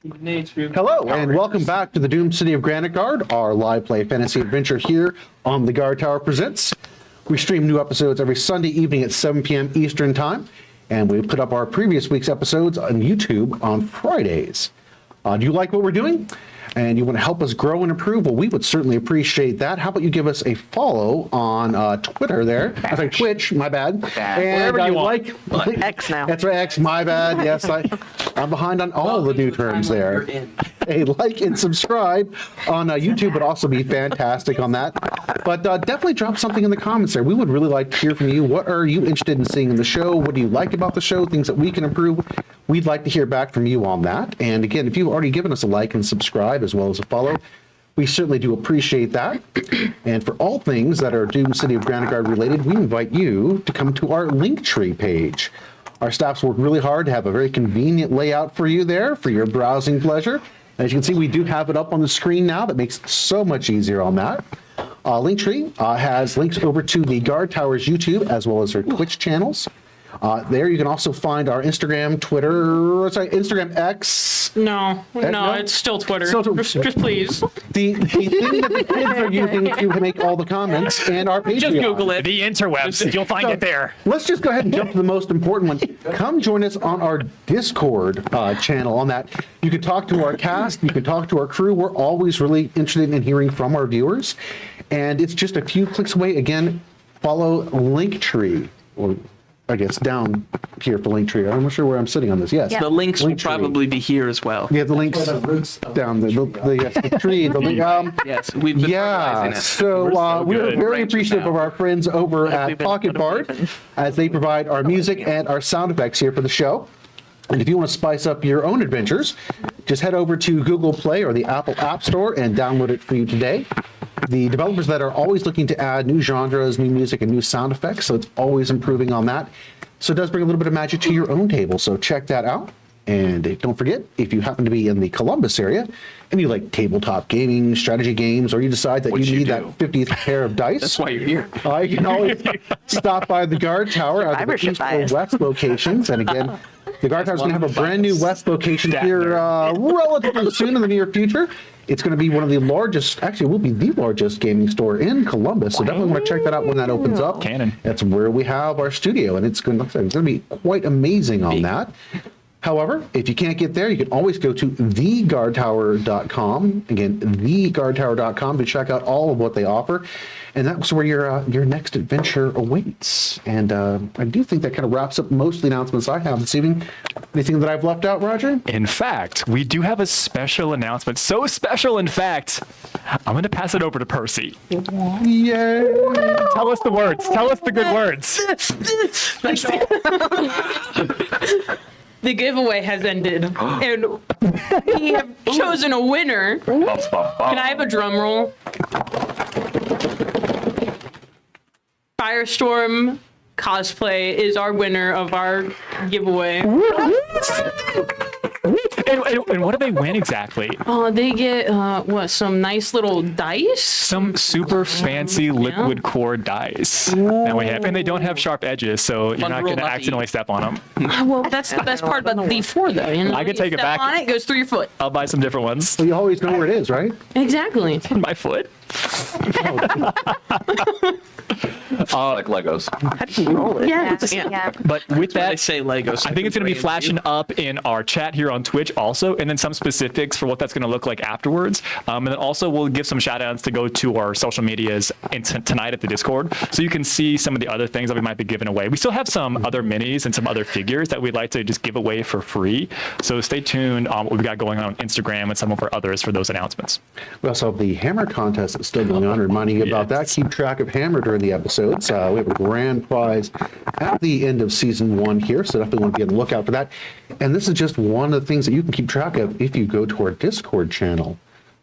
Hello, and welcome back to the Doomed City of Granitegard, our live play fantasy adventure here on the Guardtower Presents. We stream new episodes every Sunday evening at 7 p.m. Eastern Time, and we put up our previous week's episodes on YouTube on Fridays. Do you like what we're doing? And you want to help us grow and improve? Well, we would certainly appreciate that. How about you give us a follow on Twitter there? I think Twitch, my bad. And whatever you want. like X now. That's right, X, my bad. Yes, I'm behind on all the new terms there. Hey, like and subscribe on YouTube would also be fantastic on that. But definitely drop something in the comments there. We would really like to hear from you. What are you interested in seeing in the show? What do you like about the show? Things that we can improve. We'd like to hear back from you on that. And again, if you've already given us a like and subscribe as well as a follow, we certainly do appreciate that. And for all things that are Doom City of Granitegard related, we invite you to come to our Linktree page. Our staff's worked really hard to have a very convenient layout for you there for your browsing pleasure. As you can see, we do have it up on the screen now. That makes it so much easier on that. Linktree has links over to the Guard Tower's YouTube as well as their Twitch channels. There you can also find our Instagram, Instagram X. No, it's still Twitter. Just please. The thing that the kids are using to make all the comments and our Patreon. Just Google it. The interwebs. You'll find it there. Let's just go ahead and jump to the most important one. Come join us on our Discord channel. On that, you can talk to our cast. You can talk to our crew. We're always really interested in hearing from our viewers. And it's just a few clicks away. Again, follow Linktree, or I guess down here for Linktree. I'm not sure where I'm sitting on this. Yes. Yeah. The links will Linktree. Probably be here as well. Yeah, the links down there. The tree. The link. Yes, we've been Yeah, fertilizing it. so we're good. very appreciative of our friends over at Pocket Bard as they provide our music and our sound effects here for the show. And if you want to spice up your own adventures, just head over to Google Play or the Apple App Store and download it for you today. The developers that are always looking to add new genres, new music, and new sound effects, so it's always improving on that. So it does bring a little bit of magic to your own table, so check that out. And don't forget, if you happen to be in the Columbus area and you like tabletop gaming, strategy games, or you decide that you need that 50th pair of dice, That's why you're here. you can always stop by the Guard Tower at the Membership East or bias. West locations. And again, the Guard Tower is going to have a brand new West location here relatively soon in the near future. It's going to be one of the largest, actually, it will be the largest gaming store in Columbus. So definitely want to check that out when that opens up. Canon. That's where we have our studio, and it's going to be quite amazing on that. However, if you can't get there, you can always go to theguardtower.com. Again, theguardtower.com to check out all of what they offer. And that's where your next adventure awaits. And I do think that kind of wraps up most of the announcements I have this evening. Anything that I've left out, Roger? In fact, we do have a special announcement. So special, in fact, I'm going to pass it over to Percy. Yay! Tell us the words. Tell us the good words. The giveaway has ended, and we have chosen a winner. Can I have a drum roll? Firestorm Cosplay is our winner of our giveaway. And what do they win exactly? They get some nice little dice. Some super fancy liquid core dice that we have, and they don't have sharp edges, so you're not going to accidentally step on them. Well, that's the best part about the D4, though. You know, I can take it step back. on it, goes through your foot. I'll buy some different ones. So you always know where it is, right? Exactly. My foot. Like Legos. How do you roll it? Yeah. But with I that, say Legos. I think it's going to be flashing up in our chat here on Twitch also, and then some specifics for what that's going to look like afterwards. And then also we'll give some shout outs to go to our social medias tonight at the Discord, so you can see some of the other things that we might be giving away. We still have some other minis and some other figures that we'd like to just give away for free. So stay tuned on what we've got going on Instagram and some of our others for those announcements. We also have the Hammer contest that's still going on. Reminding you about that. Keep track of Hammer during the episodes. We have a grand prize at the end of season 1 here, so definitely want to be on the lookout for that. And this is just one of the things that you can keep track of if you go to our Discord channel.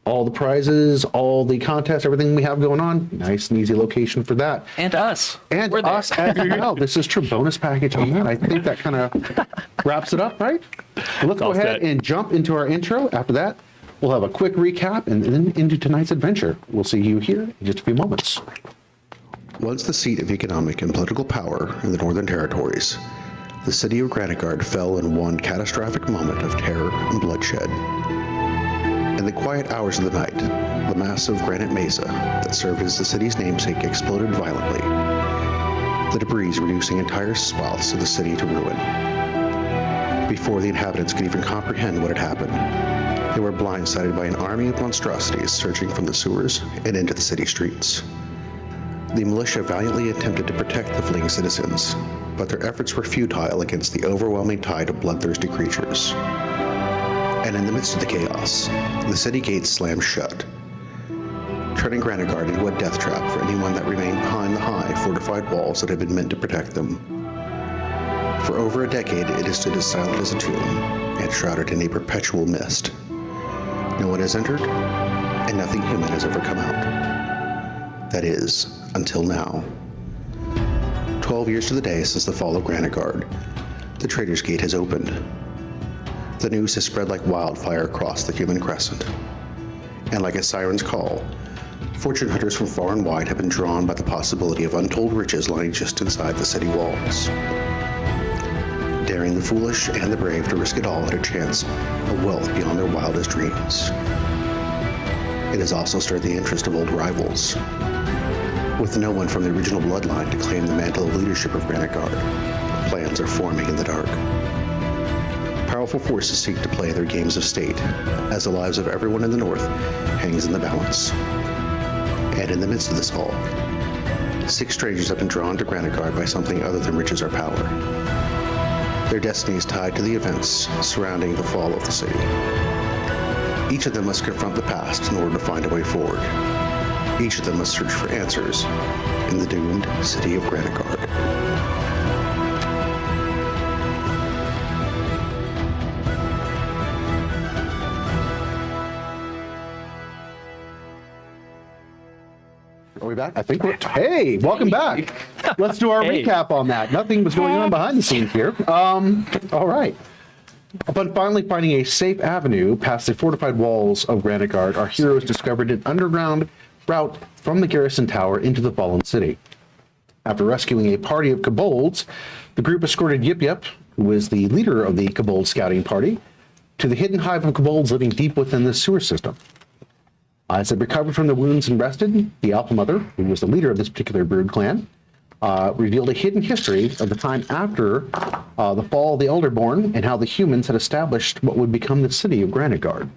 All the prizes, all the contests, everything we have going on, nice and easy location for that. And us. And We're there. us as well. This is true bonus package on that. I think that kind of wraps it up, right? So let's go all ahead set. and jump into our intro. After that, we'll have a quick recap and then into tonight's adventure. We'll see you here in just a few moments. Once the seat of economic and political power in the Northern Territories, the city of Granitegard fell in one catastrophic moment of terror and bloodshed. In the quiet hours of the night, the massive granite mesa that served as the city's namesake exploded violently, the debris reducing entire swaths of the city to ruin. Before the inhabitants could even comprehend what had happened, they were blindsided by an army of monstrosities surging from the sewers and into the city streets. The militia valiantly attempted to protect the fleeing citizens, but their efforts were futile against the overwhelming tide of bloodthirsty creatures. And in the midst of the chaos, the city gates slammed shut, turning Granitegard into a death trap for anyone that remained behind the high, fortified walls that had been meant to protect them. For over a decade, it has stood as silent as a tomb and shrouded in a perpetual mist. No one has entered, and nothing human has ever come out. That is, until now. 12 years to the day since the fall of Granitegard, the Trader's Gate has opened. The news has spread like wildfire across the human crescent. And like a siren's call, fortune hunters from far and wide have been drawn by the possibility of untold riches lying just inside the city walls. Daring the foolish and the brave to risk it all at a chance of wealth beyond their wildest dreams. It has also stirred the interest of old rivals. With no one from the original bloodline to claim the mantle of leadership of Granitegard, plans are forming in the dark. Powerful forces seek to play their games of state, as the lives of everyone in the north hangs in the balance. And in the midst of this all, 6 strangers have been drawn to Granitegard by something other than riches or power. Their destiny is tied to the events surrounding the fall of the city. Each of them must confront the past in order to find a way forward. Each of them must search for answers in the doomed city of Granitegard. Are we back? I think we're. Hey, welcome back. Let's do our Hey. recap on that. Nothing was going on behind the scenes here. All right. Upon finally finding a safe avenue past the fortified walls of Granitegard, our heroes discovered an underground route from the Garrison Tower into the fallen city. After rescuing a party of kobolds, the group escorted Yip Yip, who was the leader of the kobold scouting party, to the hidden hive of kobolds living deep within the sewer system. As they recovered from the wounds and rested, the Alpha Mother, who was the leader of this particular brood clan, revealed a hidden history of the time after the fall of the Elderborn and how the humans had established what would become the city of Granitegard.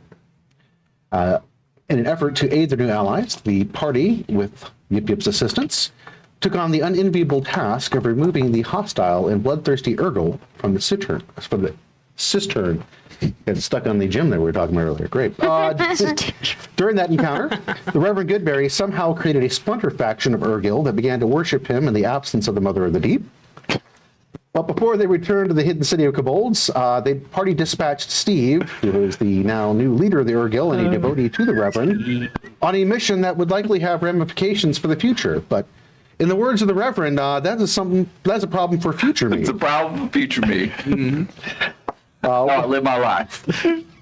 In an effort to aid their new allies, the party, with Yip Yip's assistance, took on the unenviable task of removing the hostile and bloodthirsty Urgle from the cistern. Got stuck on the gym that we were talking about earlier. Great. During that encounter, the Reverend Goodberry somehow created a splinter faction of Urgil that began to worship him in the absence of the Mother of the Deep. But before they returned to the hidden city of kobolds, the party dispatched Steve, who is the now new leader of the Urgil and a devotee to the Reverend, on a mission that would likely have ramifications for the future. But in the words of the Reverend, that's a problem for future me. It's a problem for future me. I live my life.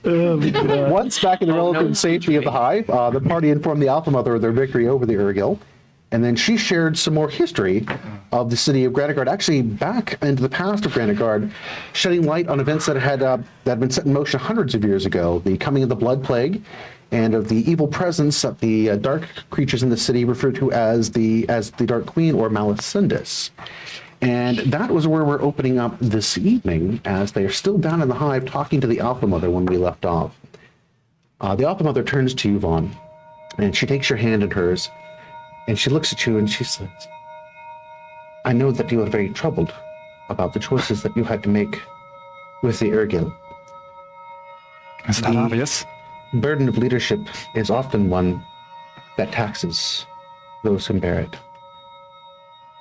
Once back in the relative safety of the hive, the party informed the Alpha Mother of their victory over the Urgil, and then she shared some more history of the city of Granitegard, actually back into the past of Granitegard, shedding light on events that had been set in motion hundreds of years ago, the coming of the Blood Plague, and of the evil presence that the dark creatures in the city referred to as the Dark Queen or Malacindus. And that was where we're opening up this evening, as they are still down in the hive talking to the Alpha Mother when we left off. The Alpha Mother turns to you, Vaughn, and she takes your hand in hers, and she looks at you and she says, I know that you are very troubled about the choices that you had to make with the Urgil. Is that obvious? Burden of leadership is often one that taxes those who bear it.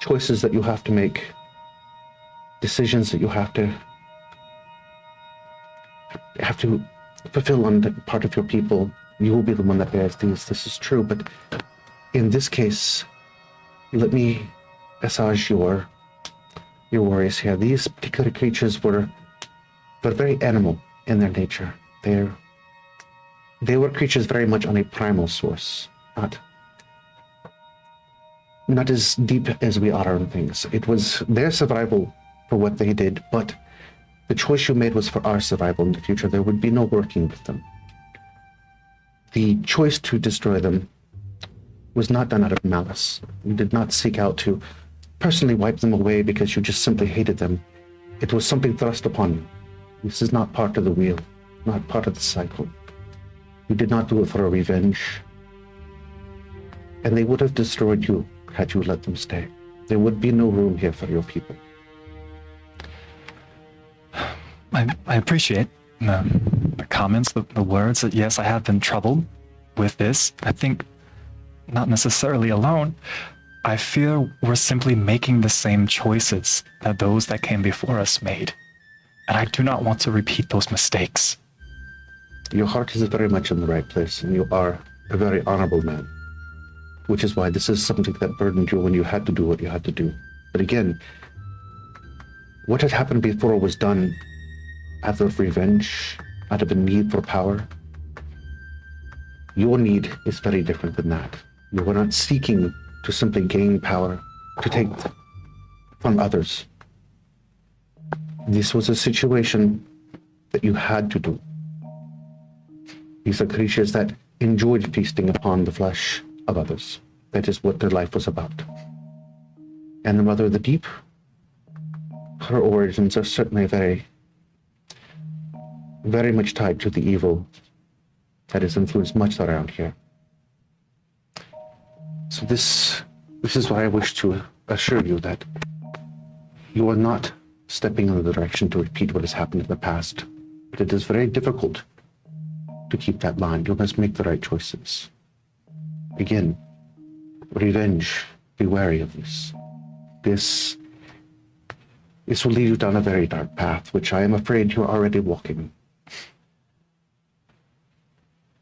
Choices that you have to make, decisions that you have to fulfill on the part of your people. You will be the one that bears these. This is true, but in this case, let me assuage your worries here. These particular creatures were very animal in their nature. They were creatures very much on a primal source, not as deep as we are on things. It was their survival for what they did, but the choice you made was for our survival in the future. There would be no working with them. The choice to destroy them was not done out of malice. You did not seek out to personally wipe them away because you just simply hated them. It was something thrust upon you. This is not part of the wheel, not part of the cycle. You did not do it for a revenge. And they would have destroyed you had you let them stay. There would be no room here for your people. I appreciate the comments, the words. That yes, I have been troubled with this. I think not necessarily alone. I fear we're simply making the same choices that those that came before us made. And I do not want to repeat those mistakes. Your heart is very much in the right place, and you are a very honorable man. Which is why this is something that burdened you when you had to do what you had to do. But again, what had happened before was done out of revenge, out of a need for power. Your need is very different than that. You were not seeking to simply gain power, to take from others. This was a situation that you had to do. These are creatures that enjoyed feasting upon the flesh of others. That is what their life was about. And the Mother of the Deep, her origins are certainly very, very much tied to the evil that has influenced much around here. So this is why I wish to assure you that you are not stepping in the direction to repeat what has happened in the past. But it is very difficult to keep that line. You must make the right choices. Again, revenge, be wary of this. This will lead you down a very dark path, which I am afraid you're already walking.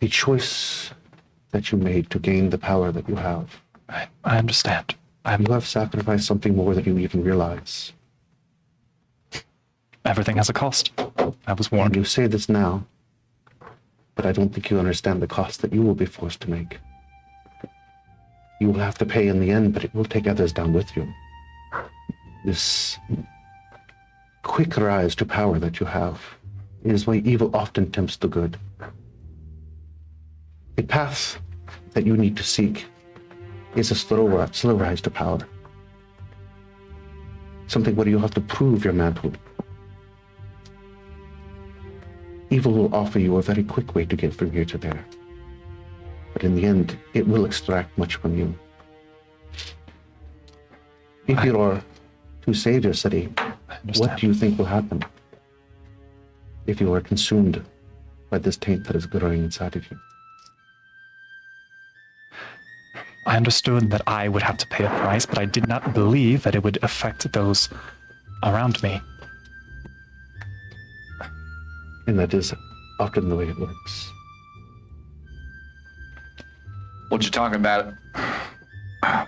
The choice that you made to gain the power that you have. I understand. You have sacrificed something more than you even realize. Everything has a cost. I was And warned. you say this now, but I don't think you understand the cost that you will be forced to make. You will have to pay in the end, but it will take others down with you. This quick rise to power that you have is why evil often tempts the good. The path that you need to seek is a slow rise to power. Something where you have to prove your manhood. Evil will offer you a very quick way to get from here to there. But in the end, it will extract much from you. If you are to save your city, what do you think will happen if you are consumed by this taint that is growing inside of you? I understood that I would have to pay a price, but I did not believe that it would affect those around me. And that is often the way it works. What you talking about?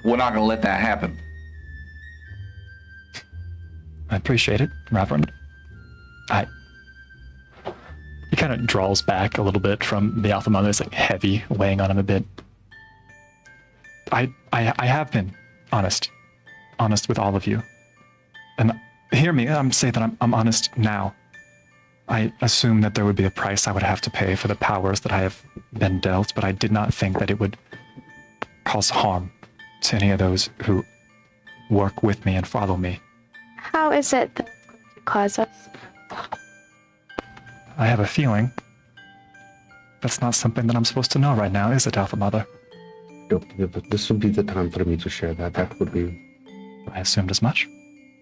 We're not gonna let that happen. I appreciate it, Reverend. He kind of draws back a little bit from the Alpha Mother. It's like heavy, weighing on him a bit. I have been honest with all of you. And hear me, I'm saying that I'm honest now. I assumed that there would be a price I would have to pay for the powers that I have been dealt, but I did not think that it would cause harm to any of those who work with me and follow me. How is it that it's going to cause us? I have a feeling that's not something that I'm supposed to know right now, is it, Alpha Mother? But this would be the time for me to share that. That would be as much.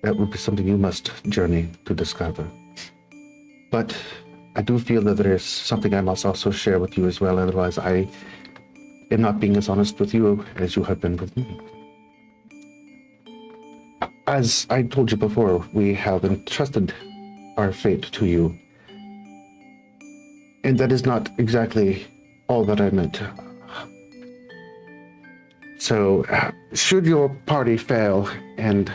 That would be something you must journey to discover. But I do feel that there is something I must also share with you as well. Otherwise, I am not being as honest with you as you have been with me. As I told you before, we have entrusted our fate to you. And that is not exactly all that I meant. So, should your party fail and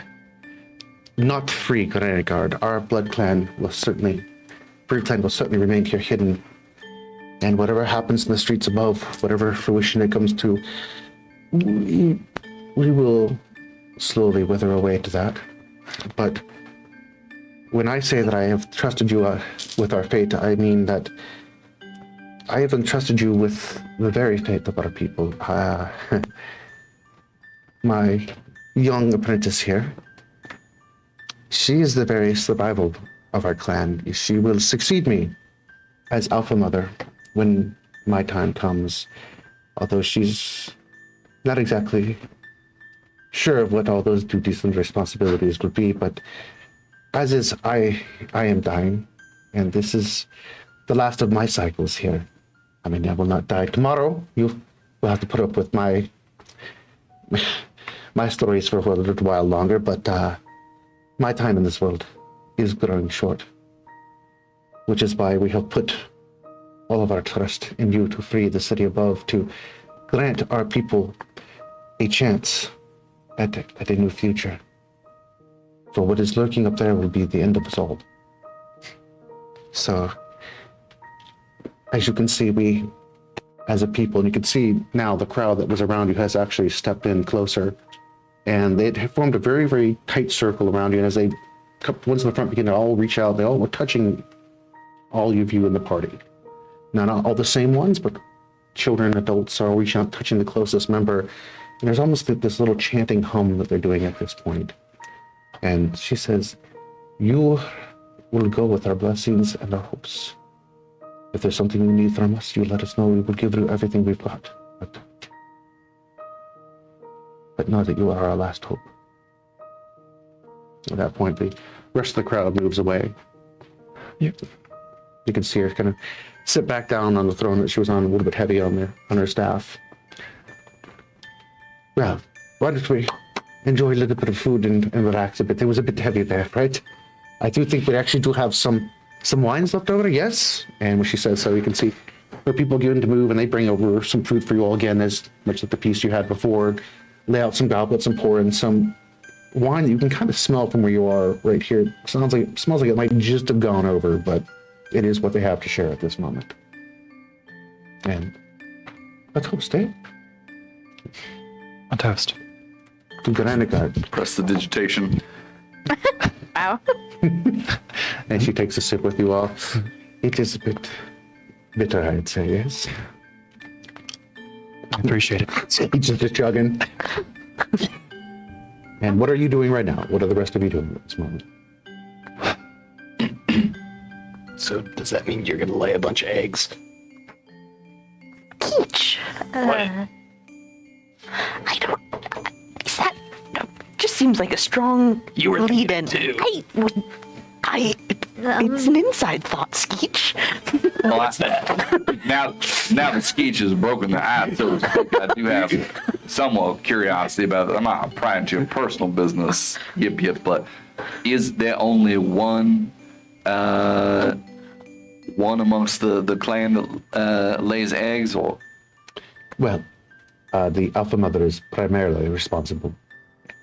not free Granitegard, our blood clan will certainly remain here hidden. And whatever happens in the streets above, whatever fruition it comes to, we will slowly wither away to that. But when I say that I have trusted you with our fate, I mean that I have entrusted you with the very fate of our people. My young apprentice here, she is the very survival of our clan. She will succeed me as Alpha Mother when my time comes, although she's not exactly sure of what all those duties and responsibilities would be, but as is, I am dying, and this is the last of my cycles here. I mean, I will not die tomorrow. You will have to put up with my stories for a little while longer, but my time in this world is growing short, which is why we have put all of our trust in you to free the city above, to grant our people a chance at a new future. For what is lurking up there will be the end of us all. So, as you can see, we, as a people, and you can see now the crowd that was around you has actually stepped in closer, and they had formed a very, very tight circle around you, and as they, ones in the front began to all reach out, they all were touching all of you in the party. Now, not all the same ones, but children and adults are all reaching out, touching the closest member, and there's almost this little chanting hum that they're doing at this point. And she says, you will go with our blessings and our hopes. If there's something you need from us, you let us know. We will give you everything we've got. But know that you are our last hope. At that point, the rest of the crowd moves away. Yep. You can see her kind of sit back down on the throne that she was on, a little bit heavy on her staff. Well, why don't we enjoy a little bit of food and relax a bit? It was a bit heavy there, right? I do think we actually do have some wines left over, yes? And when she says so, you can see the people begin to move, and they bring over some food for you all again, as much like the feast you had before. Lay out some goblets and pour in some wine that you can kind of smell from where you are right here. It smells like it might just have gone over, but it is what they have to share at this moment. And let's hope stay. A toast. To Granitegard. Press the digitation. Wow. And she takes a sip with you all. It is a bit bitter, I'd say, yes? I appreciate it. He's just chugging. And what are you doing right now? What are the rest of you doing at this moment? So does that mean you're gonna lay a bunch of eggs? Peach. I don't. Is that? Just seems like a strong You were lead thinking in. it too. It's an inside thought, Skeech. Well, what's that? Now that Skeech has broken the ice, so to speak, I do have somewhat curiosity about it. I'm not prying into your personal business, yip, but is there only one amongst the clan that lays eggs, or? Well, the Alpha Mother is primarily responsible.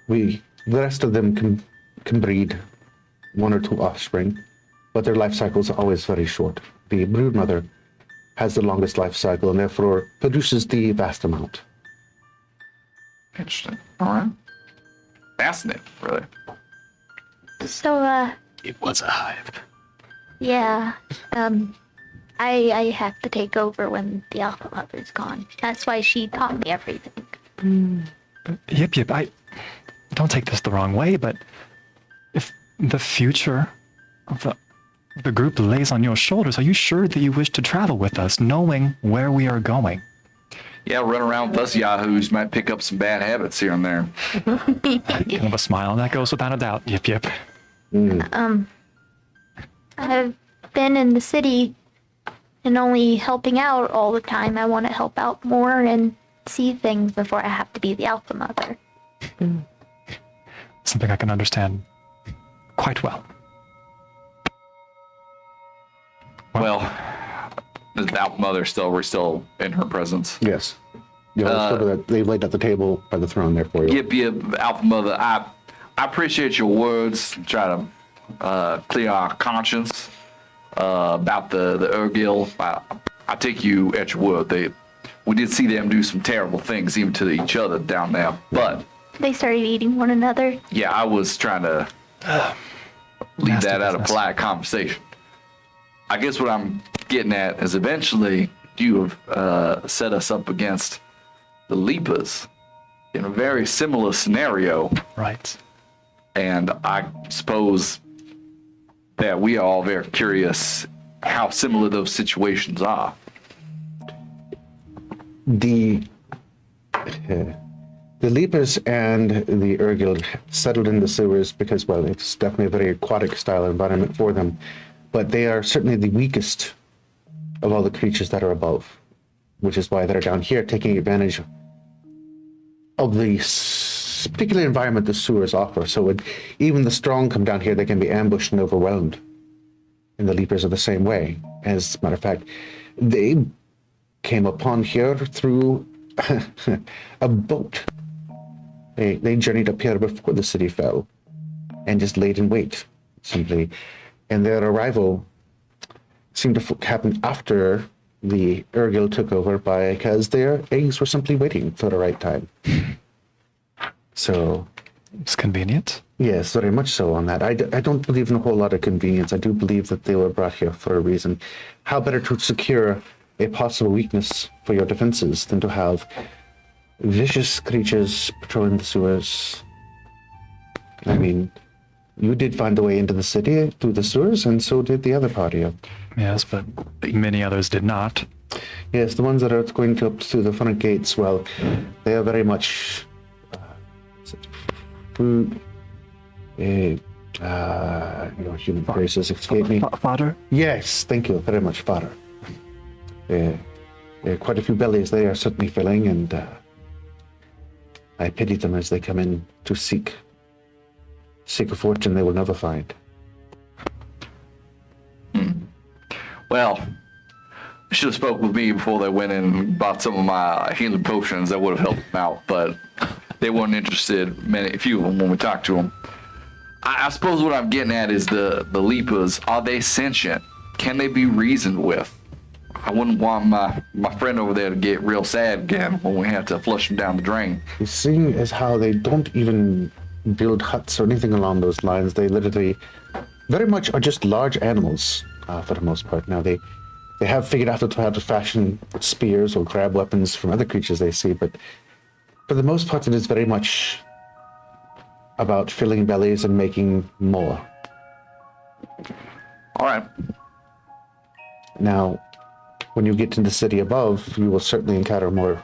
The rest of them can breed one or two offspring, but their life cycles are always very short. The brood mother has the longest life cycle and therefore produces the vast amount. Interesting. All right. Fascinating, really. So, It was a hive. yeah. I have to take over when the Alpha Mother's gone. That's why she taught me everything. Yip, I don't take this the wrong way, but if the future of the group lays on your shoulders, are you sure that you wish to travel with us, knowing where we are going? Yeah, run around with us yahoos might pick up some bad habits here and there. Kind of a smile, that goes without a doubt. Yip. I've been in the city and only helping out all the time. I want to help out more and see things before I have to be the Alpha Mother. Something I can understand quite well. Well, the Alpha Mother we're still in her presence. Yes. They've laid out the table by the throne there for you. Yip, Alpha Mother. I appreciate your words. Try to clear our conscience about the Urgil. I take you at your word. We did see them do some terrible things, even to each other down there. But They started eating one another. yeah, I was trying to leave Nasty that out of business. polite conversation. I guess what I'm getting at is eventually you have set us up against the Leapers in a very similar scenario. Right. And I suppose that we are all very curious how similar those situations are. The Leapers and the Urgil settled in the sewers because, well, it's definitely a very aquatic style environment for them, but they are certainly the weakest of all the creatures that are above, which is why they're down here taking advantage of the particular environment the sewers offer. So when even the strong come down here, they can be ambushed and overwhelmed. And the Leapers are the same way. As a matter of fact, they came upon here through a boat. They journeyed up here before the city fell and just laid in wait, simply. And their arrival seemed to happen after the Urgil took over because their eggs were simply waiting for the right time. So... It's convenient. Yes, very much so on that. I don't believe in a whole lot of convenience. I do believe that they were brought here for a reason. How better to secure a possible weakness for your defenses than to have vicious creatures patrolling the sewers? I mean, you did find a way into the city through the sewers, and so did the other party. Yes, but many others did not. Yes, the ones that are going to up through the front gates, well, they are very much food. Your human graces escape me. Fodder? Yes, thank you very much, father. Quite a few bellies they are certainly filling, and I pity them as they come in to seek a fortune they will never find. Well, they should have spoke with me before they went in and bought some of my healing potions that would have helped them out, but they weren't interested, a few of them, when we talked to them. I suppose what I'm getting at is the Leapers, are they sentient? Can they be reasoned with? I wouldn't want my friend over there to get real sad again when we have to flush him down the drain. Seeing as how they don't even build huts or anything along those lines, they literally very much are just large animals for the most part. Now, they have figured out how to fashion spears or grab weapons from other creatures they see, but for the most part, it is very much about filling bellies and making more. All right. Now, when you get to the city above, you will certainly encounter more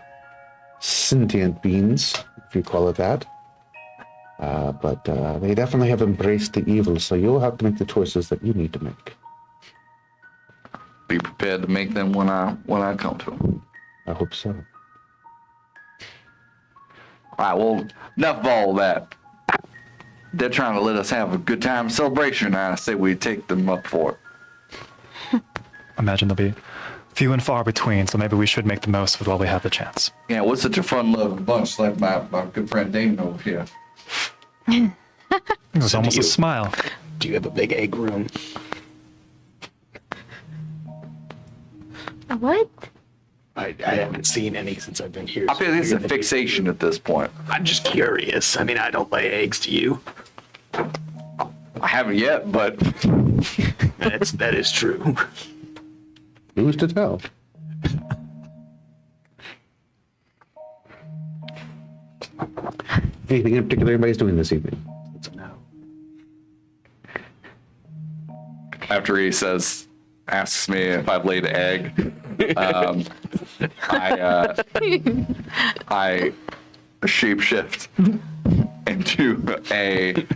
sentient beings, if you call it that. But they definitely have embraced the evil, so you'll have to make the choices that you need to make. Be prepared to make them when I come to them. I hope so. All right, well, enough of all that. They're trying to let us have a good time celebration, and I say we take them up for it. Imagine they'll be few and far between, so maybe we should make the most of it while we have the chance. Yeah, we're such a fun-loving bunch, like my good friend Damon over here. It was So almost do a you. smile. Do you have a big egg room? What? I haven't seen any since I've been here. I feel like it's a fixation at this point. I'm just curious. I mean, I don't lay eggs to you. I haven't yet, but That is true. Who's to tell? Anything in particular anybody's doing this evening? So no. after he asks me if I've laid an egg, I shapeshift into an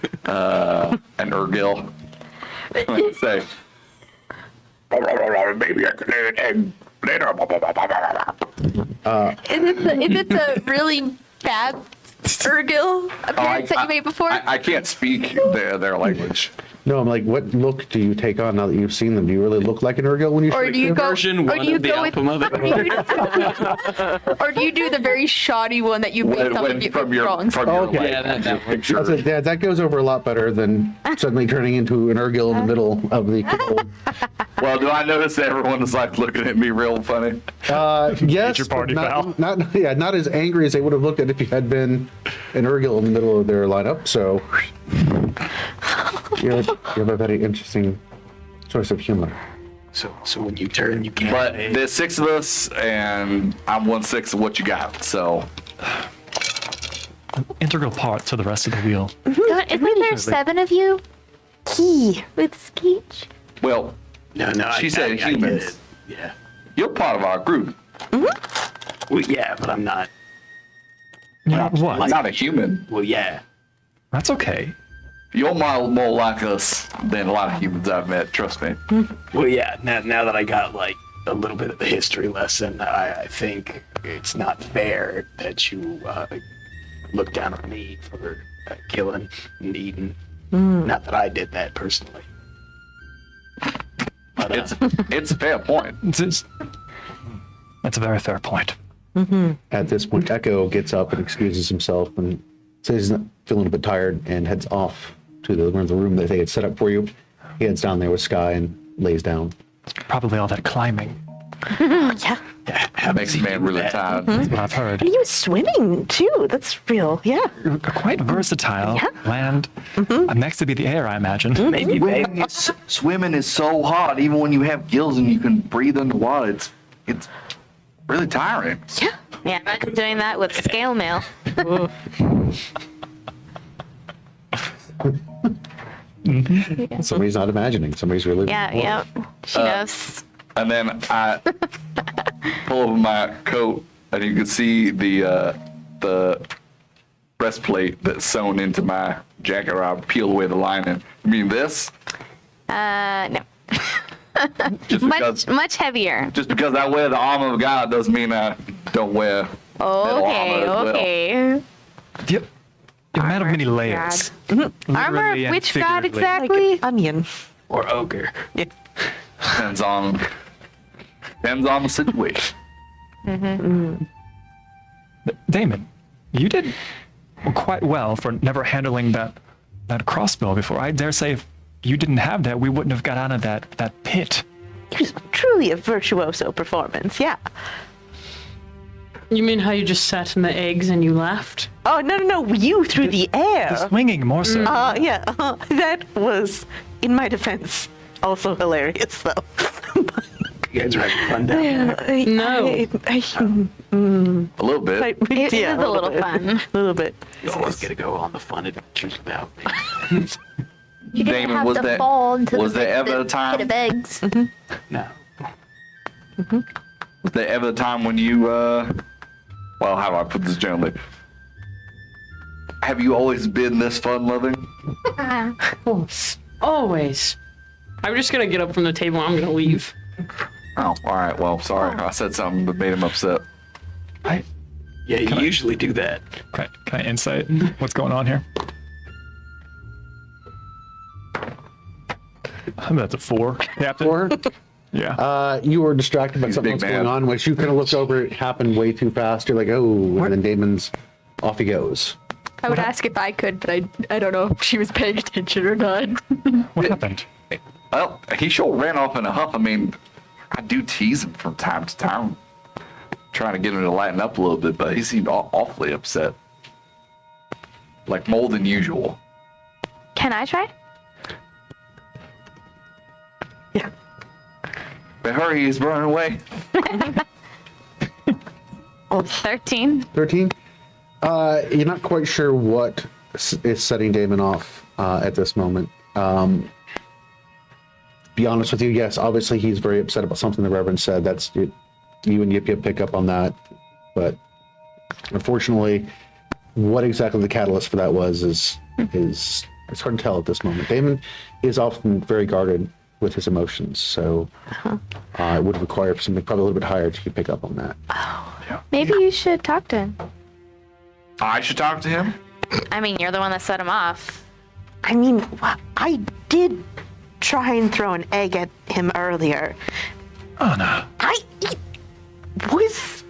Urgil. I say, maybe I could lay an egg later. Is it the really bad Urgil appearance that you made before? I can't speak their language. No, I'm like, what look do you take on now that you've seen them? Do you really look like an Urgil when you Or shake do you them? go? Version Or one do you of the go with? album of it. Or do you do the very shoddy one that you based off of From your your drawings? Okay. Yeah, that one. I said, yeah, that goes over a lot better than suddenly turning into an Urgil in the middle of the control. Well, do I notice that everyone is like looking at me real funny? Yes, Major party but foul. not as angry as they would have looked at if you had been an Urgil in the middle of their lineup. So you have a very interesting choice of humor. So when you turn, you can't. But there's 6 of us, and I'm 1/6 of what you got. So Integral part to the rest of the wheel. Isn't there 7 of you? Key. With Skeech? well, No, she said I get humans. it. Yeah. You're part of our group. Well, yeah, but I'm not. You're not I'm what? not a human. Well, yeah. That's okay. You're more like us than a lot of humans I've met. Trust me. Well, yeah. Now that I got like a little bit of a history lesson, I think it's not fair that you look down on me for killing and eating. Not that I did that personally. But, It's a fair point. That's a very fair point. At this point, Echo gets up and excuses himself and says he's not feeling a bit tired and heads off to the room that they had set up for you. He heads down there with Sky and lays down. Probably all that climbing. Yeah. That makes a man really tired. That's what I've heard. And he was swimming too. That's real. Yeah. You're quite versatile. Yeah. Land. Next to be the air, I imagine. maybe Swimming is so hard. Even when you have gills and you can breathe underwater, it's really tiring. Yeah. Yeah, imagine doing that with scale mail. Somebody's not imagining. Somebody's really. Yeah. She knows. And then I pull over my coat, and you can see the breastplate that's sewn into my jacket. Or I peel away the lining. You mean this? No. Just because, Much heavier. just because I wear the armor of God doesn't mean I don't wear metal armor as well. Okay. Yep. You're a man of many layers. Armor Literally of and which god figuratively. Like exactly? an onion. or ogre. Yeah. Depends on the situation. Damon, you did quite well for never handling that crossbow before. I dare say if you didn't have that, we wouldn't have got out of that pit. It was truly a virtuoso performance. Yeah. You mean how you just sat in the eggs and you laughed? Oh, no. You through the air. The swinging more so. Yeah. That was, in my defense, also hilarious, though. You guys are having fun down there. No. A little bit. It is a little fun. A little bit. You always get to go on the fun adventures without me. You didn't Damon, have was to that- fall into was the there ever a pit time- of eggs. No. Was there ever a time when you, well, how do I put this gently? Have you always been this fun-loving? Always. I'm just gonna get up from the table. I'm gonna leave. Oh, all right. Well, sorry. I said something that made him upset. Yeah, you usually do that. Can I insight what's going on here? That's a 4. Captain? Or Yeah. you were distracted by He's a something big else going man. on, which you kind of looked over. It happened way too fast. You're like, oh, and then Damon's off he goes. I would ask if I could, but I don't know if she was paying attention or not. What happened? Well, he sure ran off in a huff. I mean, I do tease him from time to time, trying to get him to lighten up a little bit, but he seemed awfully upset. Like more than usual. Can I try? Yeah. But hurry, he's running away. 13. 13? You're not quite sure what is setting Damon off at this moment. Be honest with you, yes, obviously he's very upset about something the Reverend said. That's it. You and Yip Yip pick up on that. But unfortunately, what exactly the catalyst for that was is it's hard to tell at this moment. Damon is often very guarded with his emotions, so it would require something probably a little bit higher to pick up on that. Maybe you should talk to him. I should talk to him? I mean, you're the one that set him off. I mean, I did try and throw an egg at him earlier. Oh, no. It was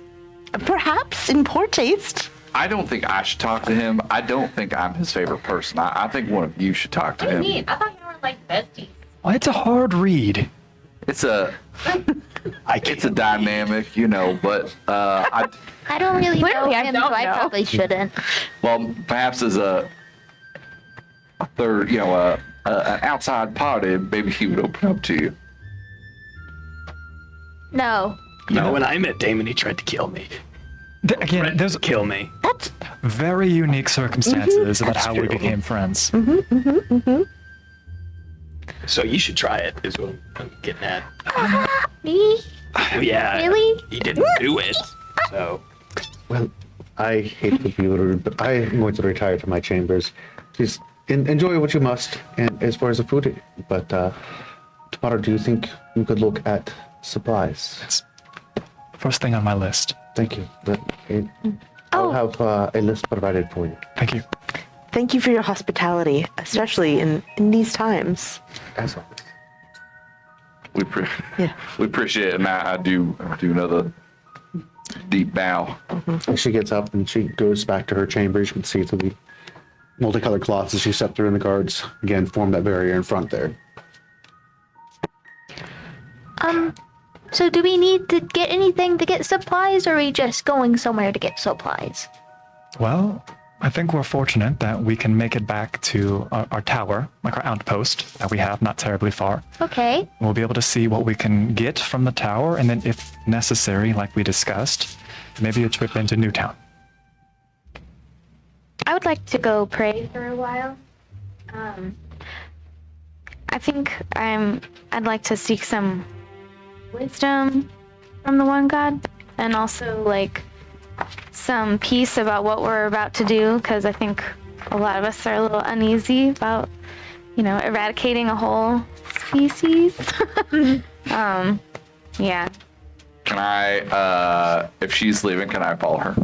perhaps in poor taste. I don't think I should talk to him. I don't think I'm his favorite person. I think one of you should talk to him. I thought you were like besties. Well, it's a hard read. It's a dynamic, you know, but I don't really know Clearly, I him, don't so I know. probably shouldn't. well, perhaps as a third, you know, an outside party, maybe he would open up to you. No. You know, when I met Damon, he tried to kill me. Again, there's Kill me. very unique circumstances about how we became friends. So you should try it, is what I'm getting at. Me? Well, yeah. Really? He didn't do it. So. Well, I hate to be rude, but I am going to retire to my chambers. Please enjoy what you must, and as far as the food, but tomorrow, do you think you could look at supplies? It's first thing on my list. Thank you. I'll have a list provided for you. Thank you. Thank you for your hospitality, especially in these times. As always. We appreciate it, and I do another deep bow. And she gets up and she goes back to her chambers. You can see through the multicolored cloths as she stepped through, and the guards again form that barrier in front there. So do we need to get anything to get supplies, or are we just going somewhere to get supplies? Well, I think we're fortunate that we can make it back to our tower, like our outpost that we have not terribly far. Okay. We'll be able to see what we can get from the tower, and then if necessary, like we discussed, maybe a trip into Newtown. I would like to go pray for a while. I think I'd like to seek some wisdom from the one God, and also like some peace about what we're about to do, because I think a lot of us are a little uneasy about, eradicating a whole species. Yeah. Can I, if she's leaving, can I follow her?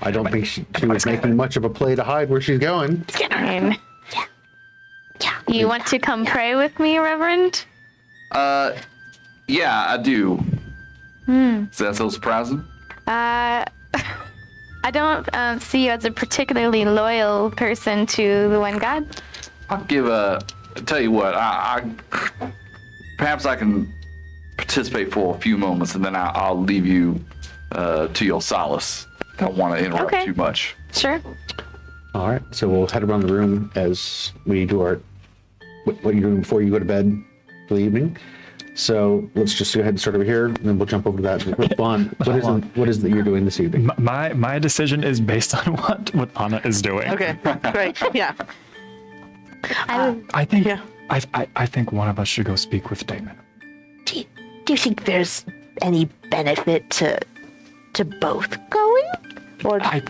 I don't think she was making much of a play to hide where she's going. You want to come pray with me, Reverend? Yeah, I do. Is that so surprising? I don't see you as a particularly loyal person to the one God. I'll tell you what, I perhaps I can participate for a few moments, and then I'll leave you to your solace. Don't want to interrupt too much. Sure. All right, so we'll head around the room as we do what you're doing before you go to bed for the evening. So let's just go ahead and start over here, and then we'll jump over to that. Vaughn, what is it that you're doing this evening? My decision is based on what Anna is doing. Okay, great. Yeah. I think I think one of us should go speak with Damon. Do you think there's any benefit to both going? Or I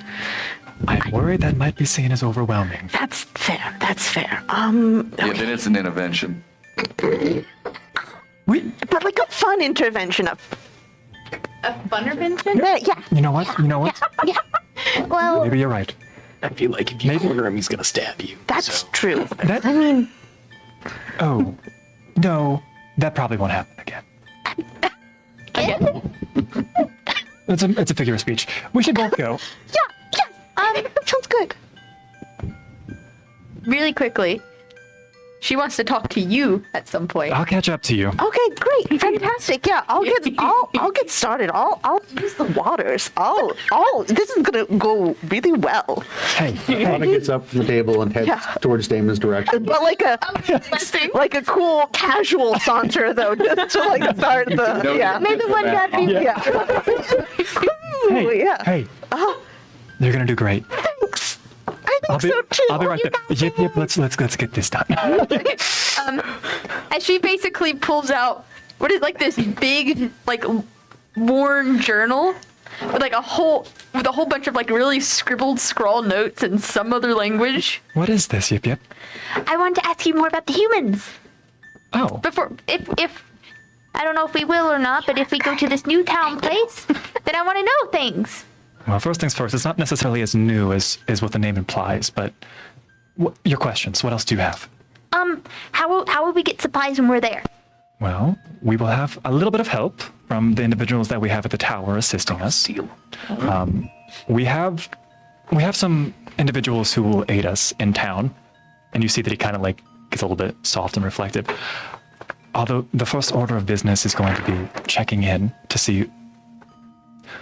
worry that might be seen as overwhelming. That's fair. Yeah, then it's an intervention. But like a fun intervention. A fun intervention? Yeah. You know what? Yeah. Well, Maybe you're right. I feel like if you corner him, he's gonna stab you. That's true. That- I mean, Oh, no, that probably won't happen again. It's a figure of speech. We should both go. that sounds good. Really quickly, she wants to talk to you at some point. I'll catch up to you. Okay, great, fantastic. Yeah, I'll get started. I'll use the waters. This is gonna go really well. Hey, Anna gets up from the table and heads towards Damon's direction. But like a cool casual saunter though, just to like start the maybe one God be hey. You're gonna do great. Thanks. I think so too. I'll be right there. Yep. Let's get this done. And she basically pulls out what is like this big, like worn journal with like a whole bunch of like really scribbled scrawl notes in some other language. What is this? Yep. I wanted to ask you more about the humans. Oh. Before, if I don't know if we will or not, but if we go to this new town place, then I want to know things. Well, first things first. It's not necessarily as new as what the name implies, but your questions. What else do you have? How will we get supplies when we're there? Well, we will have a little bit of help from the individuals that we have at the tower assisting us. We have some individuals who will aid us in town, and you see that he kind of like gets a little bit soft and reflective. Although the first order of business is going to be checking in to see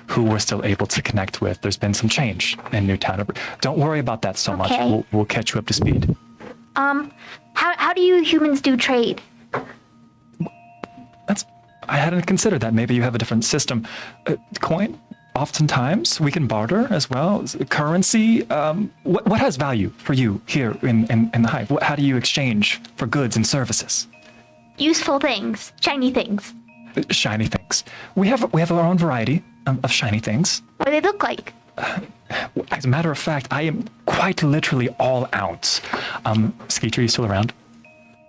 who we're still able to connect with. There's been some change in Newtown. Don't worry about that so much. We'll catch you up to speed. How do you humans do trade? I hadn't considered that. Maybe you have a different system. Coin, oftentimes we can barter as well. Currency, what has value for you here in the Hive? How do you exchange for goods and services? Useful things, shiny things. Shiny things. We have our own variety of shiny things. What do they look like? As a matter of fact, I am quite literally all out. Skeech, are you still around?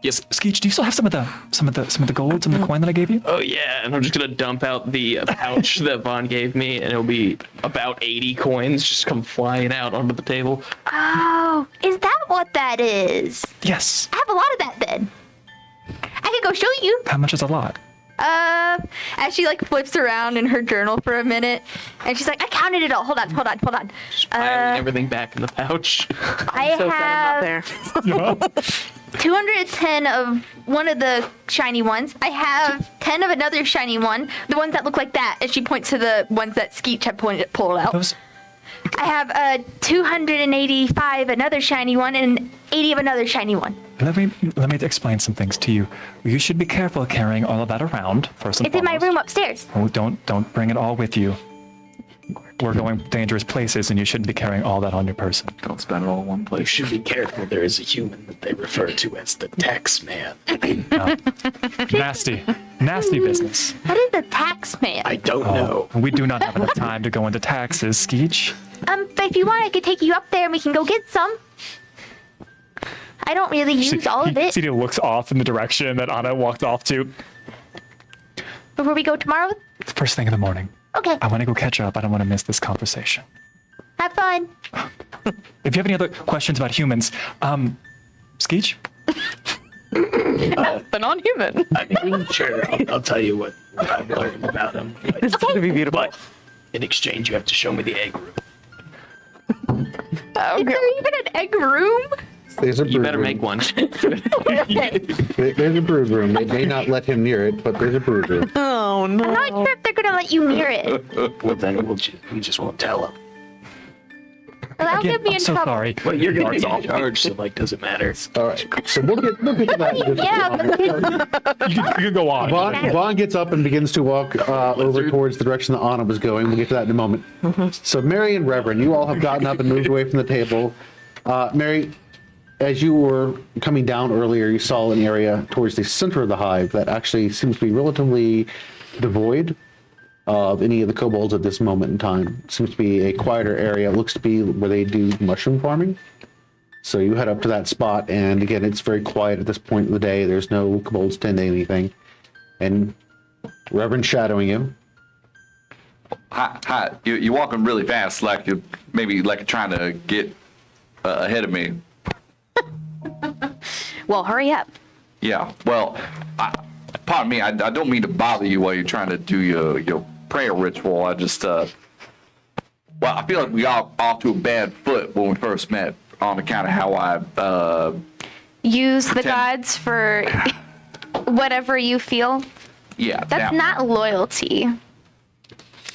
Yes. Skeech, do you still have some of the gold, some of the coin that I gave you? Oh yeah, and I'm just gonna dump out the pouch that Vaughn gave me, and it'll be about 80 coins just come flying out onto the table. Oh, is that what that is? Yes. I have a lot of that then. I could go show you. How much is a lot? As she like flips around in her journal for a minute, and she's like, I counted it all. Hold on. Just piling everything back in the pouch. I So sad I'm have not there. 210 of one of the shiny ones. I have 10 of another shiny one. The ones that look like that, as she points to the ones that Skeech had pulled out. Those. I have 285 another shiny one and 80 of another shiny one. Let me explain some things to you. You should be careful carrying all of that around. First and It's in my foremost. room upstairs. Oh, don't bring it all with you. We're going dangerous places, and you shouldn't be carrying all that on your person. Don't spend it all in one You place. should be careful. There is a human that they refer to as the tax man. Nasty business. What is the tax man? I don't know. We do not have enough time to go into taxes, Skeech. But if you want, I could take you up there and we can go get some. I don't really use all of it. Celia looks off in the direction that Anna walked off to. Before we go tomorrow? It's the first thing in the morning. Okay, I want to go catch up. I don't want to miss this conversation. have fun. If you have any other questions about humans, Skeech? The non-human. I mean, sure. I'll tell you what I've learned about him. This is gonna be beautiful. But in exchange, you have to show me the egg room. Is there even an egg room? There's a You brood better room. make one. There's a brood room. They may not let him near it, but there's a brood room. Oh no. I'm not sure if they're gonna let you near it. Well, then we just won't tell him. Well, that'll Again, get me I'm in so trouble. sorry. Well, you're gonna be in charge, so like, doesn't matter. All right, so we'll get to that. in just a Yeah, moment. You can go on. Vaughn gets up and begins to walk over towards the direction that Anna was going. We'll get to that in a moment. So Mary and Reverend, you all have gotten up and moved away from the table. Mary, as you were coming down earlier, you saw an area towards the center of the hive that actually seems to be relatively devoid of any of the kobolds at this moment in time. Seems to be a quieter area. It looks to be where they do mushroom farming. So you head up to that spot, and again, it's very quiet at this point of the day. There's no kobolds tending anything. And Reverend shadowing you. Hi. You're walking really fast, like you're maybe like trying to get ahead of me. Well, hurry up. Yeah. Well, pardon me. I don't mean to bother you while you're trying to do your prayer ritual. I just well, I feel like we got off to a bad foot when we first met on account of how I Use the Pretend- gods for whatever you feel. yeah. That's now- not loyalty.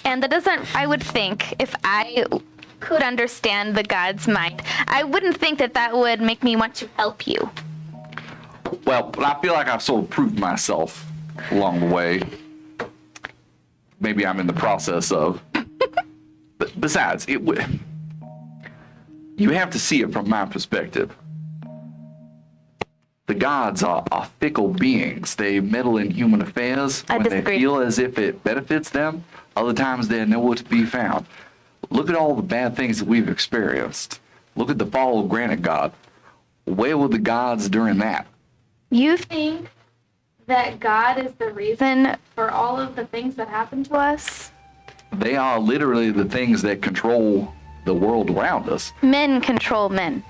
And that doesn't, I would think, if I could understand the god's mind, I wouldn't think that that would make me want to help you. Well, but I feel like I've sort of proved myself along the way. Maybe I'm in the process of. But besides, you have to see it from my perspective. The gods are fickle beings. They meddle in human affairs I when they disagree. feel as if it benefits them. Other times they're nowhere to be found. Look at all the bad things that we've experienced. Look at the fall of Granitegard. Where were the gods during that? You think that God is the reason for all of the things that happen to us? They are literally the things that control the world around us. Men control men.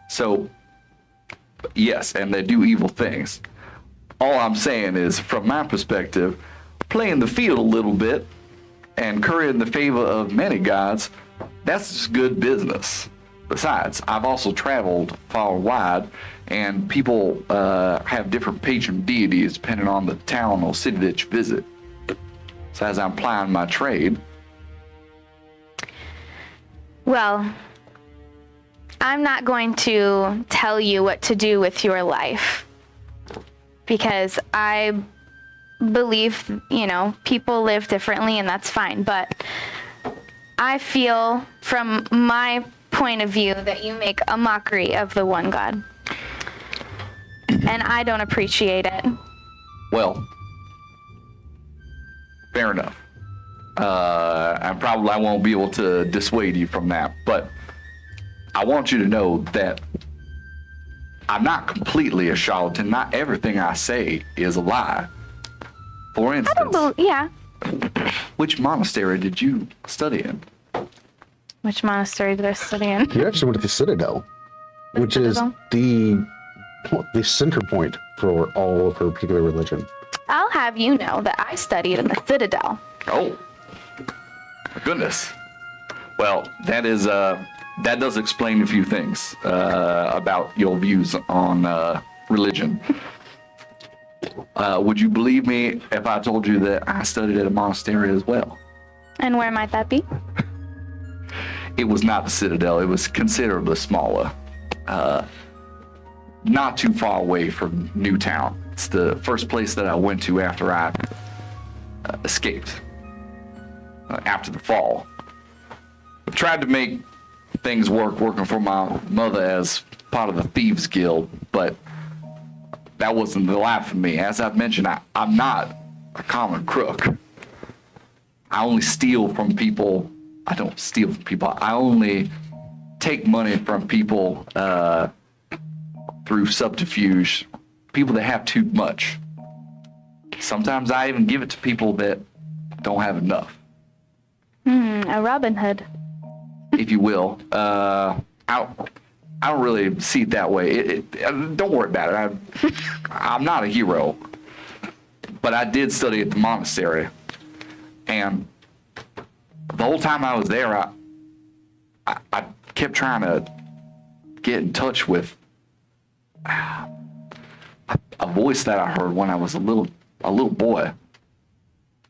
So, yes, and they do evil things. All I'm saying is, from my perspective, playing the field a little bit and currying the favor of many gods, that's just good business. Besides, I've also traveled far and wide, and people have different patron deities depending on the town or city that you visit. So as I'm plying my trade, Well, I'm not going to tell you what to do with your life because I believe, people live differently and that's fine. But I feel from my point of view that you make a mockery of the one God. And I don't appreciate it. Well, fair enough. I won't be able to dissuade you from that, but I want you to know that I'm not completely a charlatan. Not everything I say is a lie. For instance, Yeah. which monastery did you study in? Which monastery did I study in? You actually went to the Citadel, which is the center point for all of her particular religion. I'll have you know that I studied in the Citadel. Oh, my goodness. Well, that does explain a few things about your views on religion. Would you believe me if I told you that I studied at a monastery as well? And where might that be? It was not the Citadel. It was considerably smaller. Not too far away from Newtown. It's the first place that I went to after I escaped. After the fall. I tried to make things working for my mother as part of the Thieves Guild, but that wasn't the life for me. As I've mentioned, I'm not a common crook. I only steal from people. I don't steal from people. I only take money from people through subterfuge, people that have too much. Sometimes I even give it to people that don't have enough. A Robin Hood. If you will. I don't really see it that way. Don't worry about it. I'm not a hero, but I did study at the monastery, and the whole time I was there, I kept trying to get in touch with a voice that I heard when I was a little boy.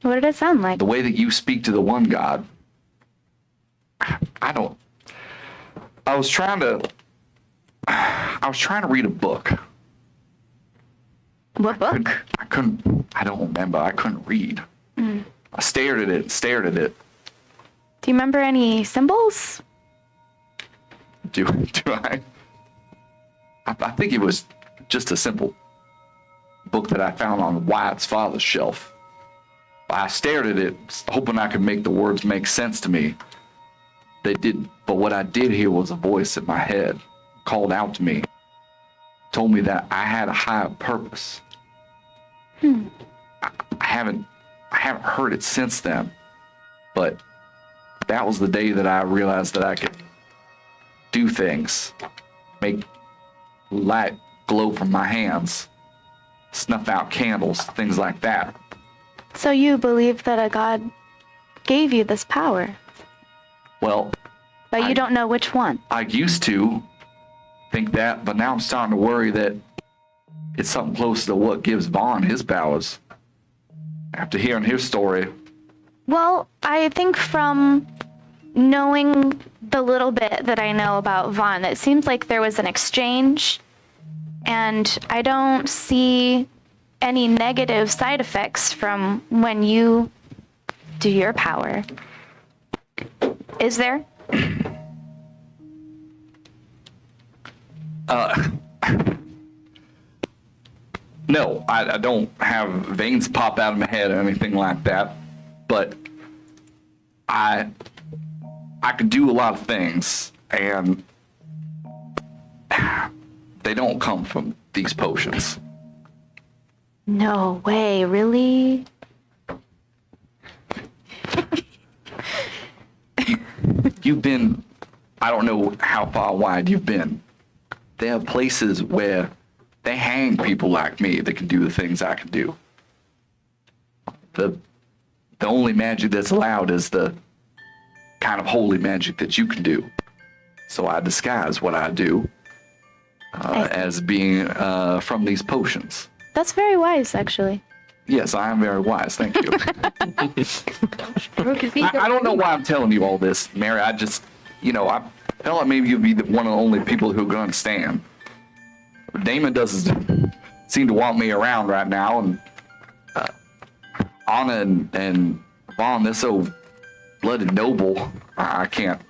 What did it sound like? The way that you speak to the one God. I was trying to read a book. What book? I don't remember. I couldn't read. I stared at it. Do you remember any symbols? Do I? I think it was just a simple book that I found on Wyatt's father's shelf. I stared at it, hoping I could make the words make sense to me. They didn't, but what I did hear was a voice in my head, called out to me, told me that I had a higher purpose. I haven't heard it since then, but that was the day that I realized that I could do things, make light glow from my hands, snuff out candles, things like that. So you believe that a god gave you this power? Well, but you don't know which one. I used to think that, but now I'm starting to worry that it's something close to what gives Vaughn his powers. After hearing his story. Well, I think from knowing the little bit that I know about Vaughn, it seems like there was an exchange, and I don't see any negative side effects from when you do your power. Is there? No, I don't have veins pop out of my head or anything like that, but I could do a lot of things, and they don't come from these potions. No way, really? You've been, I don't know how far wide you've been. There are places where they hang people like me that can do the things I can do. The only magic that's allowed is the kind of holy magic that you can do. So I disguise what I do as being from these potions. That's very wise, actually. Yes, I am very wise. Thank you. I don't know why I'm telling you all this, Mary. I just, I felt like maybe you'd be one of the only people who could understand. Damon doesn't seem to want me around right now, and Anna and Vaughn, they're so blooded noble. I can't.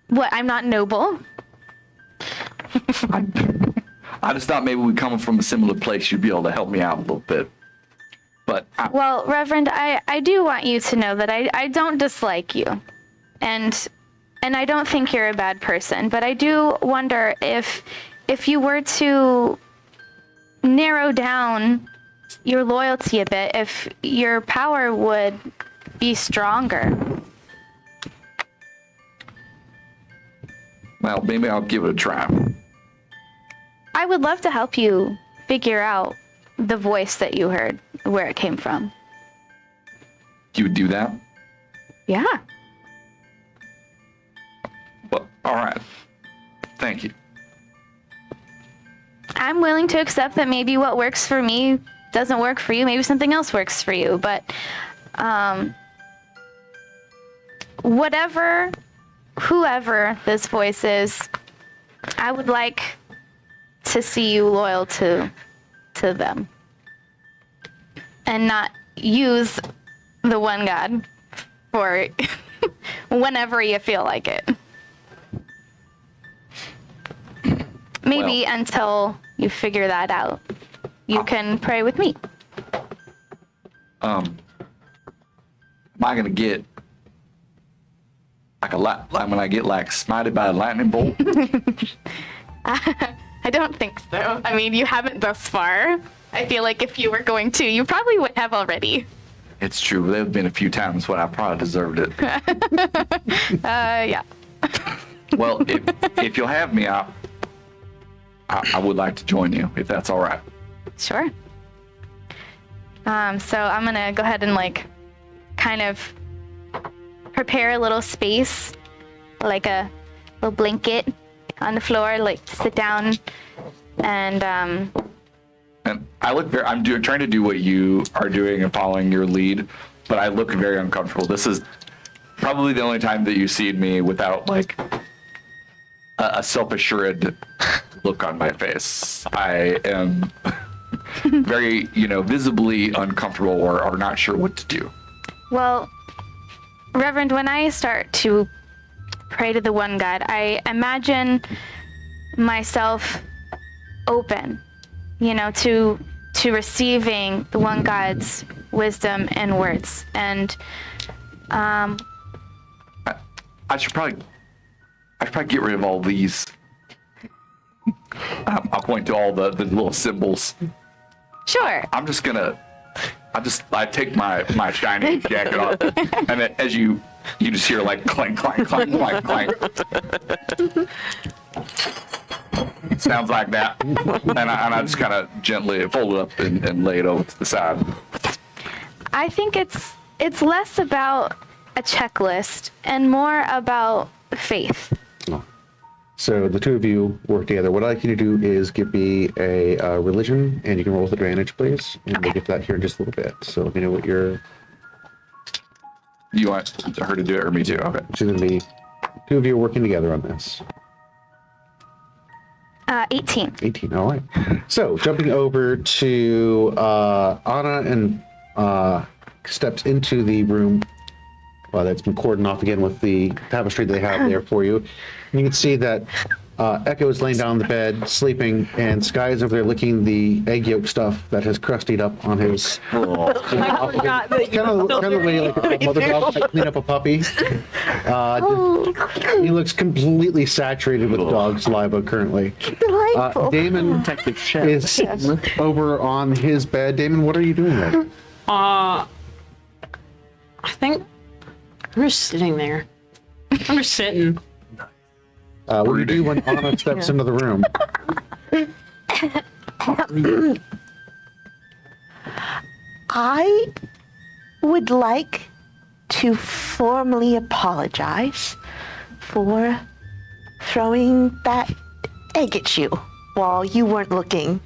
What? I'm not noble. I just thought maybe we coming from a similar place, you'd be able to help me out a little bit. But Well, Reverend, I do want you to know that I don't dislike you. And I don't think you're a bad person, but I do wonder if you were to narrow down your loyalty a bit, if your power would be stronger. well, maybe I'll give it a try. I would love to help you figure out the voice that you heard, where it came from. You would do that? Yeah. Well, all right. Thank you. I'm willing to accept that maybe what works for me doesn't work for you. Maybe something else works for you. But whoever this voice is, I would like to see you loyal to them. And not use the one God for whenever you feel like it. Maybe until you figure that out, you can pray with me. Am I gonna get like like when I get like smited by a lightning bolt? I don't think so. I mean, you haven't thus far. I feel like if you were going to, you probably would have already. It's true. There have been a few times when I probably deserved it. Yeah. Well, if you'll have me, I would like to join you, if that's all right. Sure. So I'm gonna go ahead and like kind of prepare a little space, like a little blanket on the floor, like to sit down and And I look very, trying to do what you are doing and following your lead, but I look very uncomfortable. This is probably the only time that you've seen me without like a self-assured look on my face. I am very, visibly uncomfortable or not sure what to do. Well, Reverend, when I start to pray to the one God, I imagine myself open, to receiving the one God's wisdom and words. And I should probably get rid of all these. I'll point to all the little symbols. sure. I'm just gonna. I take my shiny jacket off, and then as you just hear like clank, clank, clank, clank, clank. Sounds like that, and I just kind of gently fold it up and lay it over to the side. I think it's less about a checklist and more about faith. So the two of you work together. What I'd like you to do is give me a religion, and you can roll with advantage, please. And we'll get to that here in just a little bit. So let me know what your... You want her to do it or me too? Okay. She's going to be... Two of you are working together on this. 18. 18, all right. So jumping over to Anna and steps into the room. Well, that's been cordoned off again with the tapestry they have there for you. And you can see that Echo is laying down on the bed, sleeping, and Sky is over there licking the egg yolk stuff that has crustied up on his... Kind of the way like a mother dog might clean up a puppy. He looks completely saturated with dog saliva currently. Delightful. Damon is over on his bed. Damon, what are you doing there? I think I'm just sitting there. I'm just sitting. What do you do when Anna steps into the room? I would like to formally apologize for throwing that egg at you while you weren't looking.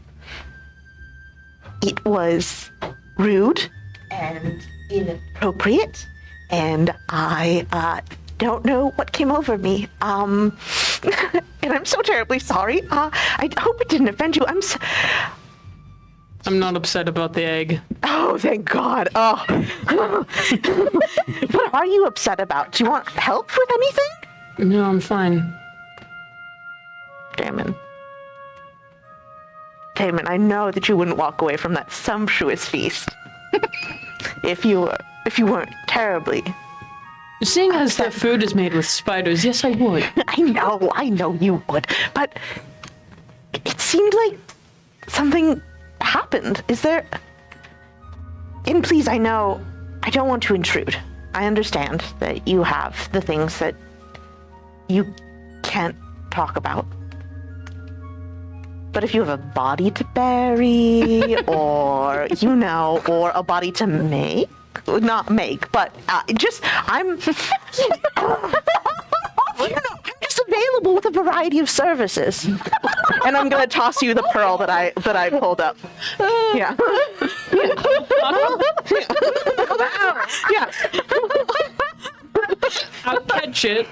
It was rude and inappropriate, and I don't know what came over me. And I'm so terribly sorry. I hope it didn't offend you. I'm not upset about the egg. Oh, thank God. Oh. What are you upset about? Do you want help with anything? No, I'm fine. Damon. Damon, I know that you wouldn't walk away from that sumptuous feast if you weren't terribly. Seeing as the food is made with spiders, yes, I would. I know you would, but it seemed like something happened. Is there? And please, I know, I don't want to intrude. I understand that you have the things that you can't talk about. But if you have a body to bury, or, or a body to make, not make, but I'm just available with a variety of services. And I'm gonna toss you the pearl that I pulled up. Yeah. Yeah. I'll catch it.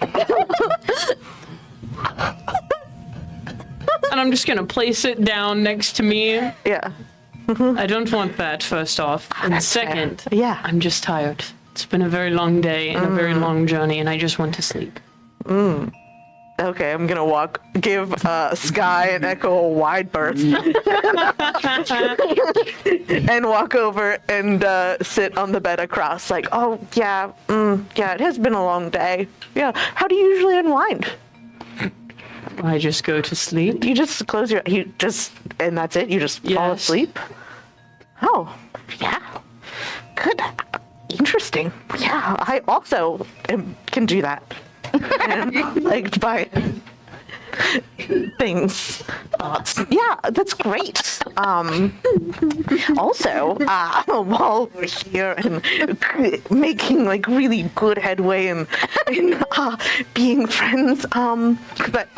And I'm just gonna place it down next to me. Yeah. I don't want that, first off. And That's second, fair. Yeah. I'm just tired. It's been a very long day and a very long journey, and I just want to sleep. Okay, I'm gonna give Sky and Echo a wide berth. And walk over and sit on the bed across, like, oh, yeah, it has been a long day. Yeah, how do you usually unwind? I just go to sleep. You just close and that's it? You just fall Yes. asleep? Oh, yeah. Good. Interesting. Yeah, I also can do that. And liked by things. Yeah, that's great. Also, while we're here and making like really good headway in being friends, but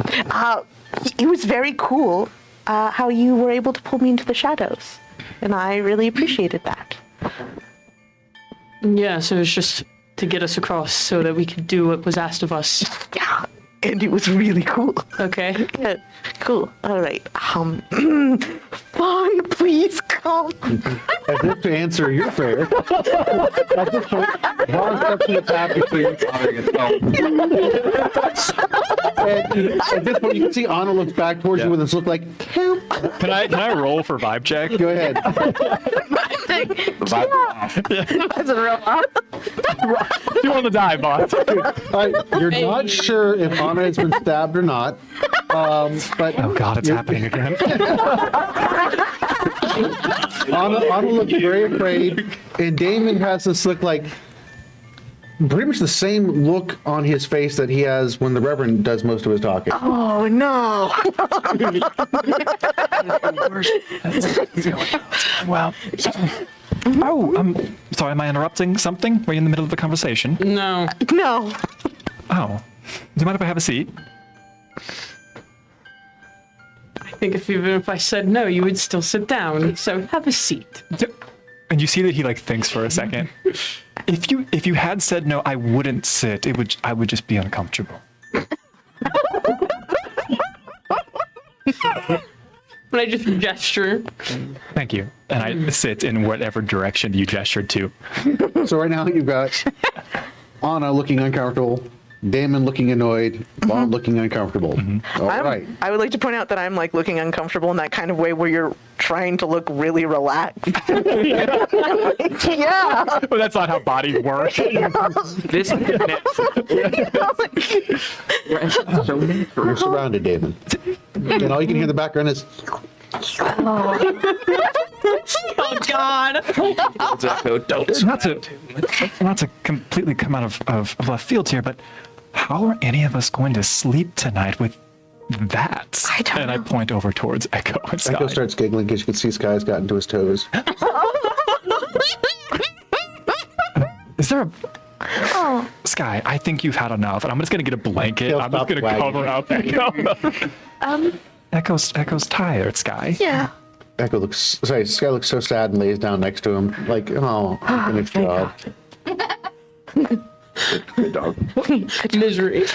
it was very cool how you were able to pull me into the shadows, and I really appreciated that. Yeah, so it's just to get us across so that we could do what was asked of us. Yeah, and it was really cool. Okay. Yeah, cool. All right. Fine, please come. As if to answer your prayer. At this point, Vaughn steps in the tapestry. And at this point, you can see Anna looks back towards you with this look like, help. Can I roll for vibe check? Go ahead. That's a real You on the die, boss. You're not sure if Anna has been stabbed or not. But Oh God, it's happening again. Anna looks very afraid, and Damon has this look like pretty much the same look on his face that he has when the Reverend does most of his talking. Oh no. Well. Sorry, am I interrupting something? Were you in the middle of the conversation? No. No. Oh. Do you mind if I have a seat? I think even if I said no, you would still sit down. So have a seat. And you see that he like thinks for a second. If you had said no, I wouldn't sit. I would just be uncomfortable. But I just gesture. Thank you. And I sit in whatever direction you gestured to. So right now you've got Anna looking uncomfortable, Damon looking annoyed, Vaughn looking uncomfortable. All right. I would like to point out that I'm like looking uncomfortable in that kind of way where you're trying to look really relaxed. Yeah. Well, that's not how bodies work. This You're surrounded, Damon. And all you can hear in the background is, Oh God. Not to completely come out of left field here, but how are any of us going to sleep tonight with that? I don't and know. I point over towards Echo and Sky. Echo starts giggling because you can see Sky's gotten to his toes. Is there a... Sky, I think you've had enough, and I'm just going to get a blanket. He'll I'm just stop going to wagging. cover up Echo. Echo's tired, Sky. Yeah. Sky looks so sad and lays down next to him. Like, oh, finished job. Good dog. Misery.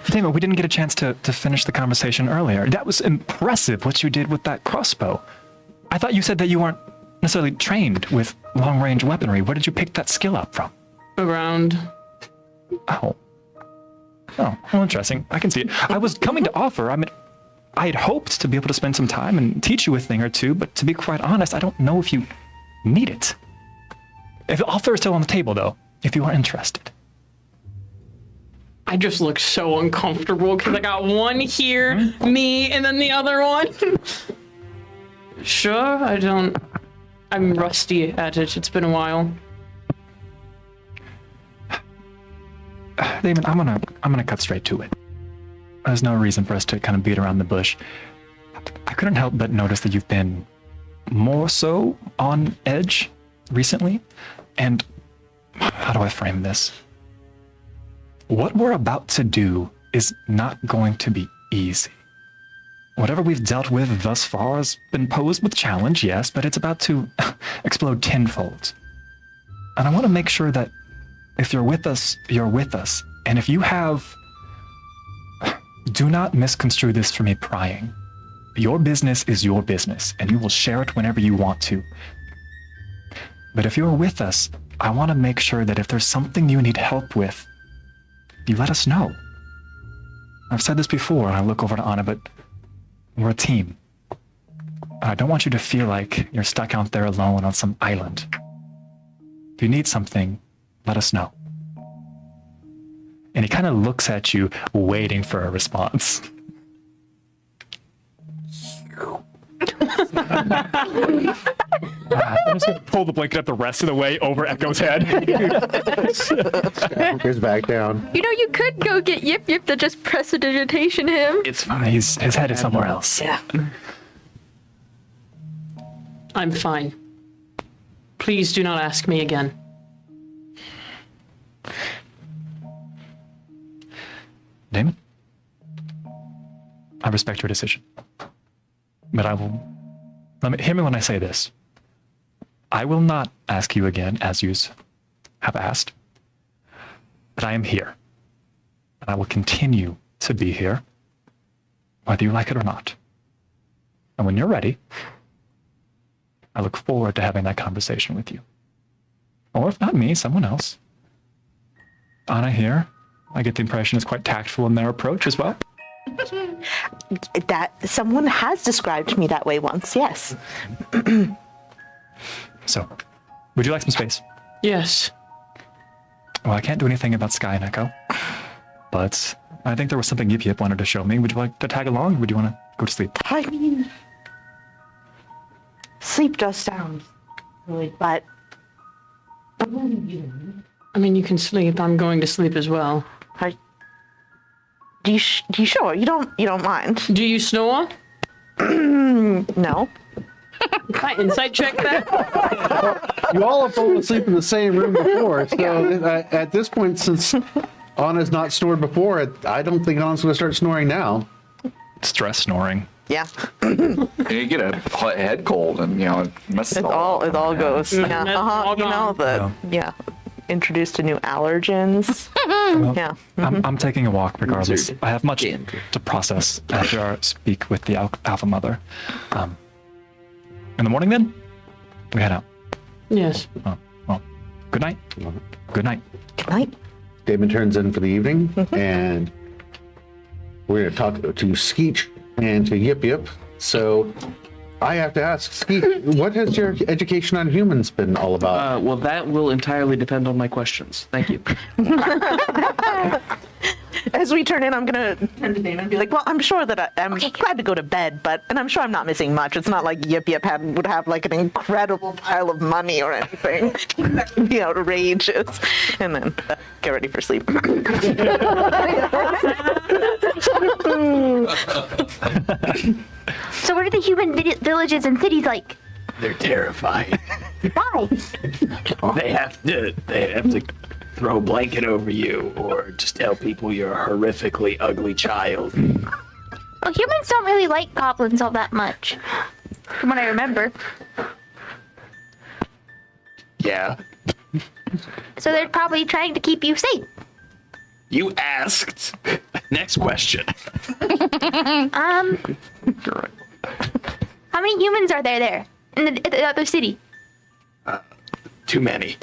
Damon, we didn't get a chance to finish the conversation earlier. That was impressive, what you did with that crossbow. I thought you said that you weren't necessarily trained with long-range weaponry. Where did you pick that skill up from? Around. Oh. Oh, well, interesting. I can see it. I was coming to offer. I mean, I had hoped to be able to spend some time and teach you a thing or two, but to be quite honest, I don't know if you need it. If the offer is still on the table, though, if you are interested. I just look so uncomfortable because I got one here, me, and then the other one. Sure, I'm rusty at it. It's been a while. Damon, I'm gonna cut straight to it. There's no reason for us to kind of beat around the bush. I couldn't help but notice that you've been more so on edge recently, and how do I frame this? What we're about to do is not going to be easy. Whatever we've dealt with thus far has been posed with challenge, yes, but it's about to explode tenfold. And I want to make sure that if you're with us, you're with us. And if you have... Do not misconstrue this for me prying. Your business is your business, and you will share it whenever you want to. But if you're with us, I want to make sure that if there's something you need help with, you let us know. I've said this before, and I look over to Anna, but we're a team. I don't want you to feel like you're stuck out there alone on some island. If you need something, let us know. And he kind of looks at you, waiting for a response. I'm just gonna pull the blanket up the rest of the way over Echo's head. Here's back down. You know, you could go get Yip Yip to just prestidigitation him. It's fine. His head is somewhere else. Yeah. I'm fine. Please do not ask me again. Damon, I respect your decision. But hear me when I say this. I will not ask you again, as you have asked. But I am here. And I will continue to be here, whether you like it or not. And when you're ready, I look forward to having that conversation with you. Or if not me, someone else. Anna here, I get the impression is quite tactful in their approach as well. That someone has described me that way once, yes. So, would you like some space? Yes. Well, I can't do anything about Sky and Echo, but I think there was something Yip Yip wanted to show me. Would you like to tag along, or would you want to go to sleep? I mean, sleep does sound really, but I mean, you can sleep. I'm going to sleep as well. do you sure? You don't mind? Do you snore? No. My insight check that. You all have fallen asleep in the same room before, so at this point, since Anna's not snored before, I don't think Anna's going to start snoring now. Stress snoring. Yeah. You get a head cold, and it messes It all goes. Yeah. all You know gone. yeah. Introduced to new allergens. Well, Yeah. I'm taking a walk regardless. I have much to process after I speak with the Alpha Mother. In the morning then, we head out. Yes. Oh, well, good night. Good night. Good night. Damon turns in for the evening, and we're going to talk to Skeech and to Yip Yip. So I have to ask, Skeech, what has your education on humans been all about? Well, that will entirely depend on my questions. Thank you. As we turn in, I'm gonna turn to Damon and be like, "Well, I'm sure that I'm glad to go to bed, and I'm sure I'm not missing much. It's not like Yip Yip would have like an incredible pile of money or anything. That would be outrageous." And then get ready for sleep. So what are the human villages and cities like? They're terrifying. Why? They have to throw a blanket over you or just tell people you're a horrifically ugly child. Well, humans don't really like goblins all that much, from what I remember. Yeah. So they're probably trying to keep you safe. You asked. Next question. How many humans are there? in the other city? Too many.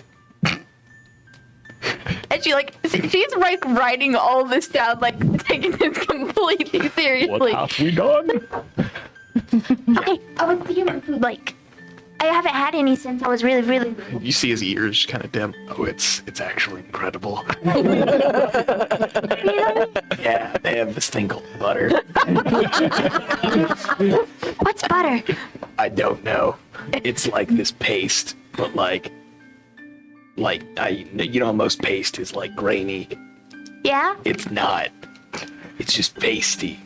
And she's like writing all this down, like taking this completely seriously. What have we done? Okay, what's the human food like? I haven't had any since I was really, really little. You see his ears kind of dim. Oh, it's actually incredible. Yeah, they have this thing called butter. What's butter? I don't know. It's like this paste, but most paste is like grainy. Yeah? It's not. It's just pasty.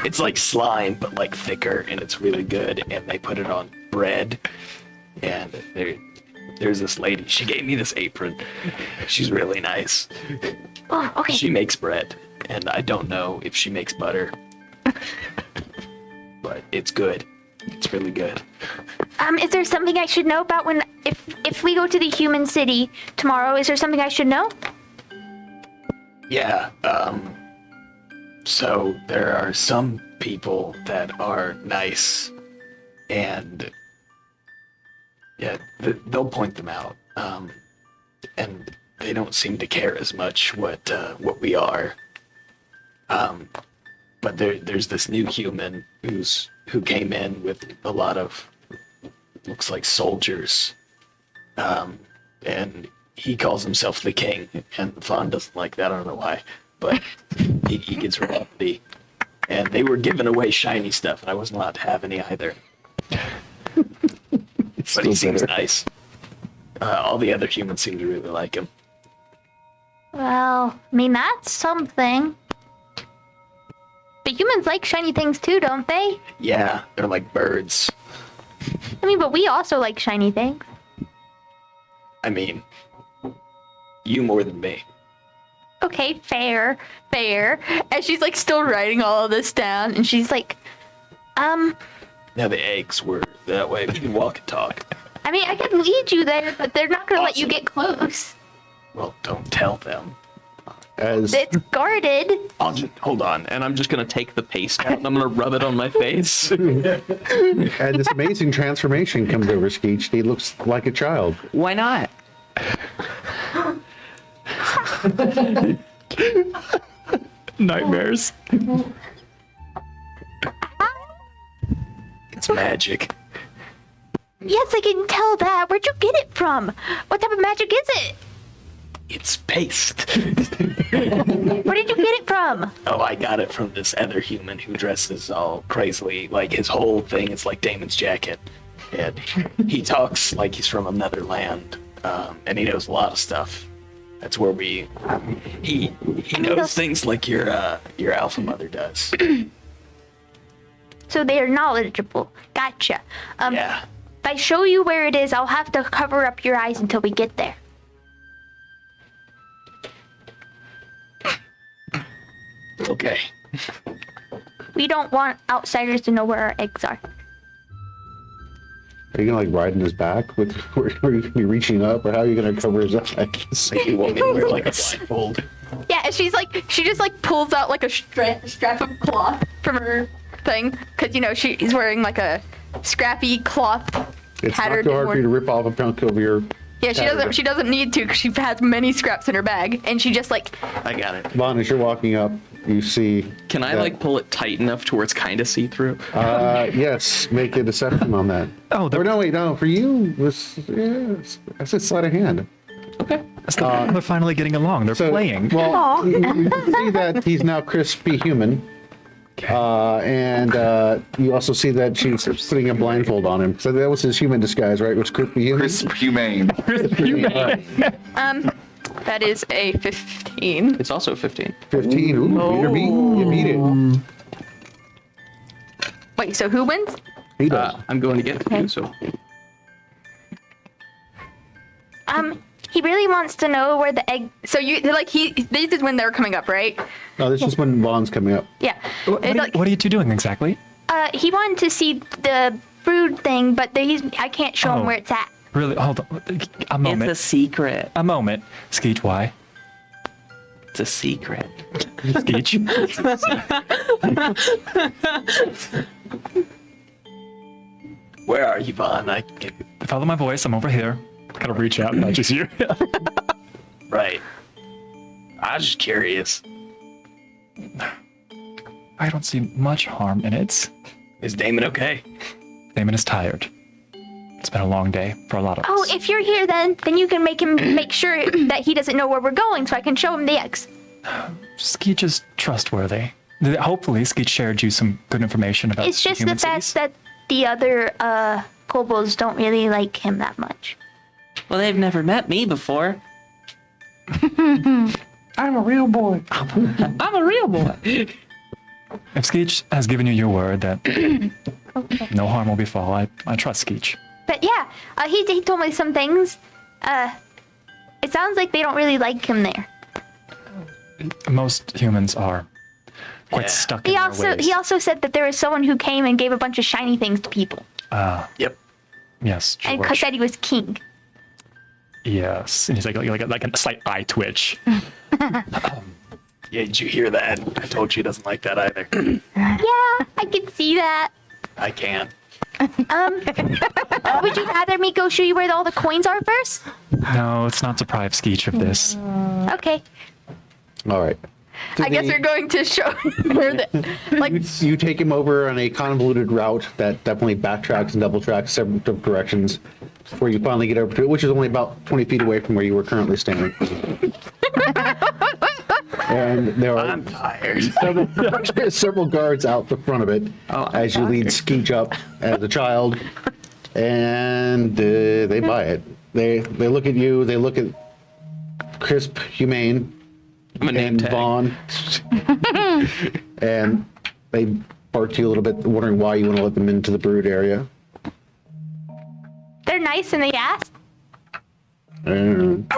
It's like slime, but like thicker, and it's really good. And they put it on bread. And there's this lady. She gave me this apron. She's really nice. Oh, okay. She makes bread, and I don't know if she makes butter, but it's good. It's really good. Is there something I should know about if we go to the human city tomorrow? Is there something I should know? Yeah. So there are some people that are nice, and yeah, they'll point them out. And they don't seem to care as much what we are. But there's this new human who came in with a lot of, looks like soldiers. And he calls himself the king, and Vaughn doesn't like that. I don't know why, but he gets real uppity. And they were giving away shiny stuff, and I wasn't allowed to have any either. But he seems nice. All the other humans seem to really like him. Well, I mean, that's something. But humans like shiny things too, don't they? Yeah, they're like birds. I mean, but we also like shiny things. I mean, you more than me. Okay, fair. And she's like still writing all of this down, and she's like, Now the eggs were that way. We can walk and talk. I mean, I can lead you there, but they're not gonna let you Awesome. get close. Well, don't tell them. As It's guarded. I'll just hold on, and I'm just gonna take the paste out and I'm gonna rub it on my face. and this amazing transformation comes over Skeech. He looks like a child. Why not? Nightmares. It's magic. Yes, I can tell that. Where'd you get it from? What type of magic is it? It's paste. Where did you get it from? Oh, I got it from this other human who dresses all crazily. Like, his whole thing is like Damon's jacket. And he talks like he's from another land. And he knows a lot of stuff. That's where he knows things like your alpha mother does. So they are knowledgeable. Gotcha. Yeah. If I show you where it is, I'll have to cover up your eyes until we get there. Okay. We don't want outsiders to know where our eggs are. Are you gonna like ride in his back with where you can be reaching up, or how are you gonna cover his eyes? Like, you want me to wear like a blindfold? yeah, and she just like pulls out like a strap of cloth from her thing, because she's wearing like a scrappy cloth. It's not tattered too hard and for you to rip off a chunk of your. Yeah, she doesn't need to, because she has many scraps in her bag, and she just like I got it. Vaughn, as you're walking up, you see. Can I that- like pull it tight enough to where it's kind of see-through? Yes, make a deception on that. Oh, Or no, wait, no. For you, I said sleight of hand. They're finally getting along. They're playing. Well, you see that he's now crispy human. And you also see that she's putting a blindfold on him. So that was his human disguise, right? It was crispy human. Crisp humane. that is a 15. It's also 15. 15. Ooh, beat or beat. You beat it. Wait, so who wins? He does. I'm going to get it too, so. He really wants to know where the egg. So this is when they're coming up, right? No, this is when Vaughn's coming up. Yeah. What are you two doing exactly? He wanted to see the brood thing, but I can't show him Oh. where it's at. Really? Hold on. A moment. It's a secret. A moment. Skeech, why? It's a secret. Skeech. Where are you, Vaughn? Follow my voice. I'm over here. Kind of reach out and touches you. Right. I was just curious. I don't see much harm in it. Is Damon okay? Damon is tired. It's been a long day for a lot of Oh, us. if you're here, then you can make him make sure that he doesn't know where we're going, so I can show him the eggs. Skeech is trustworthy. Hopefully, Skeech shared you some good information about It's just the human fact cities. that the other kobolds don't really like him that much. Well, they've never met me before. I'm a real boy. I'm a real boy. If Skeech has given you your word that no harm will befall, I trust Skeech. But yeah, he told me some things. It sounds like they don't really like him there. Most humans are quite stuck in their ways. He also said that there was someone who came and gave a bunch of shiny things to people, Yep. Yes, and George. said he was king. Yes, and he's like a slight eye twitch. Yeah, did you hear that? I told you he doesn't like that either. Yeah, I can see that. I can't. Would you rather me go show you where all the coins are first? No, let's not deprive Skeech of this. Okay. All right. I guess we're going to show where the like. You take him over on a convoluted route that definitely backtracks and double tracks several different directions before you finally get over to it, which is only about 20 feet away from where you were currently standing. And there are I'm tired. several guards out the front of it as you lead Skeech up as a child, and they buy it. They look at you. They look at Crisp, Humane, I'm a name and tag. Vaughn, and they bark to you a little bit, wondering why you want to let them into the brood area. They're nice and they ask. And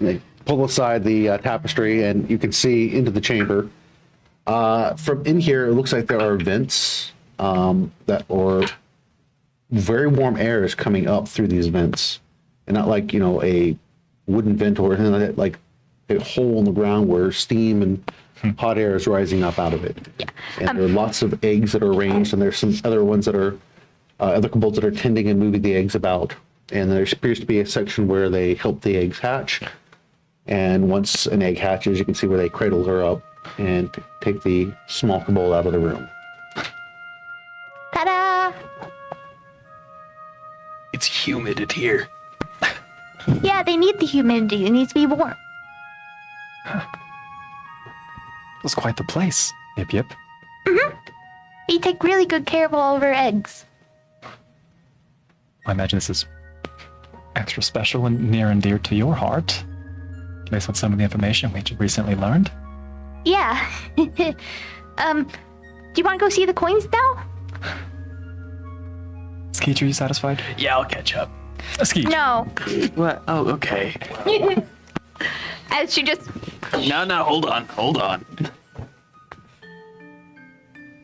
they pull aside the tapestry, and you can see into the chamber. From in here, it looks like there are vents that are very warm air is coming up through these vents, and not like a wooden vent or anything like that, like a hole in the ground where steam and hot air is rising up out of it. And there are lots of eggs that are arranged, and there's some other ones that are other kobolds that are tending and moving the eggs about. And there appears to be a section where they help the eggs hatch. And once an egg hatches, you can see where they cradle her up and take the small kobold out of the room. Ta-da! It's humid in here. Yeah, they need the humidity. It needs to be warm. That's quite the place. Yip yip. We take really good care of all of our eggs. I imagine this is extra special and near and dear to your heart, based on some of the information we recently learned. Yeah. Do you want to go see the coins now? Skeech, are you satisfied? Yeah, I'll catch up. Skeech. No. What? Oh, okay. As she just... No, hold on.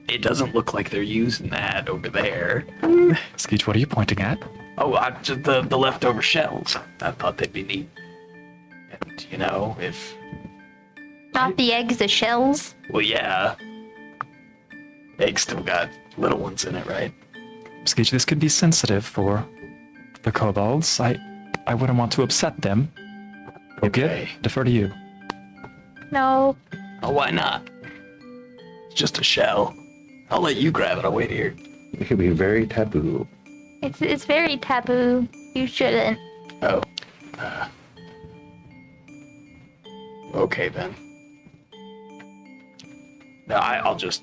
It doesn't look like they're using that over there. Skeech, what are you pointing at? Oh, just the leftover shells. I thought they'd be neat. And, if... Not the eggs, the shells. Well, yeah. Eggs still got little ones in it, right? Skeech, this could be sensitive for the kobolds. I wouldn't want to upset them. Okay. Defer to you. No. Oh, why not? It's just a shell. I'll let you grab it. I'll wait here. It could be very taboo. It's very taboo. You shouldn't. Oh. Okay, then. No, I'll just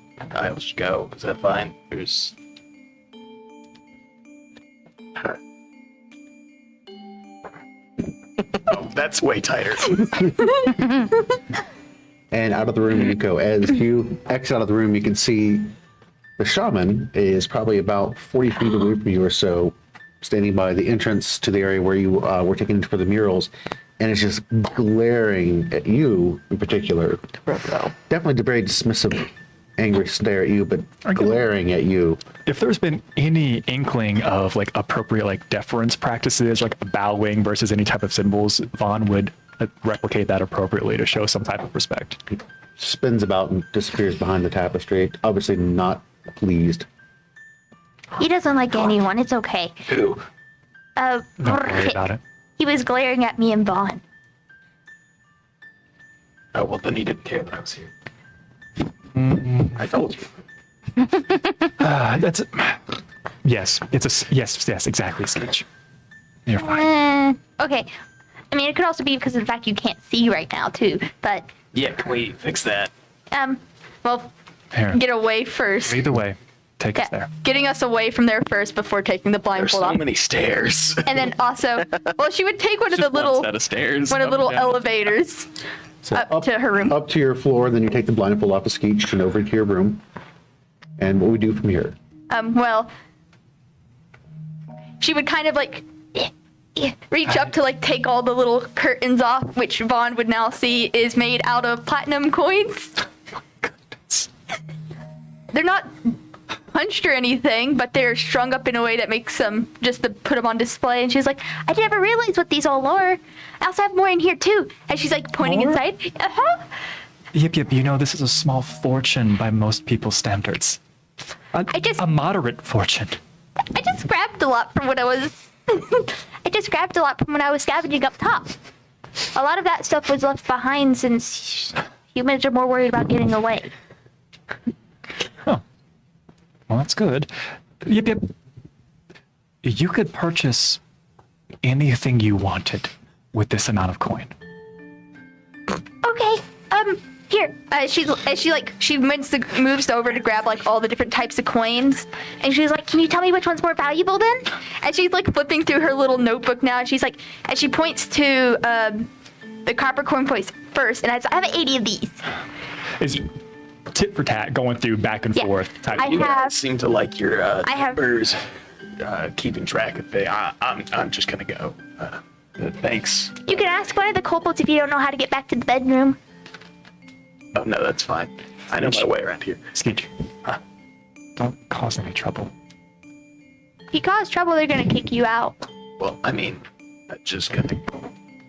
go. Is that fine? There's... Oh, that's way tighter. And out of the room you go. As you exit out of the room, you can see the shaman is probably about 40 feet away from you or so, standing by the entrance to the area where you were taken for the murals, and it's just glaring at you in particular. Definitely a very dismissive, angry stare at you, but glaring at you. If there's been any inkling of appropriate deference practices, like bowing versus any type of symbols, Vaughn would replicate that appropriately to show some type of respect. He spins about and disappears behind the tapestry, obviously not pleased. He doesn't like anyone. It's okay. Who? Don't worry about it. He was glaring at me and Vaughn. Oh, well, then he didn't care that I was here. I told you. That's yes. Yes, exactly, Sketch. You're fine. Okay. I mean, it could also be because of the fact you can't see right now, too. But, Yeah, can we fix that? Well, Here, get away first. either way, take us Yeah, there. getting us away from there first before taking the There's blindfold so off. many stairs. And then also, well, she would take one of the Just one little set of stairs. one of the up and little down. elevators So up to her room. Up to your floor, then you take the blindfold off of Skeech and over to your room. And what we do from here? Well, she would kind of like reach up to like take all the little curtains off, which Vaughn would now see is made out of platinum coins. They're not punched or anything, but they're strung up in a way that makes them just to put them on display. And she's like, I never realized what these all are. I also have more in here too. And she's like pointing More? inside. Yep. You know, this is a small fortune by most people's standards. A moderate fortune. I just grabbed a lot from when I was... I just grabbed a lot from when I was scavenging up top. A lot of that stuff was left behind since humans are more worried about getting away. Oh, well, that's good. Yep. You could purchase anything you wanted with this amount of coin. Okay, Here, she moves over to grab like all the different types of coins, and she's like, "Can you tell me which one's more valuable then?" And she's like flipping through her little notebook now, and she's like, and she points to the copper coin points first, and I have 80 of these. Is tit for tat going through back and Yeah. forth. Type. I have- Seem to like your have- numbers, keeping track of things. I'm just gonna go. Thanks. You can ask one of the kobolds if you don't know how to get back to the bedroom. Oh no, that's fine. I know my way around here. Skeech, don't cause any trouble. If you cause trouble, they're gonna kick you out. Well, I mean, I'm just gonna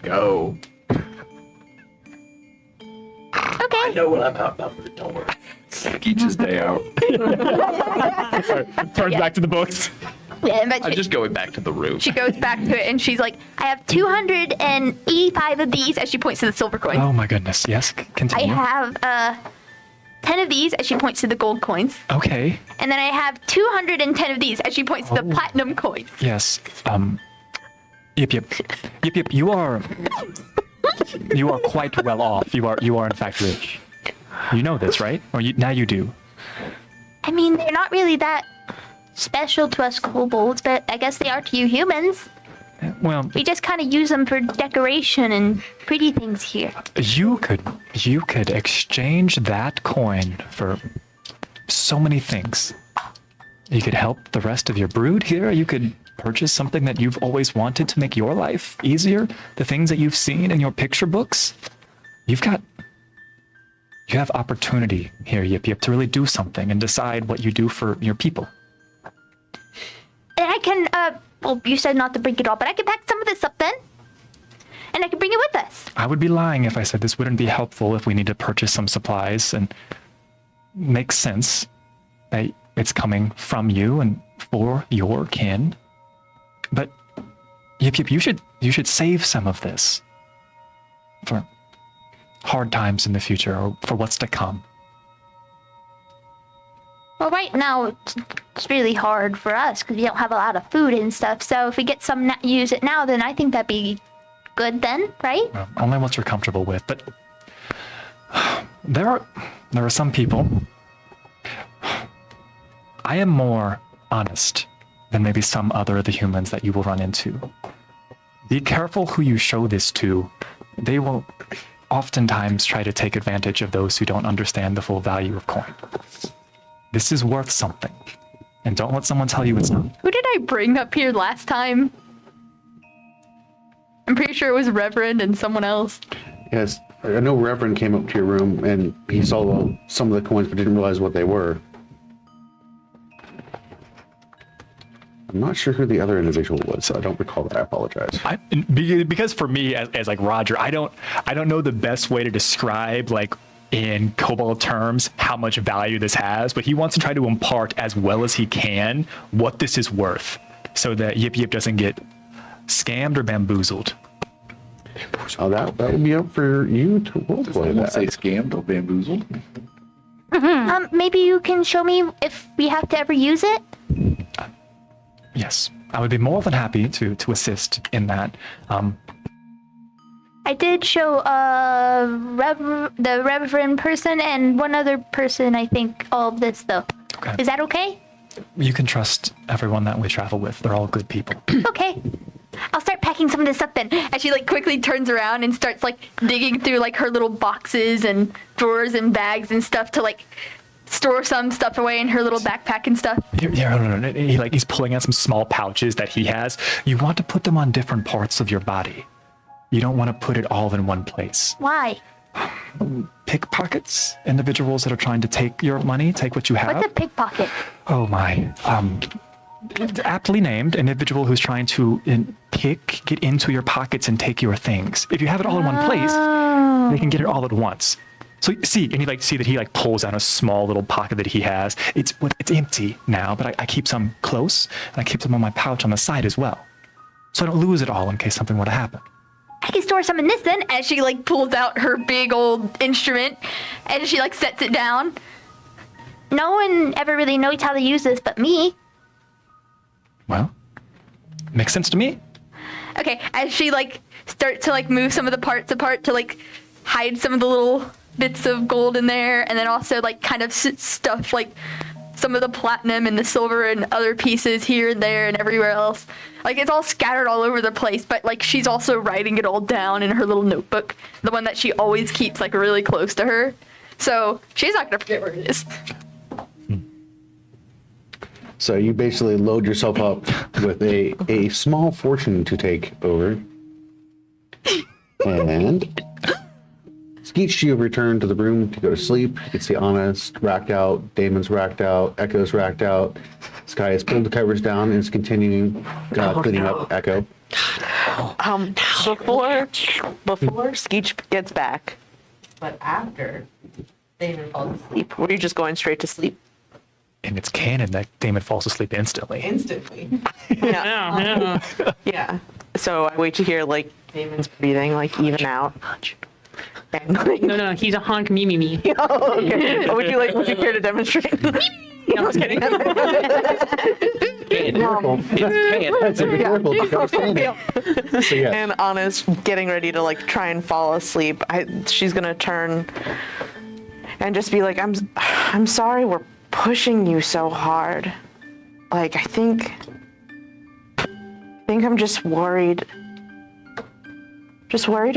go. I Okay. know what I'm outnumbered. Don't worry. Skeech's day out. Turns back to the books. Yeah, but I'm just going back to the room. She goes back to it, and she's like, "I have 285 of these," as she points to the silver coins. Oh my goodness. Yes. I Continue. have 10 of these, as she points to the gold coins. Okay. And then I have 210 of these, as she points to the platinum coins. Yes. Yep. You are quite well off. You are in fact rich. You know this, right? Or now you do. I mean, they're not really that special to us kobolds, but I guess they are to you humans. Well, We just kind of use them for decoration and pretty things here. you could exchange that coin for so many things. You could help the rest of your brood here. You could purchase something that you've always wanted to make your life easier. The things that you've seen in your picture books. You have opportunity here, Yip, to really do something and decide what you do for your people. And I can, well, you said not to bring it all, but I can pack some of this up then. And I can bring it with us. I would be lying if I said this wouldn't be helpful if we need to purchase some supplies, and makes sense that it's coming from you and for your kin. But Yip, you should save some of this for hard times in the future or for what's to come. Well, right now, it's really hard for us because we don't have a lot of food and stuff. So if we get some, use it now, then I think that'd be good then, right? Well, only what you're comfortable with, but there are some people. I am more honest than maybe some other of the humans that you will run into. Be careful who you show this to. They will oftentimes try to take advantage of those who don't understand the full value of coin. This is worth something, and don't let someone tell you it's not. Who did I bring up here last time? I'm pretty sure it was Reverend and someone else. Yes, I know Reverend came up to your room and he saw some of the coins but didn't realize what they were. I'm not sure who the other individual was, so I don't recall that. I apologize. Because for me, as like Roger, I don't know the best way to describe like in kobold terms how much value this has, but he wants to try to impart as well as he can what this is worth so that Yip Yip doesn't get scammed or bamboozled. Oh, that would be up for you to roleplay Someone that. say scammed or bamboozled. Maybe you can show me if we have to ever use it. Yes, I would be more than happy to assist in that. I did show the Reverend person and one other person, I think, all of this, though. Okay. Is that okay? You can trust everyone that we travel with. They're all good people. Okay. I'll start packing some of this up then. And she like quickly turns around and starts like digging through like her little boxes and drawers and bags and stuff to like store some stuff away in her little backpack and stuff. Yeah, no. He's pulling out some small pouches that he has. You want to put them on different parts of your body. You don't want to put it all in one place. Why? Pickpockets, individuals that are trying to take your money, take what you have. What's a pickpocket? Oh my. Aptly named, an individual who's trying to get into your pockets and take your things. If you have it all in one place, they can get it all at once. So see, and you see that he pulls out a small little pocket that he has. It's empty now, but I keep some close, and I keep some on my pouch on the side as well, so I don't lose it all in case something were to happen. I can store some in this then. As she like pulls out her big old instrument and she like sets it down. No one ever really knows how to use this but me. Well, makes sense to me. Okay, as she like starts to like move some of the parts apart to like hide some of the little bits of gold in there, and then also like kind of stuff like some of the platinum and the silver and other pieces here and there and everywhere else. Like it's all scattered all over the place, but like she's also writing it all down in her little notebook, the one that she always keeps like really close to her. So she's not gonna forget where it is. So you basically load yourself up with a small fortune to take over. And each you have returned to the room to go to sleep. You can see Anna's racked out, Damon's racked out, Echo's racked out. Sky has pulled the covers down and is continuing cleaning up Echo. Before Skeech gets back, but after Damon falls asleep, were you just going straight to sleep? And it's canon that Damon falls asleep instantly. Yeah. Yeah. So I wait to hear like Damon's breathing like even out. And, like, No, he's a honk me. oh, okay. Would you care to demonstrate? No, I was kidding. Careful. That's a careful. You gotta stand it. So yes. And Anna's getting ready to like try and fall asleep. She's gonna turn and just be like, I'm sorry we're pushing you so hard. Like I think I'm just worried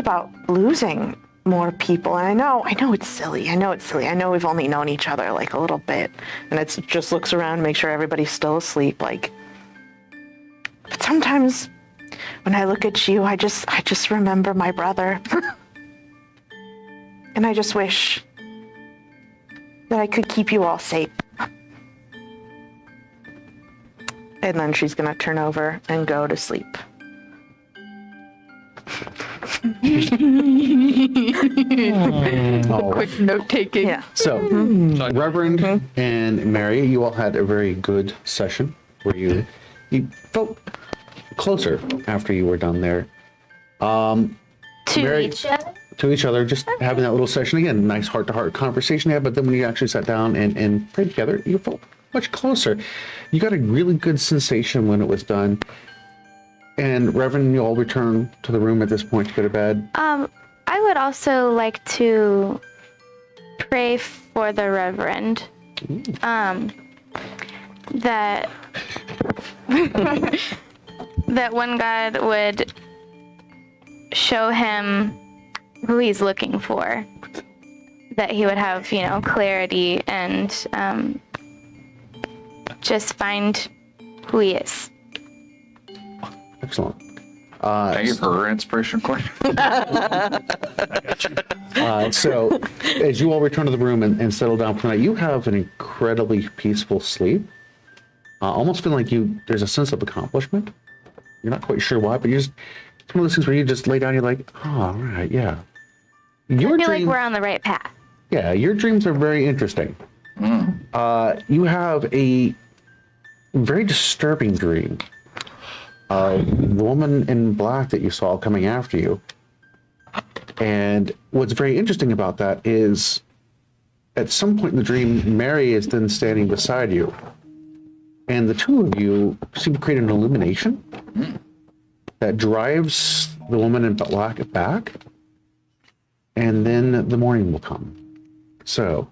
about losing more people. And I know it's silly. I know we've only known each other like a little bit, and it's just looks around, make sure everybody's still asleep. Like, but sometimes when I look at you, I just remember my brother, and I just wish that I could keep you all safe. And then she's gonna turn over and go to sleep. Quick note taking. Yeah. So, Reverend and Mary, you all had a very good session where you felt closer after you were done there. To Mary- each other? To each other, just having that little session. Again, nice heart-to-heart conversation there, but then when you actually sat down and prayed together, you felt much closer. You got a really good sensation when it was done. And Reverend, you all return to the room at this point to go to bed. I would also like to pray for the Reverend. That that one God would show him who he's looking for. That he would have, clarity and just find who he is. Excellent. Thank you for her inspiration, Queen. So, as you all return to the room and settle down for the night, you have an incredibly peaceful sleep. Almost feeling like there's a sense of accomplishment. You're not quite sure why, but it's one of those things where you just lay down, you're like, oh, all right, yeah. I feel like we're on the right path. Yeah, your dreams are very interesting. You have a very disturbing dream. The woman in black that you saw coming after you. And what's very interesting about that is at some point in the dream, Mary is then standing beside you. And the two of you seem to create an illumination that drives the woman in black back. And then the morning will come. So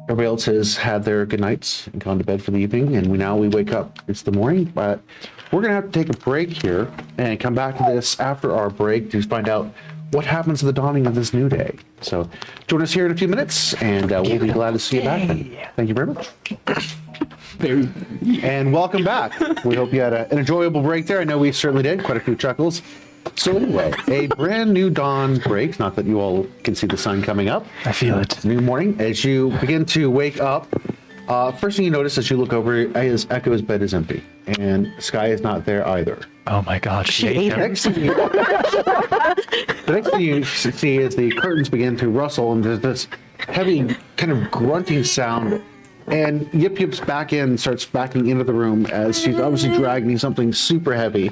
everybody else has had their good nights and gone to bed for the evening. And we wake up. It's the morning, but we're going to have to take a break here and come back to this after our break to find out what happens at the dawning of this new day. So join us here in a few minutes, and we'll be glad to see you back then. Thank you very much. And welcome back. We hope you had an enjoyable break there. I know we certainly did. Quite a few chuckles. So anyway, a brand new dawn breaks. Not that you all can see the sun coming up. I feel it. New morning. As you begin to wake up, first thing you notice as you look over is Echo's bed is empty, and Sky is not there either. Oh my God, she ate him. The next thing you see is the curtains begin to rustle, and there's this heavy kind of grunting sound. And Yip Yip's back in, starts backing into the room as she's obviously dragging something super heavy.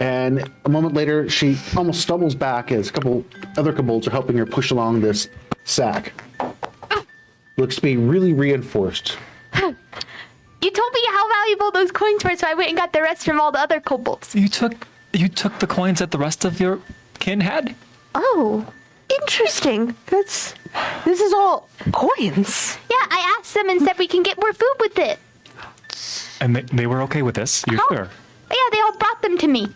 And a moment later, she almost stumbles back as a couple other kobolds are helping her push along this sack. Looks to be really reinforced. You told me how valuable those coins were, so I went and got the rest from all the other kobolds. You took the coins that the rest of your kin had? Oh, interesting. This is all coins. Yeah, I asked them and said we can get more food with it. And they were okay with this? You're sure? Yeah, they all brought them to me.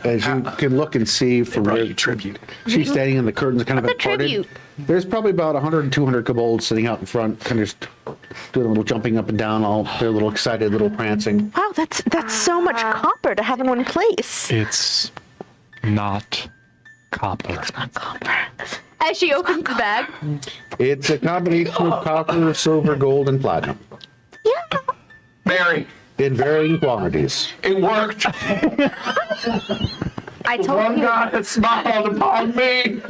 As you can look and see from where tribute. she's standing in the curtains kind of What's a parted. tribute? There's probably about 100 and 200 kobolds sitting out in front, kind of just doing a little jumping up and down, all their little excited little prancing. Wow, that's so much copper to have in one place. It's not copper. As she opens the bag. It's a combination of copper, silver, gold, and platinum Yeah. Mary, in varying quantities. it worked. I One told you. God has smiled upon me.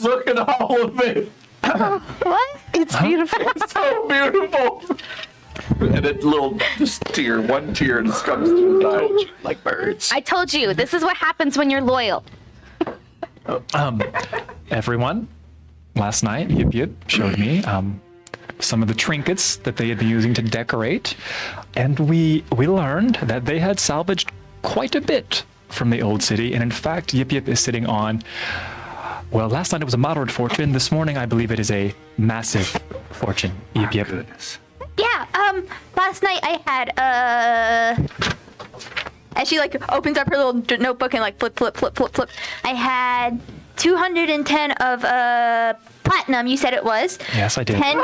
Look at all of it. What? It's beautiful. It's so beautiful. And it's little, just one tear just comes to his eye. Like birds. I told you. This is what happens when you're loyal. Everyone, last night, Yip Yip showed me some of the trinkets that they had been using to decorate, and we learned that they had salvaged quite a bit from the old city, and in fact, Yip Yip is sitting on, well, last night it was a moderate fortune. This morning, I believe it is a massive fortune. Yip Yip. Goodness. Yeah, last night I had, as she, opens up her little notebook and, flip. I had 210 of, platinum, you said it was. Yes, I did. 10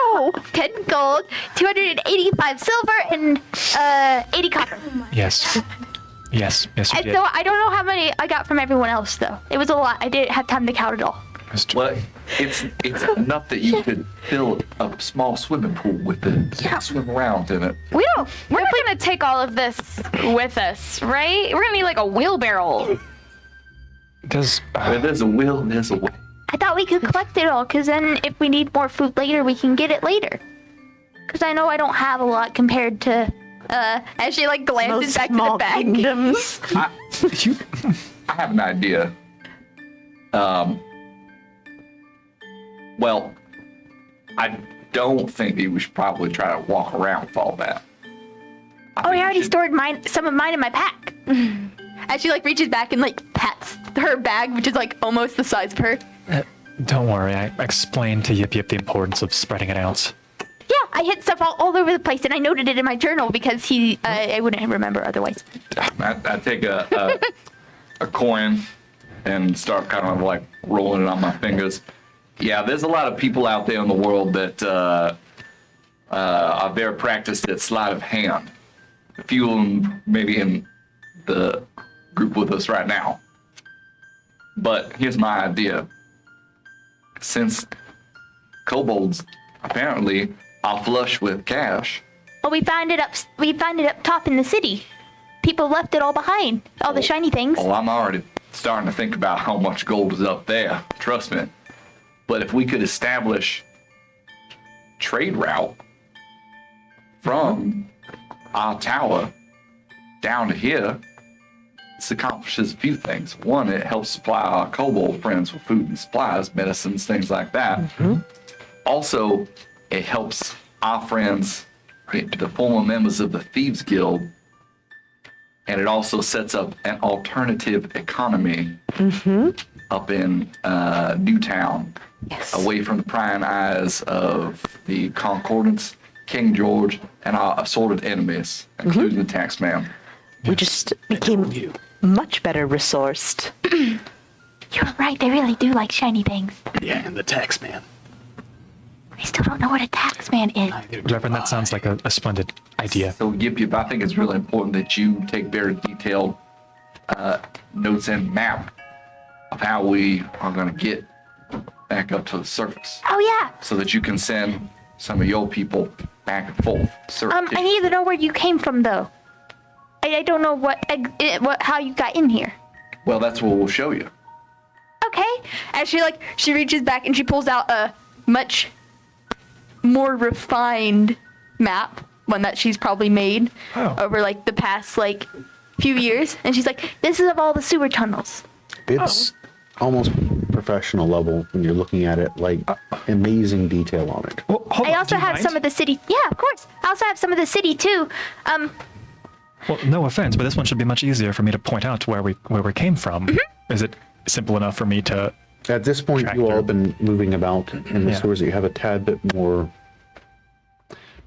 gold, 285 silver, and, 80 copper. Yes. Yes, you And did. so I don't know how many I got from everyone else, though. It was a lot. I didn't have time to count it all. Well, it's enough that you could fill a small swimming pool with it. And swim around in it. We're not gonna take all of this with us, right? We're gonna need a wheelbarrow. Does Where there's a will, there's a way. I thought we could collect it all, because then if we need more food later, we can get it later. Because I know I don't have a lot compared to, as she, glances back to the Small bag. kingdoms. I have an idea. Well, I don't think that we should probably try to walk around with all that. Oh, I already stored some of mine in my pack. As she, reaches back and, pats her bag, which is, almost the size of her. don't worry, I explained to Yip Yip the importance of spreading it out. Yeah, I hid stuff all over the place, and I noted it in my journal because I wouldn't remember otherwise. I take a coin and start kind of rolling it on my fingers. Yeah, there's a lot of people out there in the world that are very practiced at sleight of hand. A few of them maybe in the group with us right now. But here's my idea. Since kobolds apparently are flush with cash. Well, we found it up top in the city. People left it all behind, all the shiny things. Oh, I'm already starting to think about how much gold is up there. Trust me. But if we could establish trade route from our tower down to here, this accomplishes a few things. One, it helps supply our kobold friends with food and supplies, medicines, things like that. Also, it helps our friends, the former members of the Thieves Guild, and it also sets up an alternative economy up in Newtown, away from the prying eyes of the Concordance, King George, and our assorted enemies, including the taxman. We just became much better resourced. You're right. They really do like shiny things. Yeah, and the tax man. I still don't know what a tax man is. Reverend, that sounds like a splendid idea. So, Yip, I think it's really important that you take very detailed notes and map of how we are going to get back up to the surface, Oh yeah. so that you can send some of your people back and forth. I need to know where you came from though. I don't know how you got in here. Well, that's what we'll show you. Okay. And she reaches back and she pulls out a much more refined map, one that she's probably made over like the past like few years, and she's like, "This is of all the sewer tunnels." It's almost professional level when you're looking at it, like amazing detail on it. Well, hold I on, also do you have mind? some of the city. Yeah, of course. I also have some of the city too. Well, no offense, but this one should be much easier for me to point out where we came from. Is it simple enough for me to? At this point, Track you all through. have been moving about in the Yeah. stores that you have a tad bit more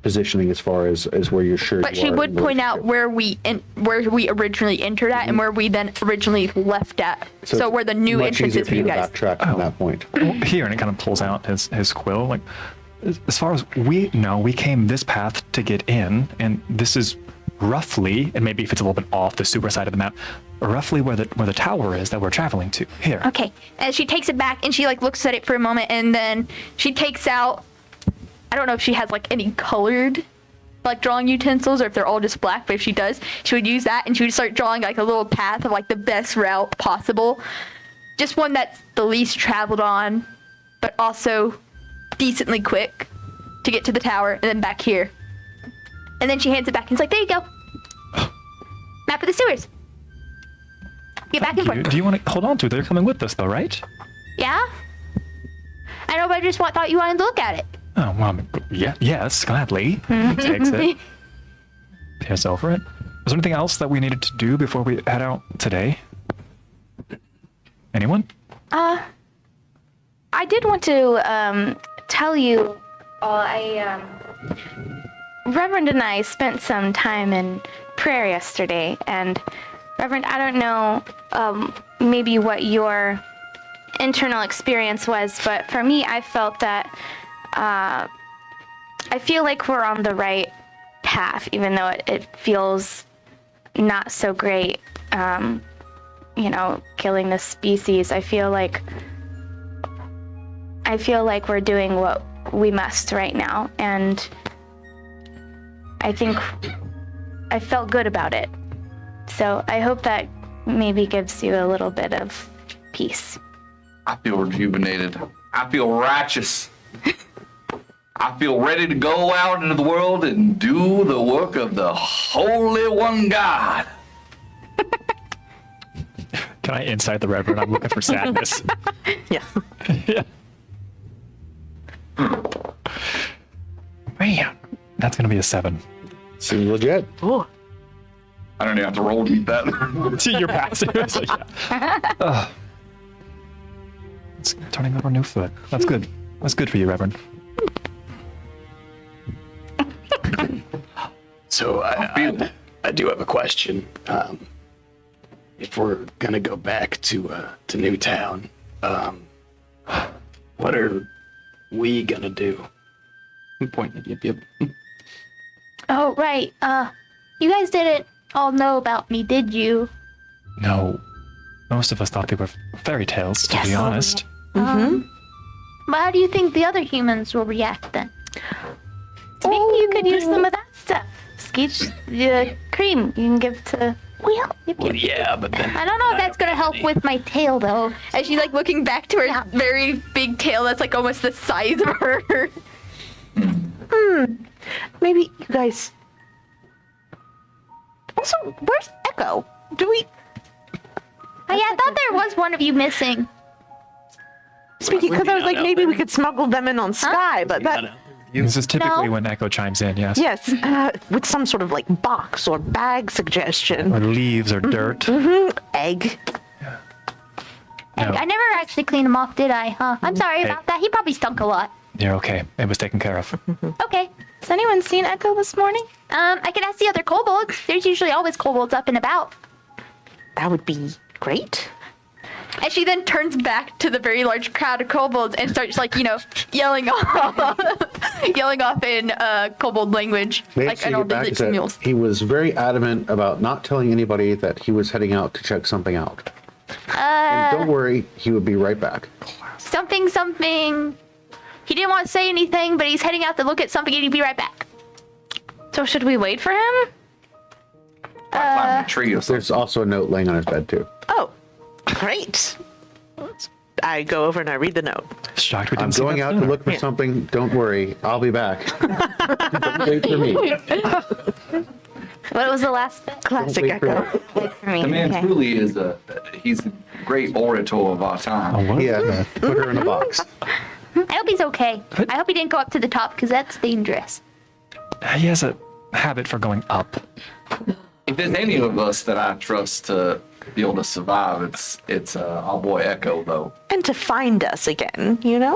positioning as far as where you're sure. But you she are would in point out relationship. where we originally entered at and where we then originally left at. So where the new much entrance easier is for you to guys. backtrack from that point. Well, here, and it kind of pulls out his quill. Like, as far as we know, we came this path to get in, and this is roughly, and maybe if it's a little bit off the super side of the map, roughly where the tower is that we're traveling to. Here. Okay. And she takes it back and she like looks at it for a moment and then she takes out, I don't know if she has like any colored like drawing utensils or if they're all just black, but if she does, she would use that and she would start drawing like a little path of like the best route possible. Just one that's the least traveled on, but also decently quick to get to the tower and then back here. And then she hands it back and it's like, there you go. Map of the sewers. Get back and Thank you. forth. Do you want to hold on to it? They're coming with us, though, right? Yeah? I know, but I just thought you wanted to look at it. Oh, well, yes, gladly. Takes it. Peers over it. Was there anything else that we needed to do before we head out today? Anyone? I did want to tell you all, Reverend and I spent some time in prayer yesterday, and Reverend, I don't know maybe what your internal experience was, but for me, I felt that I feel like we're on the right path, even though it feels not so great, killing this species. I feel like we're doing what we must right now, and I think I felt good about it. So I hope that maybe gives you a little bit of peace. I feel rejuvenated. I feel righteous. I feel ready to go out into the world and do the work of the Holy One God. Can I insight the Reverend? I'm looking for sadness. Yeah. Yeah. Man, that's going to be a 7. Seems legit. Oh. I don't even have to roll to beat that. To your passive. It's like, yeah. It's turning over a new foot. That's good. That's good for you, Reverend. So I do have a question. If we're gonna go back to Newtown, what are we gonna do? Point at Yip. Oh, right. You guys didn't all know about me, did you? No. Most of us thought they were fairy tales, to be honest. But how do you think the other humans will react then? Maybe you could use some of that stuff. Skeech, the cream you can give to Well, yeah, but then I don't know if that's gonna help with my tail though. As she's like looking back to her very big tail that's like almost the size of her. Maybe you guys. Also, where's Echo? Do we? Oh yeah, I thought there was one of you missing. Speaking, because I was like, maybe we could smuggle them in on Sky, but that. This is typically No. when Echo chimes in, yes. Yes, with some sort of like box or bag suggestion. Or leaves or dirt. Egg. No, I never actually cleaned him off, did I? Huh? I'm sorry about that. He probably stunk a lot. you're okay. It was taken care of. Okay. Has anyone seen Echo this morning? I could ask the other kobolds. There's usually always kobolds up and about. That would be great. And she then turns back to the very large crowd of kobolds and starts like, yelling off in kobold language. They Like actually an get old back digits to and that mules. he was very adamant about not telling anybody that he was heading out to check something out. And don't worry, he would be right back. Something. He didn't want to say anything, but he's heading out to look at something and he'd be right back. So should we wait for him? Climb a tree or something. There's also a note laying on his bed too. Oh, great. I go over and I read the note. Shocked we didn't I'm see going that out to sooner. look for something. Don't worry, I'll be back. Don't wait for me. What was the last bit? Classic wait for Echo. Wait for me. The man Okay. truly is he's a great orator of our time. What? Yeah, put her in a box. I hope he's okay. I hope he didn't go up to the top because that's dangerous. He has a habit for going up. If there's any of us that I trust to be able to survive, it's our boy Echo though. And to find us again, Yeah.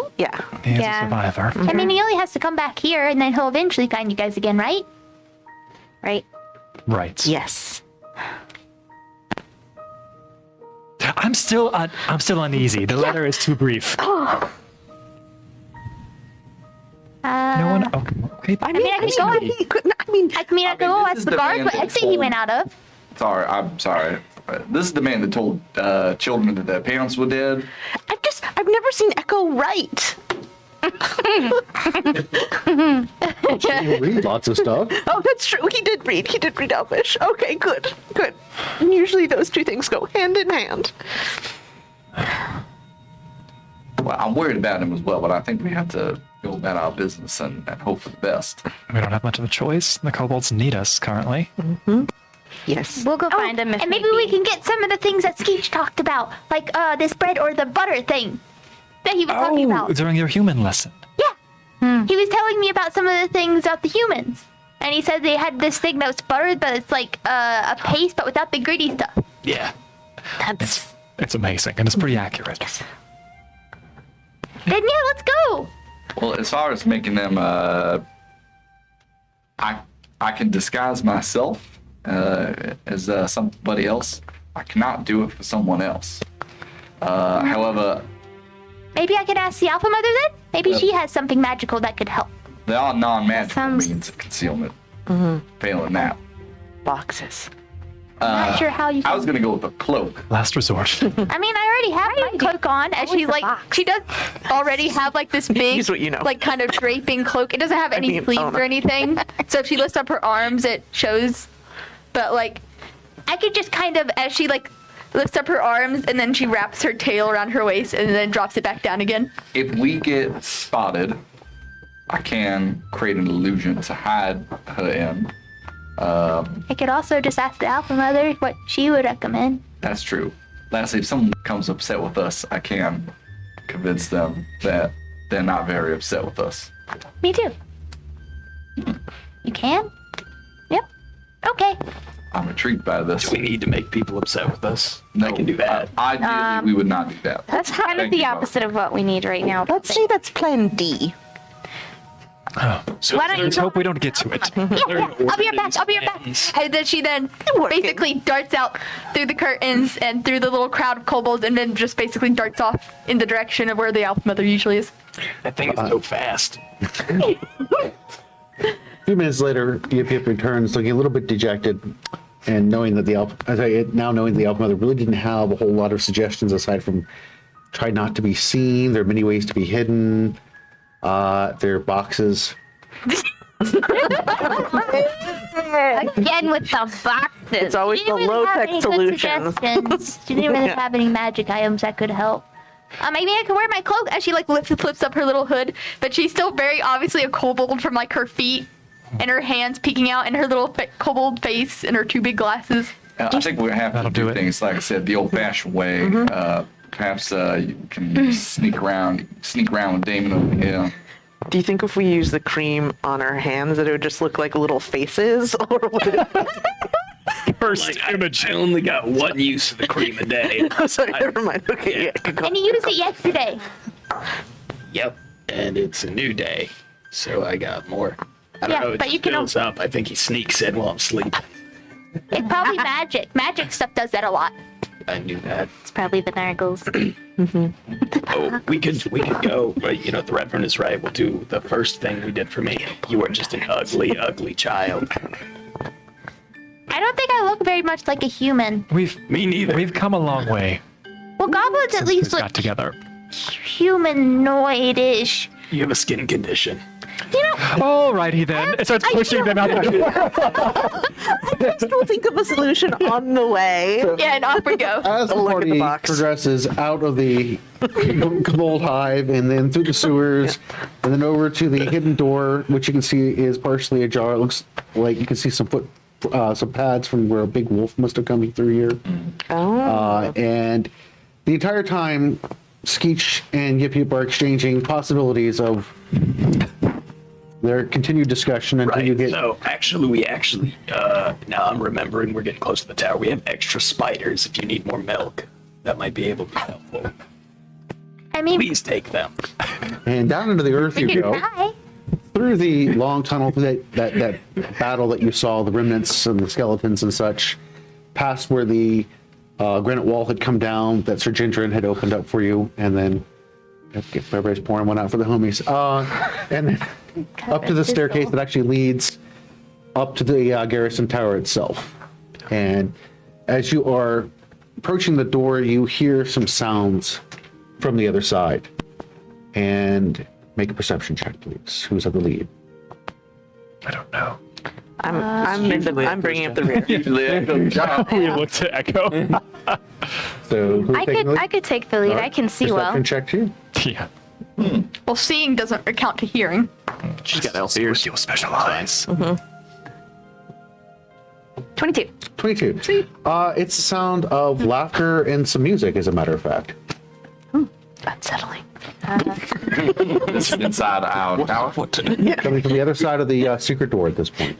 He is Yeah. a survivor. I mean, he only has to come back here and then he'll eventually find you guys again, right? Right. Right. Yes. I'm still uneasy. The letter is too brief. No one. Okay. I mean, I could go. I could this go ask is the the guard man what that exit he told- went out of. I'm sorry. This is the man that told children that their parents were dead. I've never seen Echo write. You read lots of stuff. Oh, that's true. He did read Elvish. Okay, good. And usually those two things go hand in hand. Well, I'm worried about him as well, but I think we have to go about our business and hope for the best. We don't have much of a choice. The kobolds need us currently. Yes. We'll go find him if And maybe need we be. can get some of the things that Skeech talked about, like this bread or the butter thing that he was talking about. During your human lesson. Yeah. He was telling me about some of the things about the humans. And he said they had this thing that was buttered, but it's like a paste, but without the gritty stuff. yeah. It's amazing and it's pretty accurate. Then yeah, let's go. Well, as far as making them, I can disguise myself as somebody else. I cannot do it for someone else. However, Maybe I could ask the Alpha Mother then? Maybe she has something magical that could help. there are non-magical Sounds- means of concealment. Failing that. Boxes. Not sure how you I can. was gonna go with a cloak. Last resort. I mean, I already have my cloak on, and she she does already have like this big, Use what you know. like kind of draping cloak. It doesn't have any mean, sleeves oh, no. or anything, so if she lifts up her arms, it shows. But like, I could just kind of, as she like lifts up her arms, and then she wraps her tail around her waist, and then drops it back down again. If we get spotted, I can create an illusion to hide her in. I could also just ask the Alpha Mother what she would recommend. That's true. Lastly, if someone becomes upset with us, I can convince them that they're not very upset with us. Me too. You can? Yep. Okay. I'm intrigued by this. We need to make people upset with us. No, I can do that. Ideally, we would not do that. That's kind of Thank the you, Bob. opposite of what we need right now. Let's say that's plan D. So Why don't you Let's hope we don't get to it. Yeah, I'll be right back. I'll be right back. And then she then basically darts out through the curtains and through the little crowd of kobolds, and then just basically darts off in the direction of where the Alpha Mother usually is. That thing is so fast. A few minutes later, Yip returns looking a little bit dejected and knowing that the Alpha Mother really didn't have a whole lot of suggestions aside from try not to be seen. There are many ways to be hidden. There are boxes. Again with the boxes. It's always She didn't the really have low-tech any good solutions. suggestions. She didn't really Yeah. have any magic items that could help. Maybe I could wear my cloak as she like flips up her little hood, but she's still very obviously a kobold from like her feet and her hands peeking out and her little kobold face and her 2 big glasses. I think we're gonna have to That'll do do it. things like I said, the old-fashioned way. Perhaps you can sneak around with Damon over here. Do you think if we use the cream on our hands that it would just look like little faces, or would it? First image. I only got one use of the cream a day. Oh, sorry, never mind. Okay, yeah, good call. And you used it yesterday. Yep. And it's a new day, so I got more. I don't Yeah, know. It but you just can fills up. I think he sneaks in while I'm sleeping. It's probably magic. Magic stuff does that a lot. I knew that. It's probably the Nargles. Oh, we could go, but you know, the Reverend is right. We'll do the first thing we did for me. You were just an ugly, ugly child. I don't think I look very much like a human. Me neither. We've come a long way. Well, goblins at since we least got look together. humanoid-ish. You have a skin condition. You know, Alrighty then. It starts pushing them out the door. We'll think of a solution on the way. yeah, and off we go. As the Look at the party box. progresses out of the kobold hive and then through the sewers and then over to the hidden door, which you can see is partially ajar. It looks like you can see some some pads from where a big wolf must have come through here. And the entire time, Skeech and Yip Yip are exchanging possibilities of their continued discussion until you Right. get. So we actually, now I'm remembering we're getting close to the tower. We have extra spiders if you need more milk. That might be able to be helpful. I mean, Please take them. And down into the earth you we can go. try. Through the long tunnel, that battle that you saw, the remnants and the skeletons and such, past where the granite wall had come down, that Sir Gendron had opened up for you, and then everybody's pouring one out for the homies. And then up to the staircase that actually leads up to the Garrison Tower itself. And as you are approaching the door, you hear some sounds from the other side. And make a perception check, please. Who's at the lead? I don't know. I'm bringing up the rear. Usually echo John. We look to Echo. So who's I taking the lead? could take the lead. All right. I can see Perception well. check too. Yeah. Well, seeing doesn't account to hearing. She's got elf ears. Your special eyes. 22. 22. It's the sound of laughter and some music, as a matter of fact. Unsettling. This is inside our tower. Coming from the other side of the secret door at this point.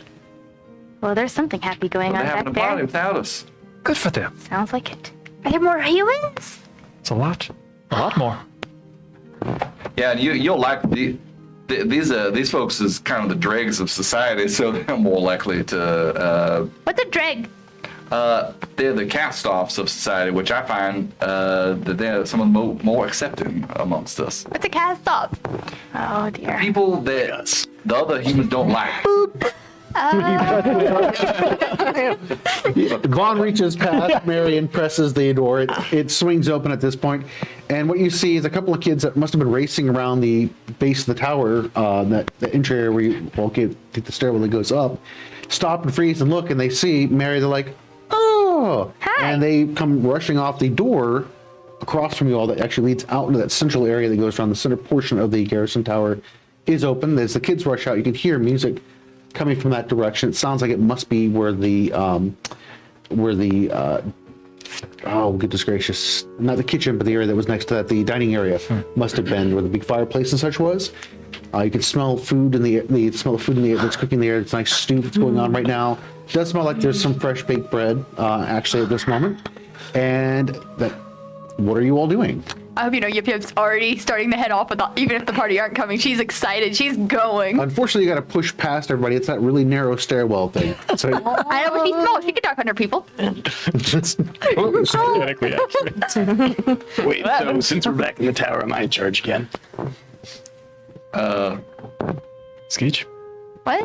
Well, there's something happy going They're on having a back party there. without us. Good for them. Sounds like it. Are there more humans? It's a lot. A lot more. Yeah, and you'll like these folks is kind of the dregs of society, so they're more likely to. What's a dreg? They're the cast-offs of society, which I find that they're some of the more accepting amongst us. What's a cast off? Oh dear. People that the other humans don't like. Vaughn reaches past Mary and presses the door. It swings open at this point, and what you see is a couple of kids that must have been racing around the base of the tower, that the entry area where you walk in, take the stairwell that goes up, stop and freeze and look, and they see Mary. They're like, "Oh!" Hi. And they come rushing off the door across from you all that actually leads out into that central area that goes around the center portion of the Garrison Tower is open. As the kids rush out, you can hear music coming from that direction. It sounds like it must be where the oh goodness gracious, not the kitchen, but the area that was next to that, the dining area must have been where the big fireplace and such was. You can smell food in the smell of food in the air that's cooking in the air. It's a nice stew that's going on right now. It does smell like there's some fresh baked bread actually at this moment. And that, what are you all doing? I hope you know Yip Yip's already starting to head off even if the party aren't coming. She's excited. She's going. Unfortunately, you got to push past everybody. It's that really narrow stairwell thing. So I know, but she's small. She can talk under people. Theoretically, actually. Wait, so since we're back in the tower, am I in charge again? Skeech? What?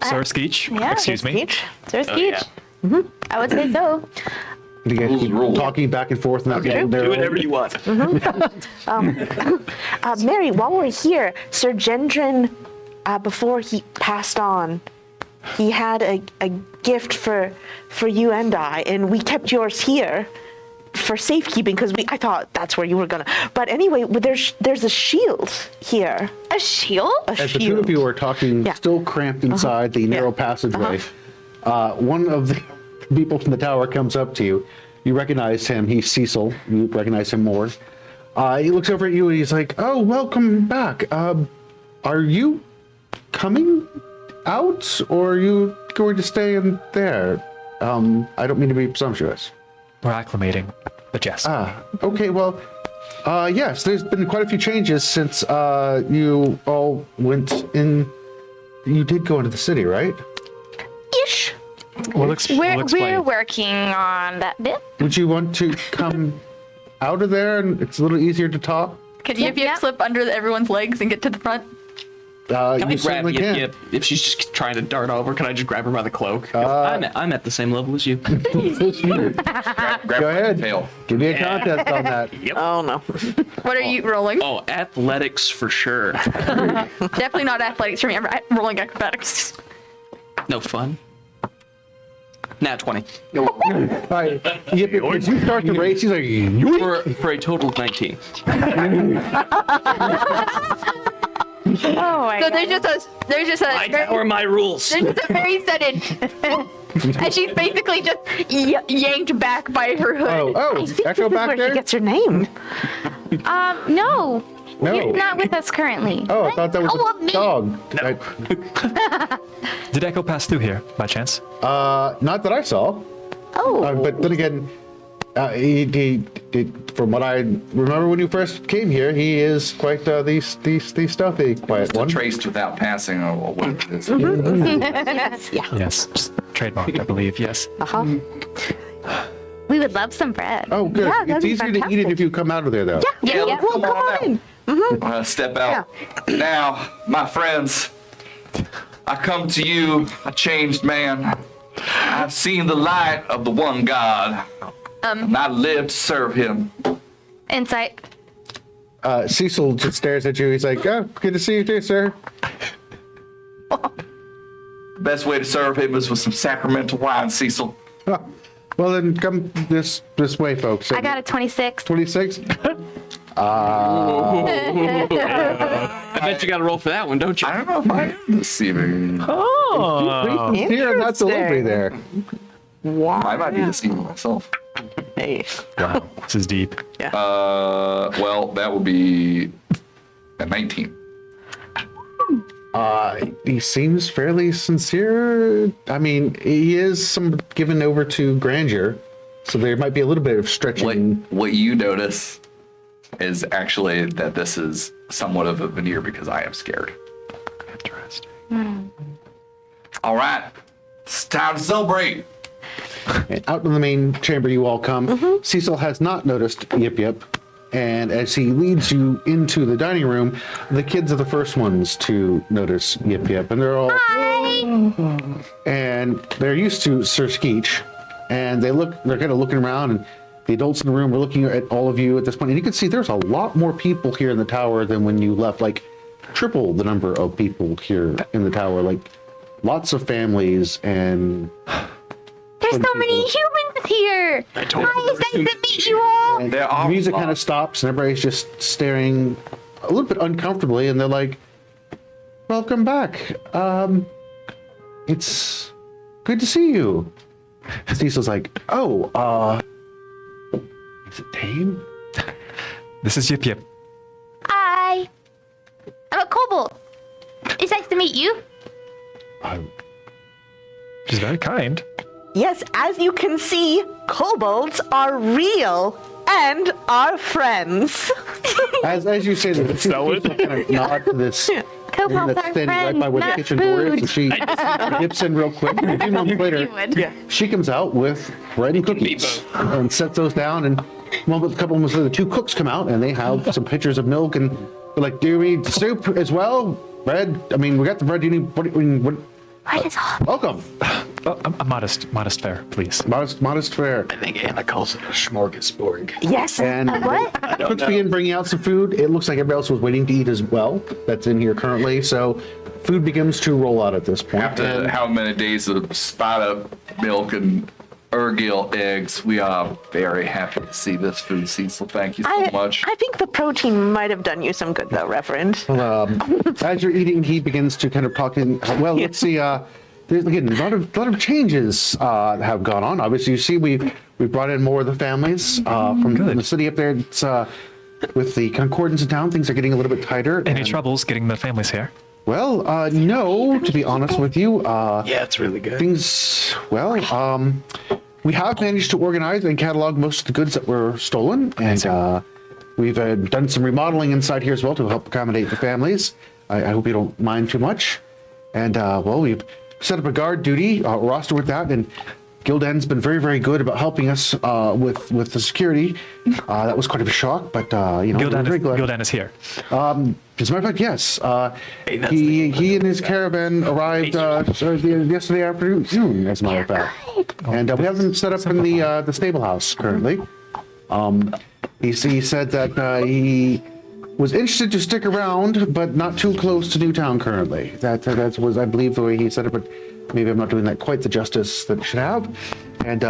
Sir Skeech? Yeah. Excuse me. Sir Oh, yeah. Skeech. I would say so. you guys keep talking back and forth. And Okay, do whatever you want. Mary, while we're here, Sir Gendron, before he passed on, he had a gift for you and I, and we kept yours here for safekeeping because I thought that's where you were gonna. But anyway, there's a shield here. A shield? A As the shield. two of you are talking, Yeah. still cramped inside the narrow passageway, one of the people from the tower comes up to you. You recognize him. He's Cecil. You recognize him more. He looks over at you and he's like, "Oh, welcome back. Are you coming out, or are you going to stay in there? I don't mean to be presumptuous." We're acclimating, but yes. Okay, well, yes, there's been quite a few changes since you all went in. You did go into the city, right? Ish. We'll We're explain. working on that bit. Would you want to come out of there, and it's a little easier to talk? Can Yip Yip slip under everyone's legs and get to the front? Can I You grab certainly Yip can. Yip? If she's just trying to dart over, can I just grab her by the cloak? 'Cause I'm at the same level as you. Grab Go ahead. Tail. Give me a contest on that. Oh no. What are you rolling? Oh, athletics for sure. Definitely not athletics for me. I'm rolling acrobatics. No fun. Nat 20. All right. Yip, as you start to race, he's like, "Yoink." For a total of 19. Oh my So god. there's just My tower, my rules. there's just a very sudden, and she's basically just yanked back by her hood. Oh, Echo back Where she there? gets her name. No. No. He's not with us currently. Oh, I thought that was Oh, a me. dog. Did Echo pass through here by chance? Not that I saw. Oh. But then again, he, from what I remember when you first came here, he is quite the stealthy, quiet Just a one. traced without passing, or what it is. Yes. Yeah. Yes. Trademarked, I believe. Yes. We would love some bread. Oh, good. Yeah, It's that'd be easier to eat it fantastic. if you come out of there, though. Yeah. let's Well, come on in. Step out. Now, my friends, I come to you, a changed man. I've seen the light of the one God, and I live to serve him. Insight. Cecil just stares at you. He's like, "Oh, good to see you too, sir." Best way to serve him is with some sacramental wine, Cecil. Oh, well, then come this way, folks. I got a 26. 26. I bet you got to roll for that one, don't you? I don't know if I am deceiving. Oh. Here, that delivery there. I might be deceiving myself. Hey. Wow. This is deep. Well, that would be a 19. He seems fairly sincere. I mean, he is given over to grandeur, so there might be a little bit of stretching. What you notice is actually that this is somewhat of a veneer because I am scared. Interesting. All right, it's time to celebrate. And out in the main chamber you all come. Cecil has not noticed Yip Yip, and as he leads you into the dining room, the kids are the first ones to notice Yip Yip, and they're all and they're used to Sir Skeech, and they're kind of looking around, and the adults in the room are looking at all of you at this point, and you can see there's a lot more people here in the tower than when you left, like triple the number of people here in the tower, like lots of families and. There's so many humans here. Hi, it's nice to meet you all. And There are the music a lot. kind of stops, and everybody's just staring a little bit uncomfortably, and they're like, "Welcome back. It's good to see you." Cecil's like, "Oh, is it Tame?" This is Yip Yip. Hi. I'm a kobold. It's nice to meet you. She's very kind. Yes, as you can see, kobolds are real and are friends. As you say that, the two So people kind of nod to this woman Kobolds that's are standing right friends, by where the not kitchen door is, and food. she dips in real quick. And a few moments later, she comes out with bread and cookies and sets those down. And a couple moments later, the two cooks come out and they have some pitchers of milk, and they're like, "Do we need soup as well? Bread? I mean, we got the bread. Do you need what? Bread is all. Welcome." A modest fare, please. Modest fare. I think Anna calls it a smorgasbord. Yes. And cooks begin bringing out some food. It looks like everybody else was waiting to eat as well. That's in here currently. So food begins to roll out at this point. After how many days of spider milk and Urgil eggs, we are very happy to see this food, Cecil. Thank you so much. I think the protein might have done you some good, though, Reverend. As you're eating, he begins to kind of talk in. Well, let's see. There's again a lot of changes have gone on. Obviously, you see we brought in more of the families from the city up there. It's with the concordance in town, things are getting a little bit tighter. Any troubles getting the families here? Well, no, to be honest with you. Yeah, it's really good. We have managed to organize and catalog most of the goods that were stolen, and we've done some remodeling inside here as well to help accommodate the families. I hope you don't mind too much. And we've set up a guard duty roster with that, and Gildan's been very, very good about helping us with the security. That was quite of a shock, but we're very glad. Gildan is here. As a matter of fact, yes. He and his caravan arrived yesterday afternoon, as a matter of fact. And we have them set up in the stable house currently. He said that he was interested to stick around, but not too close to Newtown currently. That was, I believe, the way he said it, but maybe I'm not doing that quite the justice that it should have. And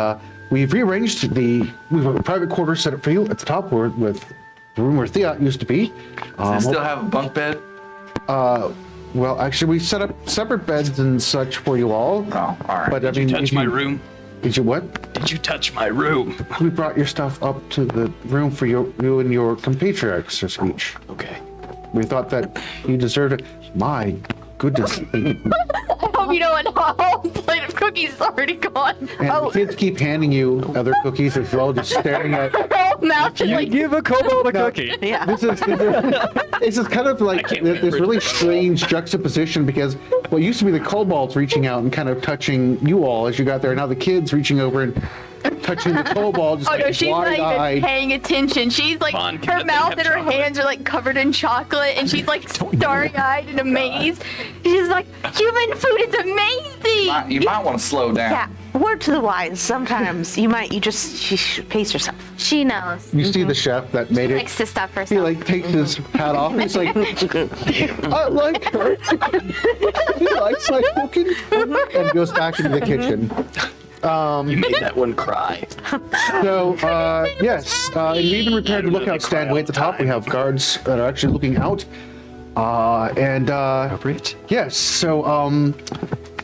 we've rearranged we have a private quarter set up for you at the top with the room where Theot used to be. Does it still have a bunk bed? Well, actually, we set up separate beds and such for you all. Oh, all right. But Did you touch my room? Did you what? Did you touch my room? We brought your stuff up to the room for you and your compatriots to speech. Okay. We thought that you deserved it. My goodness. I hope you know a whole plate of cookies is already gone. And the kids keep handing you other cookies as well, just staring at. Mouth just like Give a kobold a cookie. Yeah. This is kind of like this really strange juxtaposition, because what used to be the kobolds reaching out and kind of touching you all as you got there, now the kids reaching over and touching the kobold, just oh no, she's not even wide-eyed. paying attention. She's like, Vaughn, can her that thing mouth have and her chocolate? hands are like covered in chocolate, and she's like starry-eyed and amazed. She's like, human food is amazing. You might want to slow down. Yeah. Word to the wise. Sometimes you should pace yourself. She knows. You see the chef that made it. Likes to stuff He herself. like takes his hat off. He's like, I like her. He likes my cooking, and goes back into the kitchen. You made that one cry. So yes, and we even repaired the lookout stand way at the top. We have guards that are actually looking out. Appropriate. Yes. So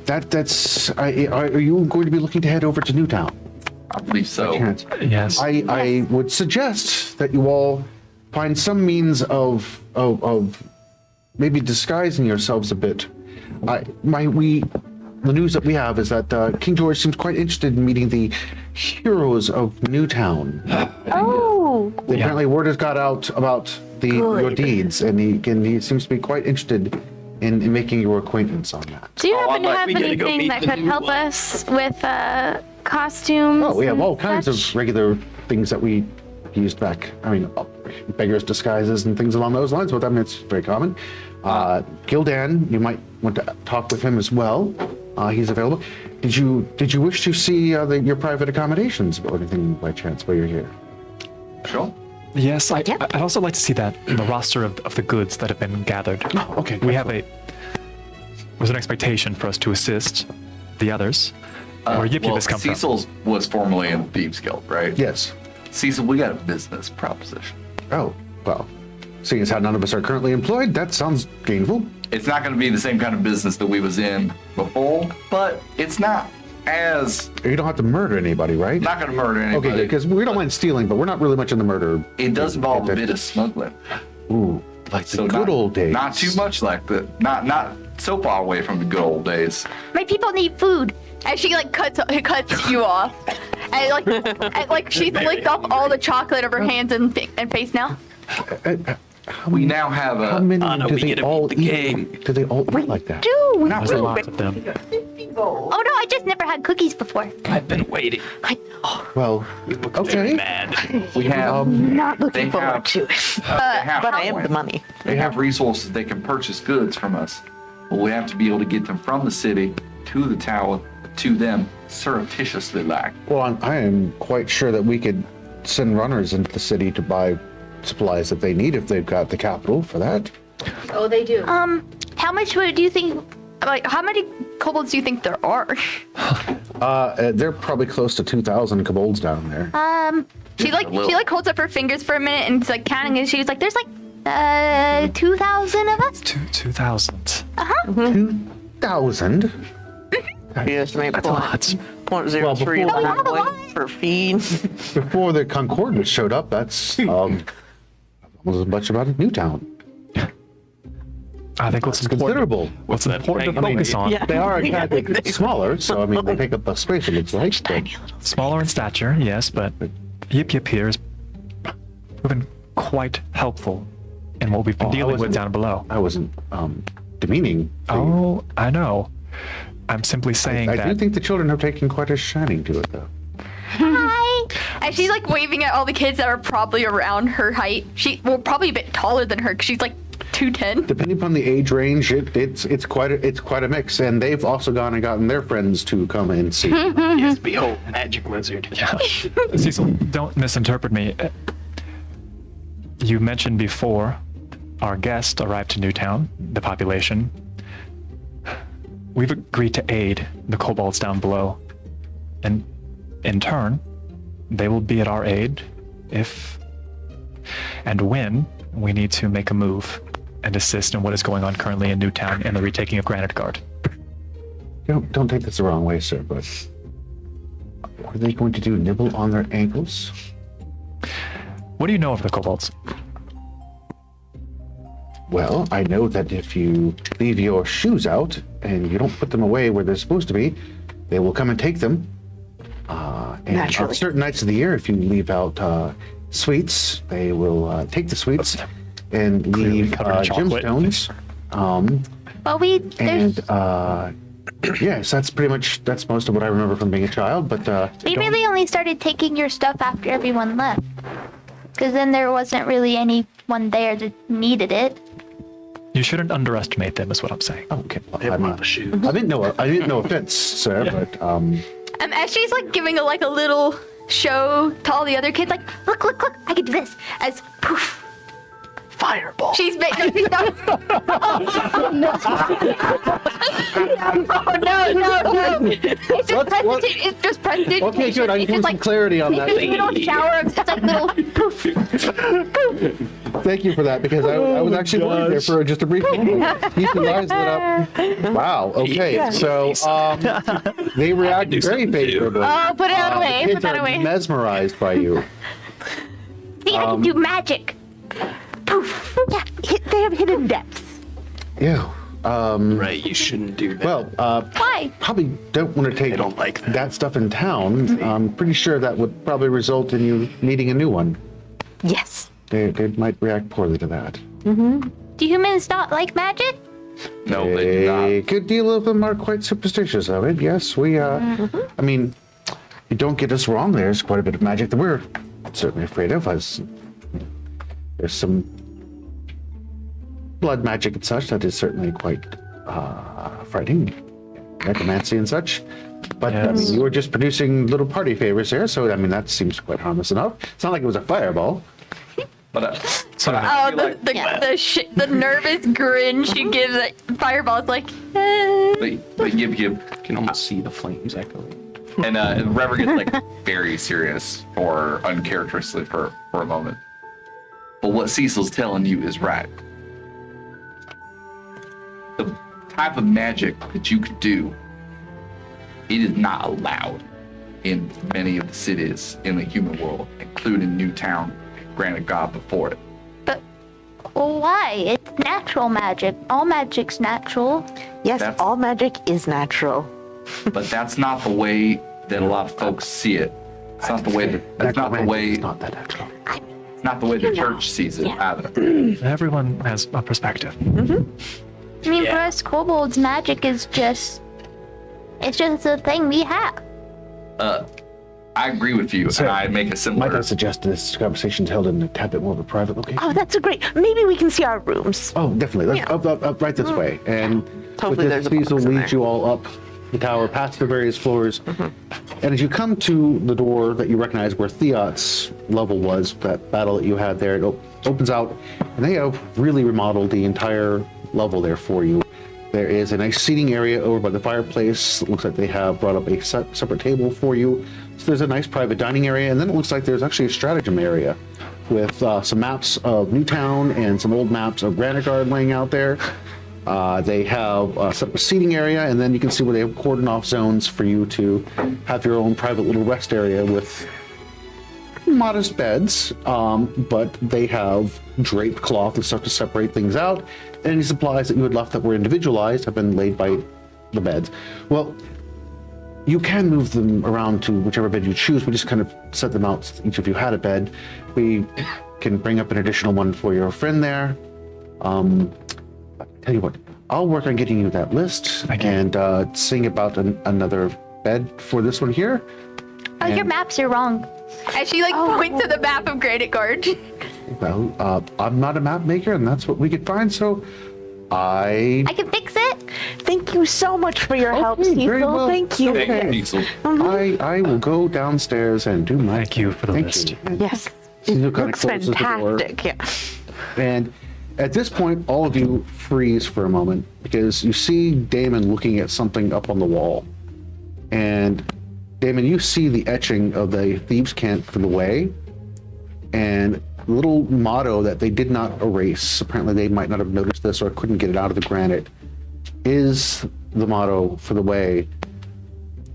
that's. Are you going to be looking to head over to Newtown? I believe so. Chance? Yes. I would suggest that you all find some means of maybe disguising yourselves a bit. The news that we have is that King George seems quite interested in meeting the heroes of Newtown. Oh. Apparently, word has got out about your deeds, and he seems to be quite interested in making your acquaintance on that. Do you happen to like, have we gotta go anything meet that the could new help one. us with costumes? Oh, we have and all kinds such? of regular things that we used back. I mean, beggars' disguises and things along those lines. But I mean, it's very common. Gildan, you might want to talk with him as well. He's available. Did you wish to see your private accommodations or anything by chance while you're here? Sure. Yes, I'd also like to see that in the roster of the goods that have been gathered. Oh, okay. Was an expectation for us to assist the others. Where Yippee come from? Cecil was formerly in the Thieves Guild, right? Yes. Cecil, we got a business proposition. Oh, well, seeing as how none of us are currently employed, that sounds gainful. It's not going to be the same kind of business that we was in before, but it's not as You don't have to murder anybody, right? not going to murder anybody. Okay, because we don't mind stealing, but we're not really much in the murder. It does involve a bit of smuggling. Ooh, like the good not, old days. Not too much like the not so far away from the good old days. My people need food. And she like cuts you off, and like she's licked off all the chocolate of her hands and face now. We now have How a many Anna, do we they gotta all beat the eat? game. Do they all eat like that? not There's really. lots of them. Oh no, I just never had cookies before. I've been waiting. Well, Very okay. mad. We have Not looking They forward have- to it. they have But I am the coins. money. They have resources. They can purchase goods from us, but we have to be able to get them from the city to the tower to them surreptitiously like. Well, I am quite sure that we could send runners into the city to buy supplies that they need if they've got the capital for that. Oh, they do. How much do you think? Like, how many kobolds do you think there are? They're probably close to 2,000 kobolds down there. She holds up her fingers for a minute and is like counting, and she's like, "There's like 2,000 of us." 2,000. 2,000? You estimate That's a lot. 0.03 Well, of have a that lot. for feed. Before the Concordance showed up, that's almost as much about Newtown. I think what's important, Considerable. what's important to I mean, focus on, Yeah. They are a tad bit smaller, so I mean, they take up less space, it looks like. But smaller in stature, yes, but Yip Yip here has proven quite helpful in what we've been dealing with wasn't- down below. I wasn't demeaning. Oh, I know. I'm simply saying I that. do think the children have taken quite a shining to it, though. Hi. And she's like waving at all the kids that are probably around her height. Probably a bit taller than her because she's like 2'10". Depending upon the age range, it's quite a mix, and they've also gone and gotten their friends to come and see. Yes, behold, magic lizard. Cecil, don't misinterpret me. You mentioned before our guest arrived to Newtown, the population. We've agreed to aid the kobolds down below. And in turn, they will be at our aid if and when we need to make a move and assist in what is going on currently in Newtown and the retaking of Granitegard. Don't take this the wrong way, sir, but what are they going to do? Nibble on their ankles? What do you know of the kobolds? Well, I know that if you leave your shoes out and you don't put them away where they're supposed to be, they will come and take them. And Naturally. on certain nights of the year, if you leave out sweets, they will take the sweets and Clearly leave covered in chocolate. gemstones. Well, Yes, that's most of what I remember from being a child. But we really only started taking your stuff after everyone left, because then there wasn't really anyone there that needed it. You shouldn't underestimate them, is what I'm saying. okay, well, They want the shoes. I meant no offense, sir, but As she's like giving a little show to all the other kids, like, look, I can do this. As poof, Fireball. she's making. No. It's just What? It's just presentation. okay, good. I It's just want some clarity on that. It's a little shower of just like little poof. Thank you for that, because I was actually worried there for just a brief moment. Keep your eyes lit up. Wow. Okay. So they react very favorably. Oh, put it away. The Put kids that are away. mesmerized by you. See, I can do magic. Poof. Yeah, they have hidden depths. Yeah. Right, you shouldn't do that. Well, Why? probably don't want to take They don't like that. stuff in town. I'm pretty sure that would probably result in you needing a new one. Yes. They might react poorly to that. Do humans not like magic? No, they do A not. good deal of them are quite superstitious of it. Yes, we. I mean, you don't get us wrong. There's quite a bit of magic that we're certainly afraid of. There's some blood magic and such that is certainly quite frightening, necromancy and such. But I mean, you were just producing little party favors there, so I mean that seems quite harmless enough. It's not like it was a fireball. But Oh, the nervous grin she gives at Fireball is like, but Yip You can almost see the flames echoing. and Rever gets like very serious or uncharacteristically for a moment. But what Cecil's telling you is right. The type of magic that you could do, it is not allowed in many of the cities in the human world, including Newtown, Granitegard before it. but why? It's natural magic. All magic's natural. Yes, That's- all magic is natural. But that's not the way that a lot of folks see it. It's not the way that's not the way It's not that natural. it's not the way the church sees it either. Everyone has a perspective. I mean, for us kobolds, magic is just a thing we have. I agree with you, So, and I make a Might similar. I suggest this conversation's held in a tad bit more of a private location? Oh, that's a great. Maybe we can see our rooms. Oh, definitely. Let's up right this way. And Hopefully with this, there's a these will box in lead there. you all up the tower, past the various floors. And as you come to the door that you recognize where Theot's level was, that battle that you had there, it opens out, and they have really remodeled the entire level there for you. There is a nice seating area over by the fireplace. It looks like they have brought up a separate table for you. So there's a nice private dining area, and then it looks like there's actually a stratagem area with some maps of Newtown and some old maps of Granitegard laying out there. They have a separate seating area, and then you can see where they have cordon off zones for you to have your own private little rest area with modest beds, but they have draped cloth and stuff to separate things out. Any supplies that you had left that were individualized have been laid by the beds. Well, you can move them around to whichever bed you choose. We just kind of set them out so each of you had a bed. We can bring up an additional one for your friend there. Tell you what, I'll work on getting you that list and seeing about another bed for this one here. Oh, your maps are wrong. And she points to the map of Granitegard. Well, I'm not a map maker, and that's what we could find, so I can fix it. Thank you so much for your help, very Cecil. well. Thank you. Thank you, Cecil. I will go downstairs and do my. Thank you for the list. And Yes. Cecil kind of Looks closes the door. fantastic. Yeah. And at this point, all of you freeze for a moment because you see Damon looking at something up on the wall. And Damon, you see the etching of the thieves' cant for the way, and a little motto that they did not erase. Apparently, they might not have noticed this or couldn't get it out of the granite. Is the motto for the way,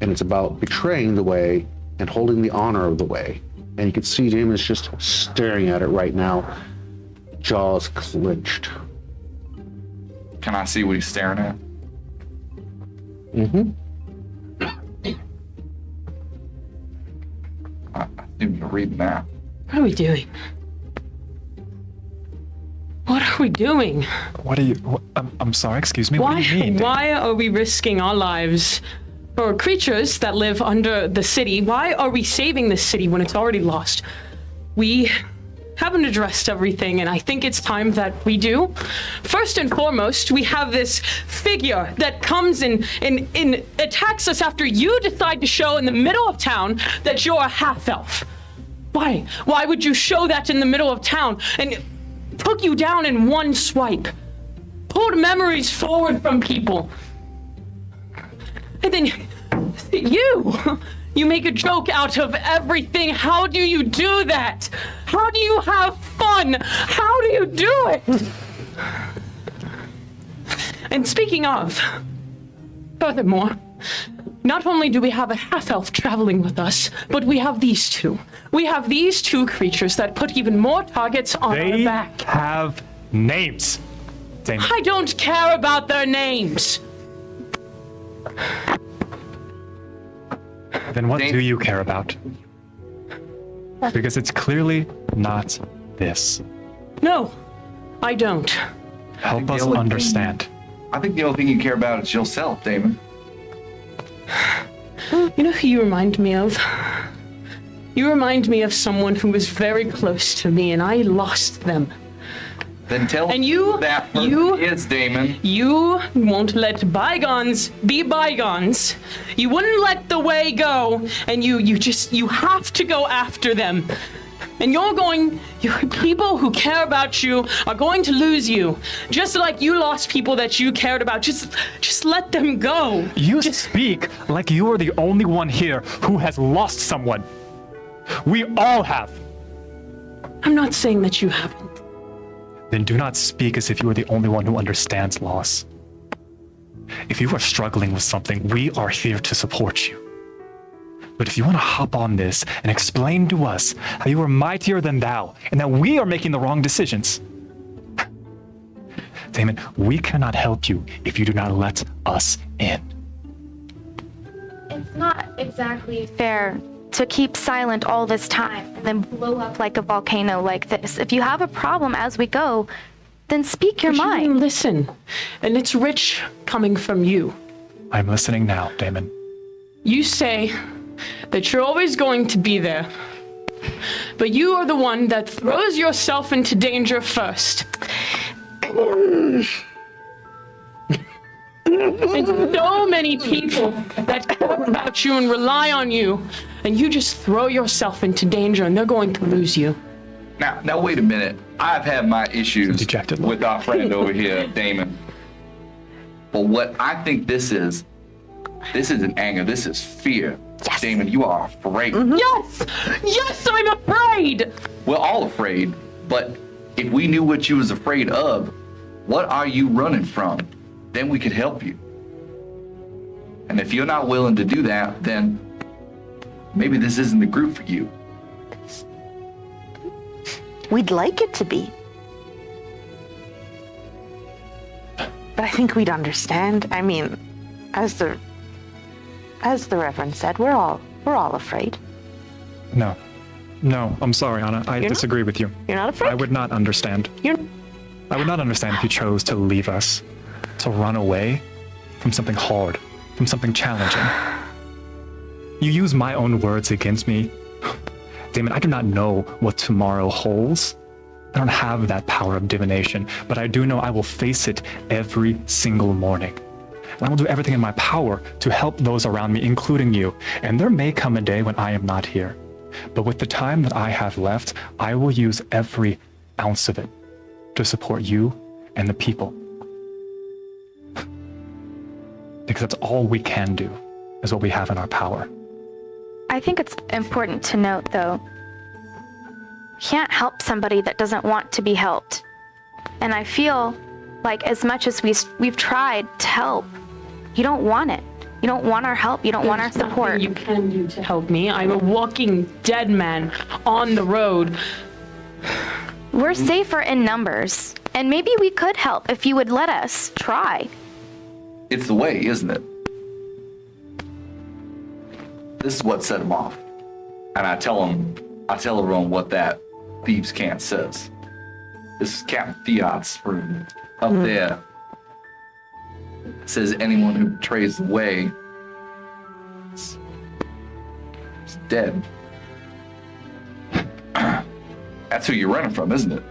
and it's about betraying the way and holding the honor of the way. And you can see Damon's just staring at it right now, jaws clenched. Can I see what he's staring at? Mm-hmm. I seem to read that. What are we doing? What are we doing? What are you? I'm sorry. Excuse me. What do you mean? Why are we risking our lives for creatures that live under the city? Why are we saving this city when it's already lost? We haven't addressed everything, and I think it's time that we do. First and foremost, we have this figure that comes and attacks us after you decide to show in the middle of town that you're a half-elf. Why? Why would you show that in the middle of town and took you down in one swipe? Pulled memories forward from people. And then you make a joke out of everything. How do you do that? How do you have fun? How do you do it? And speaking of, furthermore, not only do we have a half-elf traveling with us, but we have these two. We have these two creatures that put even more targets on our back. They have names. Damon. I don't care about their names. Then what do you care about? Because it's clearly not this. No, I don't. Help us understand. I think the only thing you care about is yourself, Damon. You know who you remind me of? You remind me of someone who was very close to me, and I lost them. Then tell And me you- who that person you- is, Damon. You won't let bygones be bygones. You wouldn't let the way go, and you have to go after them. And people who care about you are going to lose you. Just like you lost people that you cared about. Just let them go. You speak like you are the only one here who has lost someone. We all have. I'm not saying that you haven't. Then do not speak as if you are the only one who understands loss. If you are struggling with something, we are here to support you. But if you want to hop on this and explain to us how you are mightier than thou and that we are making the wrong decisions, Damon, we cannot help you if you do not let us in. It's not exactly fair to keep silent all this time and then blow up like a volcano like this. If you have a problem as we go, then speak your You mind. listen, and it's rich coming from you. I'm listening now, Damon. You say that you're always going to be there, but you are the one that throws yourself into danger first. and so many people that care about you and rely on you, and you just throw yourself into danger and they're going to lose you. Now wait a minute. I've had my issues Dejected look. with our friend over here, Damon. But what I think this isn't anger, this is fear. Yes. Damon, you are afraid. Yes! Yes, I'm afraid! We're all afraid, but if we knew what you was afraid of, what are you running from? Then we could help you. And if you're not willing to do that, then maybe this isn't the group for you. We'd like it to be. But I think we'd understand. I mean, as the Reverend said, we're all afraid. No, I'm sorry, Anna. I disagree with you. You're not afraid? I would not understand. I would not understand if you chose to leave us, to run away from something hard, from something challenging. You use my own words against me. Damon, I do not know what tomorrow holds. I don't have that power of divination, but I do know I will face it every single morning. And I will do everything in my power to help those around me, including you. And there may come a day when I am not here. But with the time that I have left, I will use every ounce of it to support you and the people. Because that's all we can do, is what we have in our power. I think it's important to note, though, you can't help somebody that doesn't want to be helped. And I feel like as much as we've tried to help, you don't want it. You don't want our help. You don't want our support. You can do to help me. I'm a walking dead man on the road. We're safer in numbers, and maybe we could help if you would let us try. It's the way, isn't it? This is what set him off. And I tell everyone what that thieves' cant says. This is Captain Fiat's room up there. It says anyone who betrays the way is dead. That's who you're running from, isn't it?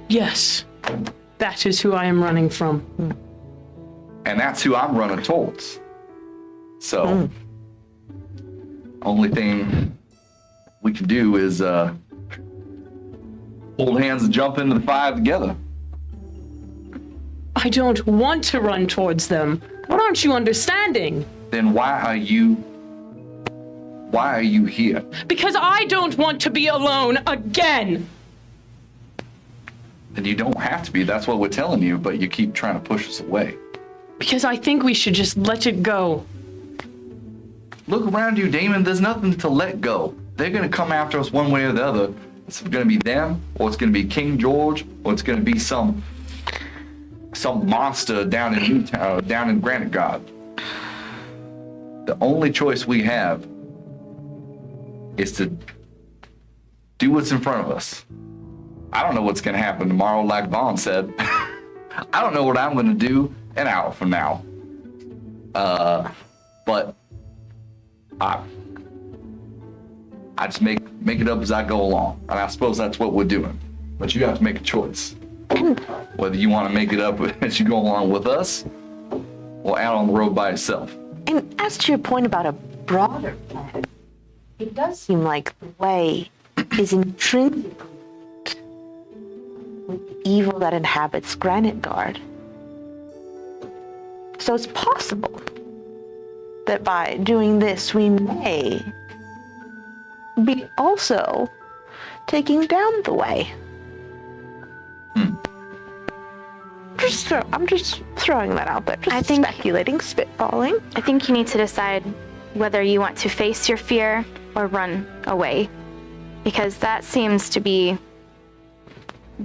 Yes, that is who I am running from. And that's who I'm running towards. So, only thing we can do is hold hands and jump into the fire together. I don't want to run towards them. What aren't you understanding? Then why are you here? Because I don't want to be alone again. Then you don't have to be. That's what we're telling you, but you keep trying to push us away. Because I think we should just let it go. Look around you, Damon. There's nothing to let go. They're going to come after us one way or the other. It's going to be them, or it's going to be King George, or it's going to be some monster down in Newtown, down in Granitegard. The only choice we have is to do what's in front of us. I don't know what's going to happen tomorrow, like Vaughn said. I don't know what I'm going to do an hour from now. But I just make it up as I go along. And I suppose that's what we're doing. But you have to make a choice. Whether you want to make it up as you go along with us or out on the road by yourself. And as to your point about a broader plan, it does seem like the way is intrinsically with the evil that inhabits Granitegard. So it's possible that by doing this, we may be also taking down the way. I'm just throwing that out there. Just speculating, spitballing. I think you need to decide whether you want to face your fear or run away, because that seems to be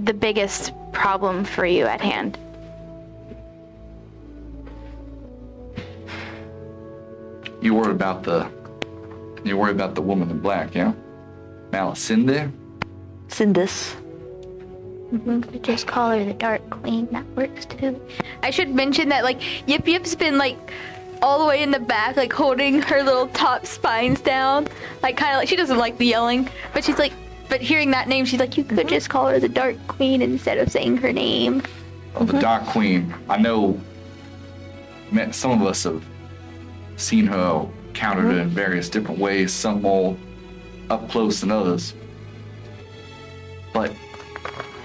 the biggest problem for you at hand. You worry about the woman in black, yeah? Melancholic? Sindis. We just call her the Dark Queen. That works too. I should mention that Yip Yip's been all the way in the back, holding her little top spines down, kind of she doesn't like the yelling, but she's but hearing that name, she's you could just call her the Dark Queen instead of saying her name. of the Dark Queen. I know some of us have seen her, encountered her in various different ways, some more up close than others.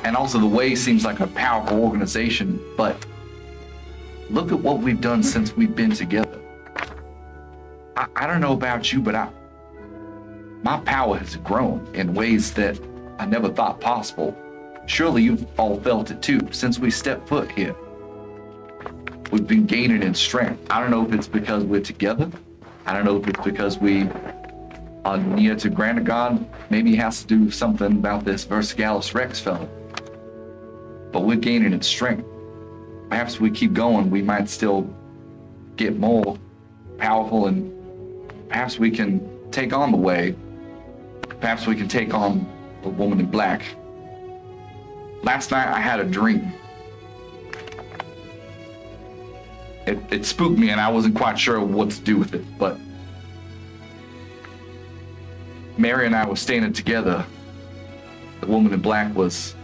And also the Way seems like a powerful organization, but look at what we've done since we've been together. I don't know about you, but my power has grown in ways that I never thought possible. Surely you've all felt it too. Since we stepped foot here, we've been gaining in strength. I don't know if it's because we're together. I don't know if it's because we are near to Granitegard. Maybe it has to do something about this Versagalus Rex fellow. But we're gaining in strength. Perhaps if we keep going, we might still get more powerful, and perhaps we can take on the Way. Perhaps we can take on the Woman in Black. Last night I had a dream. It spooked me and I wasn't quite sure what to do with it, but Mary and I were standing together. The Woman in Black was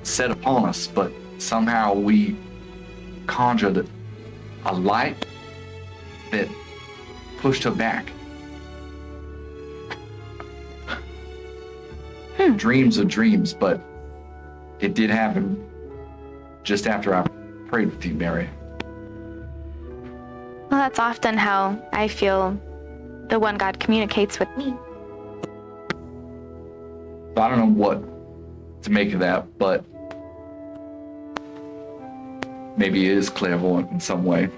set upon us, but somehow we conjured a light that pushed her back. Dreams are dreams, but it did happen just after I prayed with you, Mary. Well, that's often how I feel the one God communicates with me. So I don't know what to make of that, but maybe it is clairvoyant in some way.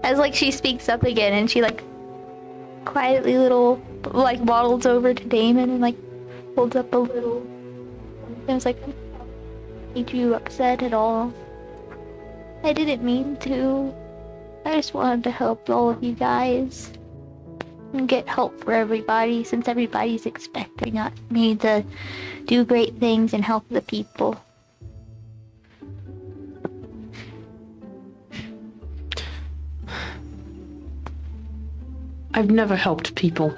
As like she speaks up again and she like quietly waddles over to Damon and like holds up a little. I was like, "Made you upset at all? I didn't mean to. I just wanted to help all of you guys and get help for everybody, since everybody's expecting me to do great things and help the people." I've never helped people.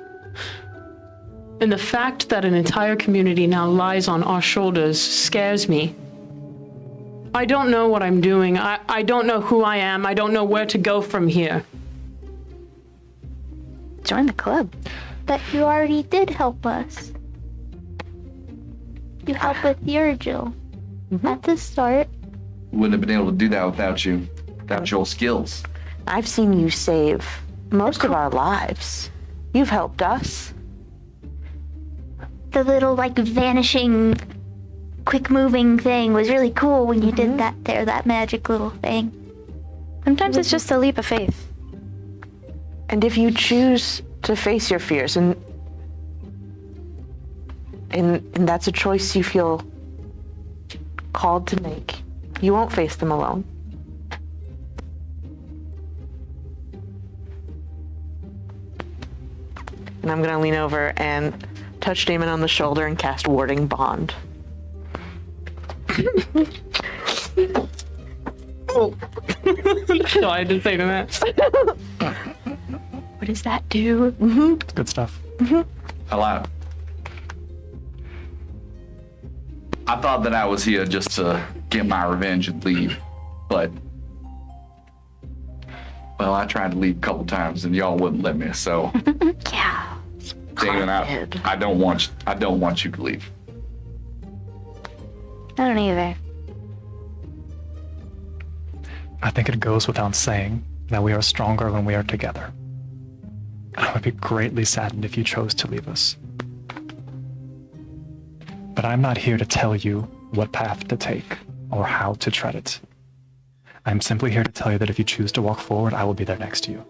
And the fact that an entire community now lies on our shoulders scares me. I don't know what I'm doing. I don't know who I am. I don't know where to go from here. Join the club. But you already did help us. You helped with Jill. That's a start. We wouldn't have been able to do that without you, without your skills. I've seen you save most of our lives. You've helped us. The little like vanishing, quick moving thing was really cool when you did that there, that magic little thing. Sometimes it's just a leap of faith. And if you choose to face your fears, and that's a choice you feel called to make, you won't face them alone. And I'm gonna lean over and touch Damon on the shoulder and cast Warding Bond. Oh. No, I didn't say that. What does that do? Good stuff. I lied. I thought that I was here just to get my revenge and leave, but well, I tried to leave a couple times and y'all wouldn't let me. So, Yeah. Damon, I don't want you to leave. I don't either. I think it goes without saying that we are stronger when we are together. I would be greatly saddened if you chose to leave us. But I'm not here to tell you what path to take or how to tread it. I'm simply here to tell you that if you choose to walk forward, I will be there next to you.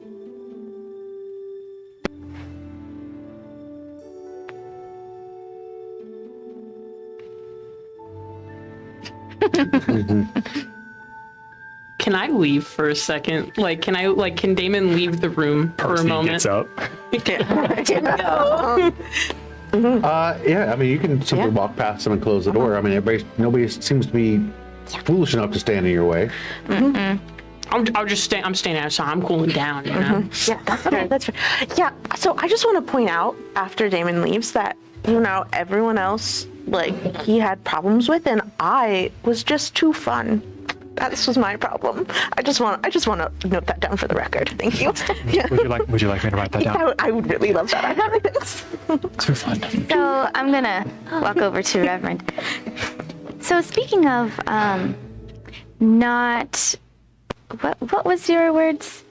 Can I leave for a second? Can Damon leave the room for a Percy moment? gets up. Yeah, I mean, you can simply walk past them and close the door. I mean, nobody seems to be foolish enough to stand in your way. I'll just stay. I'm staying outside. I'm cooling down. You know. Yeah, that's fair. That's fair. Yeah. So I just want to point out after Damon leaves that everyone else, like, he had problems with, and I was just too fun. This was my problem. I just want to note that down for the record. Thank you. Yeah. Would you like me to write that down? I would really love that. Thanks. Too fun. So I'm gonna walk over to Reverend. So speaking of not what was your words?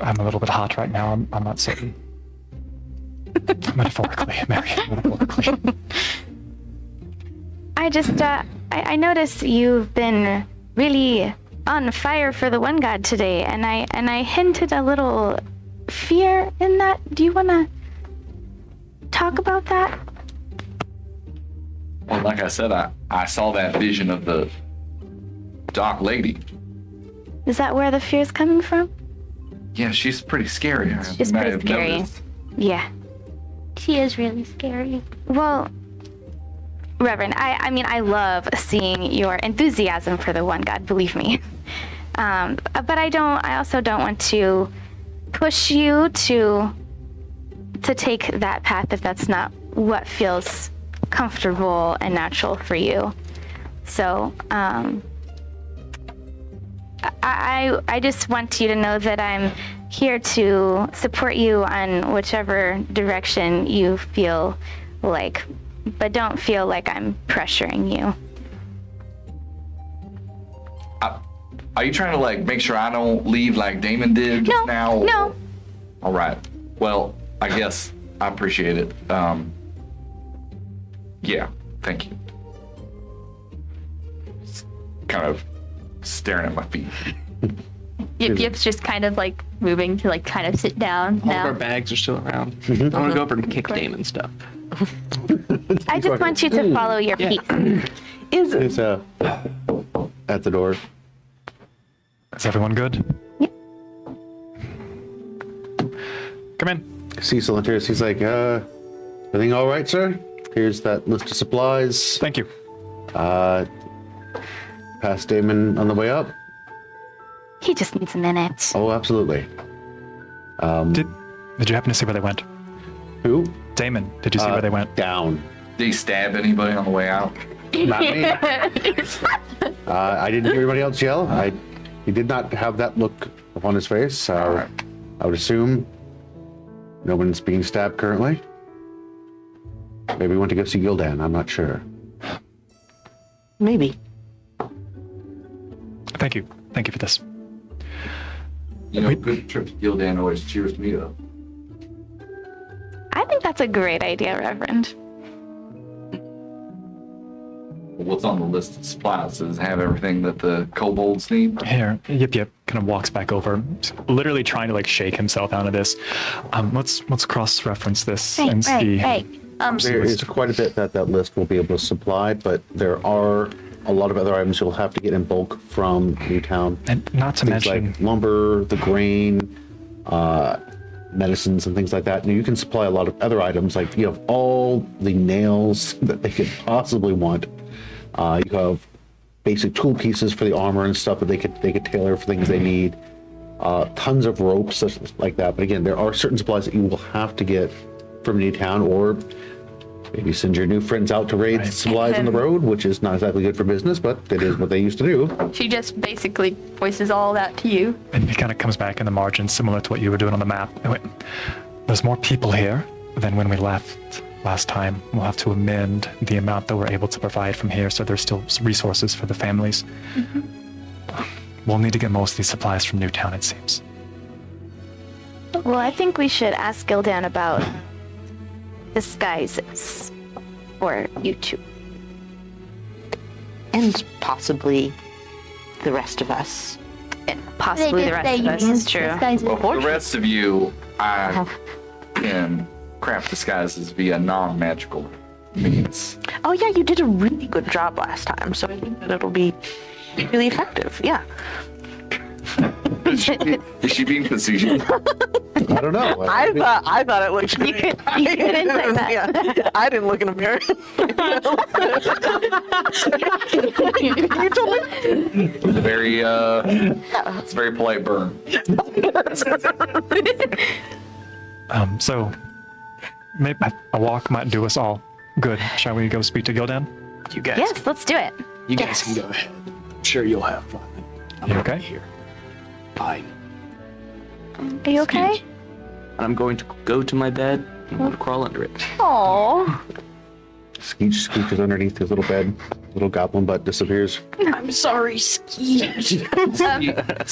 I'm a little bit hot right now. I'm not certain. Metaphorically, Mary. Metaphorically. I just I noticed you've been really on fire for the one god today, and I hinted a little fear in that. Do you want to talk about that? Well, like I said, I saw that vision of the dark lady. Is that where the fear's coming from? Yeah, she's pretty scary. She's You might pretty have scary. noticed. Yeah. She is really scary. Well, Reverend, I mean, I love seeing your enthusiasm for the one God, believe me. But I also don't want to push you to take that path if that's not what feels comfortable and natural for you. So, I just want you to know that I'm here to support you on whichever direction you feel like, but don't feel like I'm pressuring you. Are you trying to like make sure I don't leave like Damon did just now? No. All right. Well, I guess I appreciate it. Yeah. Thank you. Just kind of staring at my feet. Yip's just kind of like moving to like kind of sit down All of our now. bags are still around. I want to go over and kick Damon stuff. I just want you to follow your peace. It's at the door. Is everyone good? Yep. Come in. Cecil enters. He's like, everything all right, sir? Here's that list of supplies. Thank you. Past Damon on the way up. He just needs a minute. Oh, absolutely. Did you happen to see where they went? Who? Damon, did you see where they went? Down. Did he stab anybody on the way out? Not me. I didn't hear anybody else yell. He did not have that look upon his face. So Alright. I would assume no one's being stabbed currently. Maybe we went to go see Gildan. I'm not sure. Maybe. Thank you. Thank you for this. You know, good trip to Gildan always cheers me up. I think that's a great idea, Reverend. What's on the list of supplies? Does it have everything that the kobolds need? Here, yep, kind of walks back over, literally trying to like shake himself out of this. Let's cross-reference this and see. There is quite a bit that list will be able to supply, but there are a lot of other items you'll have to get in bulk from Newtown. And not to Things mention like lumber, the grain, medicines and things like that. And you can supply a lot of other items, like you have all the nails that they could possibly want. You have basic tool pieces for the armor and stuff that they could tailor for things they need. Tons of ropes, such like that. But again, there are certain supplies that you will have to get from Newtown, or maybe send your new friends out to raid supplies on the road, which is not exactly good for business, but it is what they used to do. She just basically voices all that to you. And it kind of comes back in the margin, similar to what you were doing on the map. Anyway, there's more people here than when we left last time. We'll have to amend the amount that we're able to provide from here, so there's still resources for the families. We'll need to get most of these supplies from Newtown, it seems. Well, I think we should ask Gildan about disguises for you two. And possibly the rest of us. And possibly the rest of us. Is true. Well, for the rest of you, I can craft disguises via non-magical means. Oh yeah, you did a really good job last time, so I think that it'll be really effective. Yeah. Is she being facetious? I don't know. I thought it looked great. You couldn't say that. Yeah, I didn't look in a mirror. You told me. It's a very polite burn. So maybe a walk might do us all good. Shall we go speak to Gildan? You guys, Yes, let's do it. you guys can go ahead. I'm sure you'll have fun. I'm You over okay? Here. Fine. Are you okay? I'm going to go to my bed and crawl under it. Oh, Skeech scooches underneath his little bed. Little goblin butt disappears. I'm sorry, Skeech.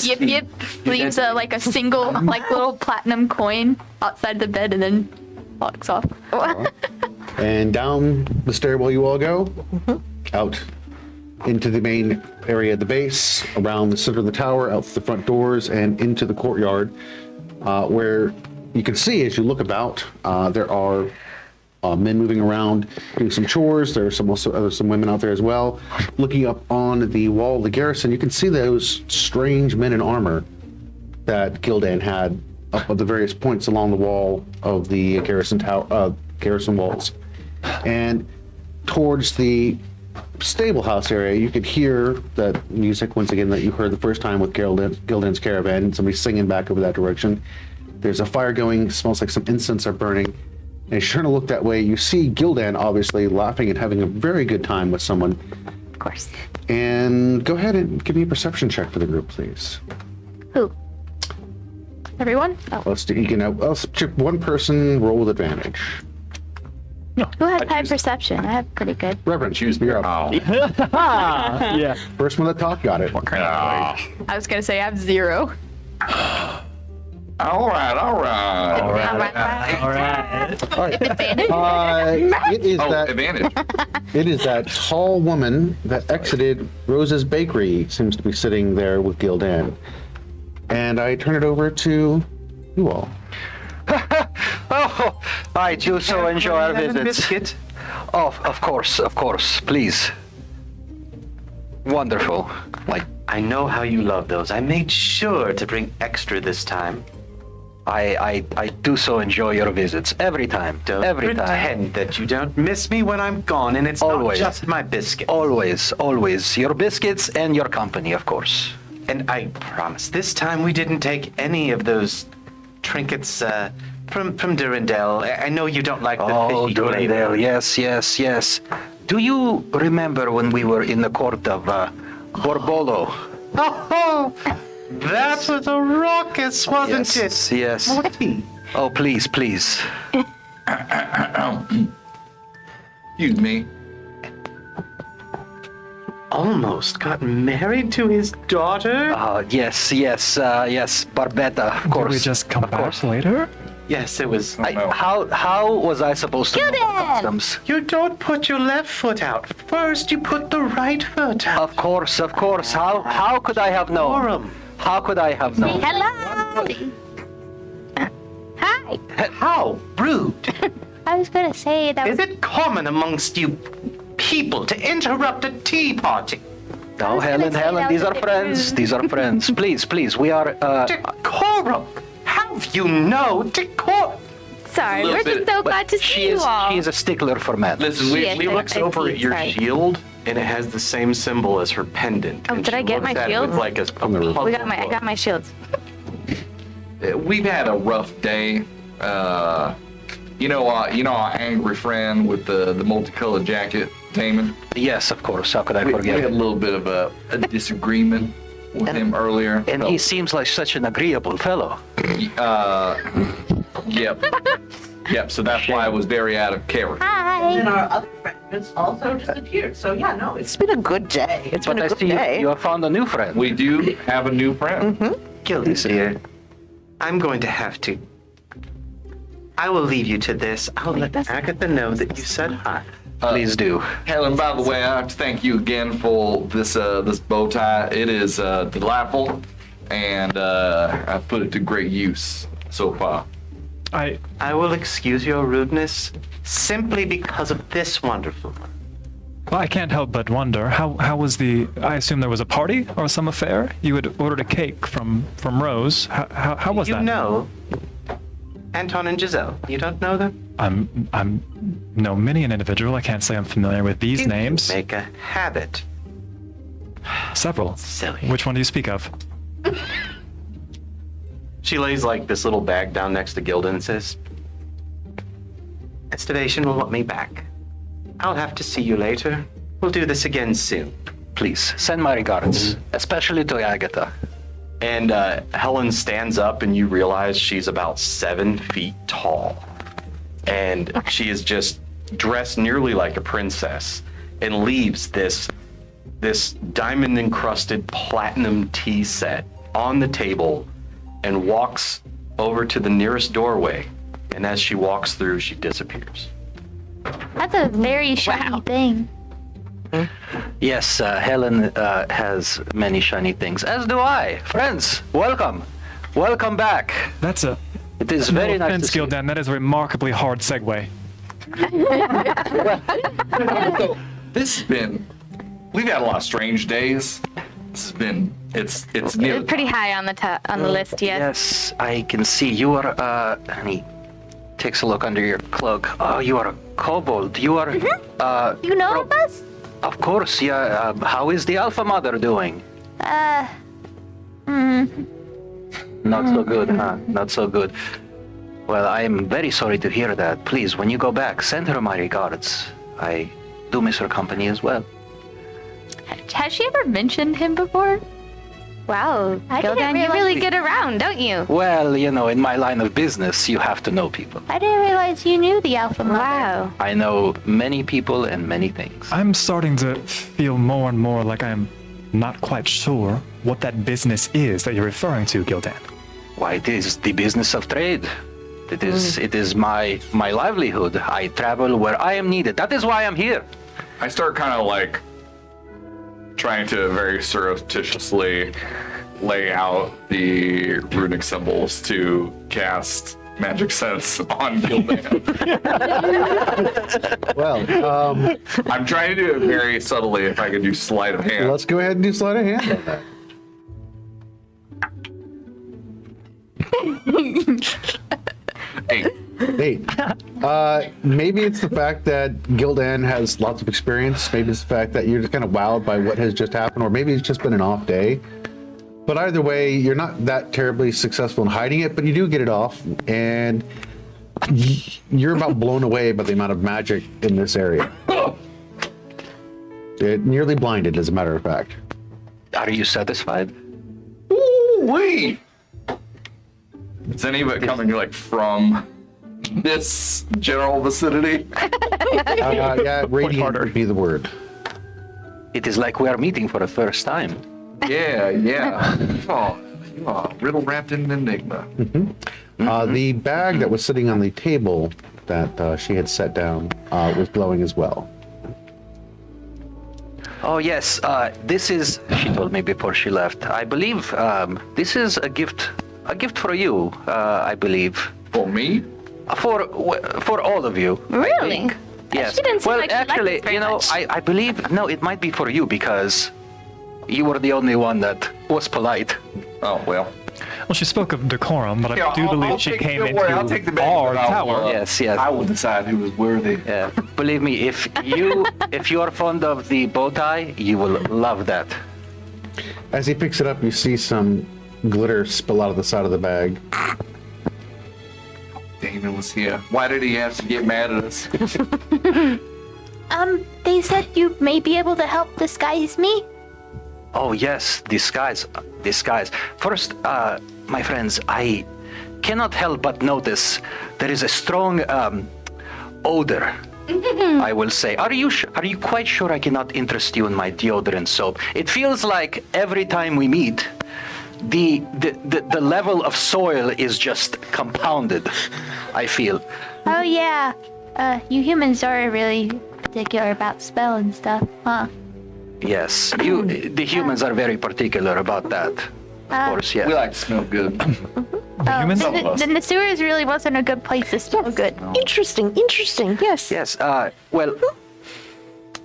Yip Yip leaves like a single like little platinum coin outside the bed and then walks off. And down the stairwell you all go, out into the main area of the base, around the center of the tower, out the front doors, and into the courtyard, where you can see as you look about, there are men moving around doing some chores. There are some women out there as well. Looking up on the wall of the garrison, you can see those strange men in armor that Gildan had up at the various points along the wall of the garrison tower, garrison walls. And towards the stable house area, you could hear that music once again that you heard the first time with Gildan's caravan. Somebody singing back over that direction. There's a fire going. Smells like some incense are burning. And as you turn to look that way, you see Gildan obviously laughing and having a very good time with someone. of course. And go ahead and give me a perception check for the group, please. Who? Everyone? Let's check one person. Roll with advantage. Who has high perception? I have pretty good. Reverend, you're up. Yeah. First one that talked got it. I was gonna say I have 0. All right. All right. It is Advantage. It is that tall woman that exited Rose's Bakery, seems to be sitting there with Gildan. And I turn it over to you all. Oh, I do so enjoy our visits. Biscuit. Oh, of course, please. Wonderful. I know how you love those. I made sure to bring extra this time. I do so enjoy your visits every time. Don't every time. pretend that you don't miss me when I'm gone, and it's Always. not just my biscuit. Always. Your biscuits and your company, of course. And I promise, this time we didn't take any of those trinkets from Durandal. I know you don't like the fishy Durandal, flavor. yes. Do you remember when we were in the court of Borbolo? Oh, that was a raucous, wasn't it? Yes. Oh, please. Excuse me. Almost got married to his daughter? Yes, Barbetta, of course. Did we just come back later? Yes, it was. How was I supposed to know customs? You don't put your left foot out. First, you put the right foot out. Of course. How could I have known? Forum. How could I have known? Hello. Hi. How rude. I was gonna say that. Is it common amongst you people to interrupt a tea party? No, was gonna Helen, say that was these a are bit friends. rude. These are friends. Please, we are. Decorum. Have you no decorum? Sorry, Look, we're just so glad to She see you all. is a stickler for men. Listen, Yes, She looks I over see, at your sorry. shield, and it has the same symbol as her pendant. Oh, and did she I get looks my at it shield? with like a I got my shields. we've had a rough day. You know our angry friend with the multicolored jacket, Damon. Yes, of course. How could I We had forget? a little bit of a disagreement with him earlier. And he seems like such an agreeable fellow. Yep. So that's why I was very out of character. And Hi. our other friends also disappeared. So yeah, no, it's been a good day. It's been But a I good see day. you have found a new friend. We do have a new friend. Gilda, dear, I'm going to have to. I will leave you to this. I'll let Agatha know that you said hi. Please do. Helen, by the way, I have to thank you again for this bow tie. It is delightful, and I've put it to great use so far. I will excuse your rudeness simply because of this wonderful one. Well, I can't help but wonder how was the? I assume there was a party or some affair. You had ordered a cake from Rose. How was that? You know Anton and Giselle. You don't know them? I'm no many an individual. I can't say I'm familiar with these names. Make a habit. Several. Silly. Which one do you speak of? She lays like this little bag down next to Gilda and says, Estivation will want me back. I'll have to see you later. We'll do this again soon. Please, send my regards, especially to Agatha. And Helen stands up, and you realize she's about 7 feet tall. And she is just dressed nearly like a princess and leaves this diamond encrusted platinum tea set on the table and walks over to the nearest doorway. And as she walks through, she disappears. That's a very shiny thing. Yes, Helen has many shiny things, as do I. Friends, welcome. Welcome back. It is very nice to see you. Gildan, that is a remarkably hard segue. So this has been, we've had a lot of strange days. This has been, it's near. Pretty high on the list, yes. Yes, I can see you are, and he takes a look under your cloak. Oh, you are a kobold. You are, You know of us? Of course, yeah. How is the Alpha Mother doing? Not so good, huh? Not so good. Well, I am very sorry to hear that. Please, when you go back, send her my regards. I do miss her company as well. Has she ever mentioned him before? Wow, I didn't Gildan, you realize really we- get around, don't you? Well, you know, in my line of business, you have to know people. I didn't realize you knew the Alpha Mother. Wow. I know many people and many things. I'm starting to feel more and more like I'm not quite sure what that business is that you're referring to, Gildan. Why, it is the business of trade. It is my livelihood. I travel where I am needed. That is why I'm here. I start kind of like trying to very surreptitiously lay out the runic symbols to cast magic sense on Gildan. Well, I'm trying to do it very subtly. If I could do sleight of hand. let's go ahead and do sleight of hand on that. Eight. Maybe it's the fact that Gildan has lots of experience. Maybe it's the fact that you're just kind of wowed by what has just happened, or maybe it's just been an off day. But either way, you're not that terribly successful in hiding it, but you do get it off, and you're about blown away by the amount of magic in this area. It nearly blinded, as a matter of fact. Are you satisfied? Ooh-wee! Is any of it coming like from this general vicinity? Yeah, radiant would be the word. It is like we are meeting for the first time. Yeah. Oh, riddle wrapped in an enigma. The bag that was sitting on the table that she had set down was glowing as well. Oh yes, this is. She told me before she left. I believe this is a gift for you. I believe. For me? For all of you. I Really? think. Yes. She didn't seem Well, like she liked actually, us very you know, much. I believe no, it might be for you because you were the only one that was polite. Oh well. Well, she spoke of decorum, but I do I'll believe she take- came don't into worry, I'll take the benefit our of our tower. word. Yes. I will decide who is worthy. Yeah. Believe me, if you are fond of the bow tie, you will love that. As he picks it up, you see some glitter spill out of the side of the bag. Damon was here. Why did he have to get mad at us? They said you may be able to help disguise me. Oh yes, disguise. First, my friends, I cannot help but notice there is a strong odor. I will say. Are you quite sure I cannot interest you in my deodorant soap? It feels like every time we meet, the level of soil is just compounded. I feel. Oh yeah. You humans are really particular about smell and stuff, huh? Yes, the humans are very particular about that. Of course, yes. We like to smell good. Humans? Then the sewers really wasn't a good place to smell good. Interesting. Yes. Yes. Well,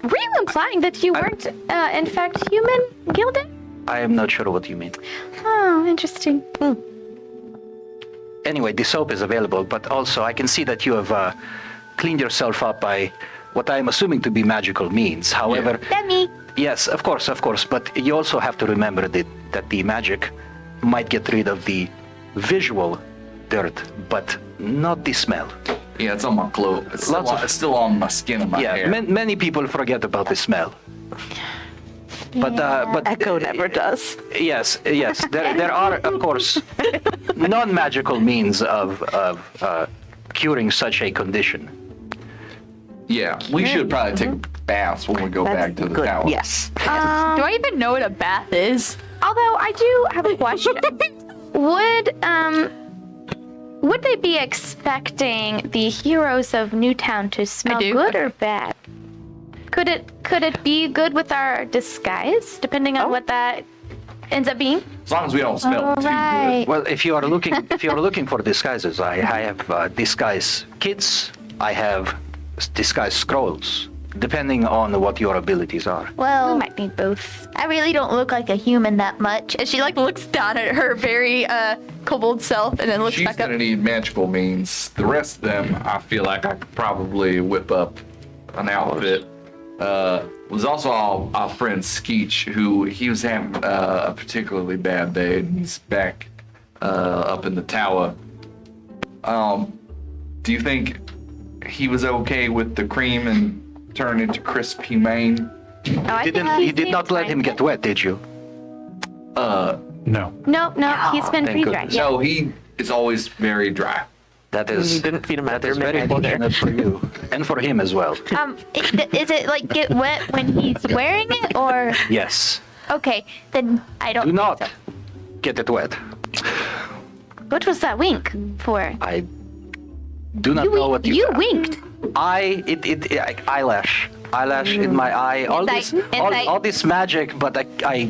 Were you implying that you weren't, in fact, human, Gildan? I am not sure what you mean. Oh, interesting. Anyway, the soap is available, but also I can see that you have cleaned yourself up by what I am assuming to be magical means. However, That me. yes, of course, but you also have to remember that the magic might get rid of the visual dirt, but not the smell. Yeah, it's on my clothes. It's still on my skin and my hair. Many people forget about the smell. But Echo never does. Yes. There are, of course, non-magical means of curing such a condition. Yeah, we should probably take baths when we go back to the tower. Yes. Do I even know what a bath is? Although I do have a question. Would they be expecting the heroes of Newtown to smell do. good or bad? Could it be good with our disguise, depending on what that ends up being? As long as we don't smell too good. Well, if you are looking for disguises, I have disguise kits. I have disguise scrolls, depending on what your abilities are. Well, We might need both. I really don't look like a human that much. And she like looks down at her very kobold self and then looks She's back up. gonna need magical means. The rest of them, I feel like I could probably whip up an outfit. Was also our friend Skeech, who he was having a particularly bad day, and he's back up in the tower. Do you think he was okay with the cream and turn into crisp humane? You did not let him get wet, did you? No. No, he's been thank pretty dry. goodness. Yeah. No, he is always very dry. That is. You didn't feed him That after is very midnight either. fortunate for you, and for him as well. Is it like get wet when he's wearing it or? Yes. Okay, then I don't Do think not so. get it wet. What was that wink for? I do not know what You winked. eyelash in my eye. All this magic, but I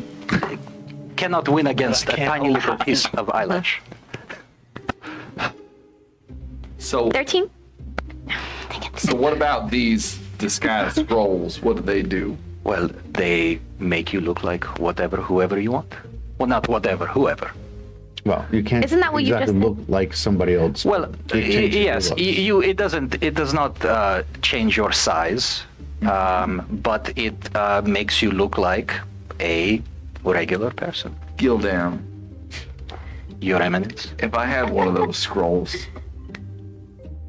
cannot win against a tiny little piece of eyelash. So, 13? so what about these disguise scrolls? What do they do? Well, they make you look like whoever you want. Well, not whatever, whoever. Well, you can't Isn't that what you exactly just look like somebody else. Well, It changes your yes, looks. it does not change your size, but it makes you look like a regular person. Gildan, Your Eminence. if I had one of those scrolls,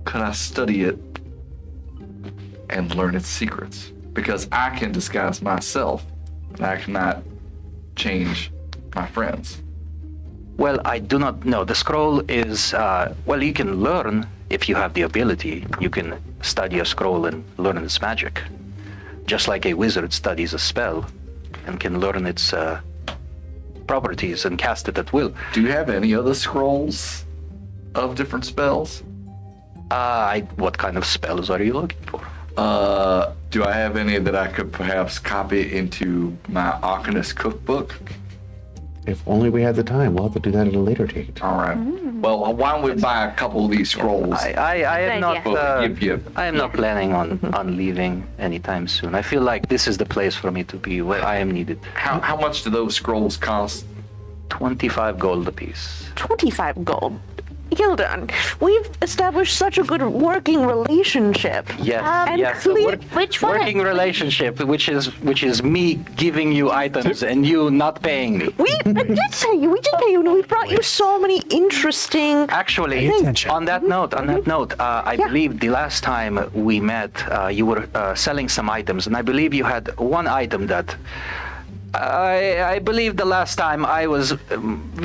could I study it and learn its secrets? Because I can disguise myself, and I cannot change my friends. Well, I do not know. The scroll is, well, you can learn if you have the ability. You can study a scroll and learn its magic. Just like a wizard studies a spell and can learn its properties and cast it at will. Do you have any other scrolls of different spells? What kind of spells are you looking for? Do I have any that I could perhaps copy into my Arcanist cookbook? If only we had the time. We'll have to do that at a later date. All right. Well, why don't we buy a couple of these scrolls? I am not. Yip. I am not planning on leaving anytime soon. I feel like this is the place for me to be where I am needed. How much do those scrolls cost? 25 gold apiece. 25 gold. Gildan, we've established such a good working relationship. Yes, And yes. Which one? Working relationship, which is me giving you items and you not paying me. We did pay you. We did pay you. And we brought you so many interesting. Actually, on that note, I believe the last time we met, you were selling some items, and I believe you had one item that. I believe the last time I was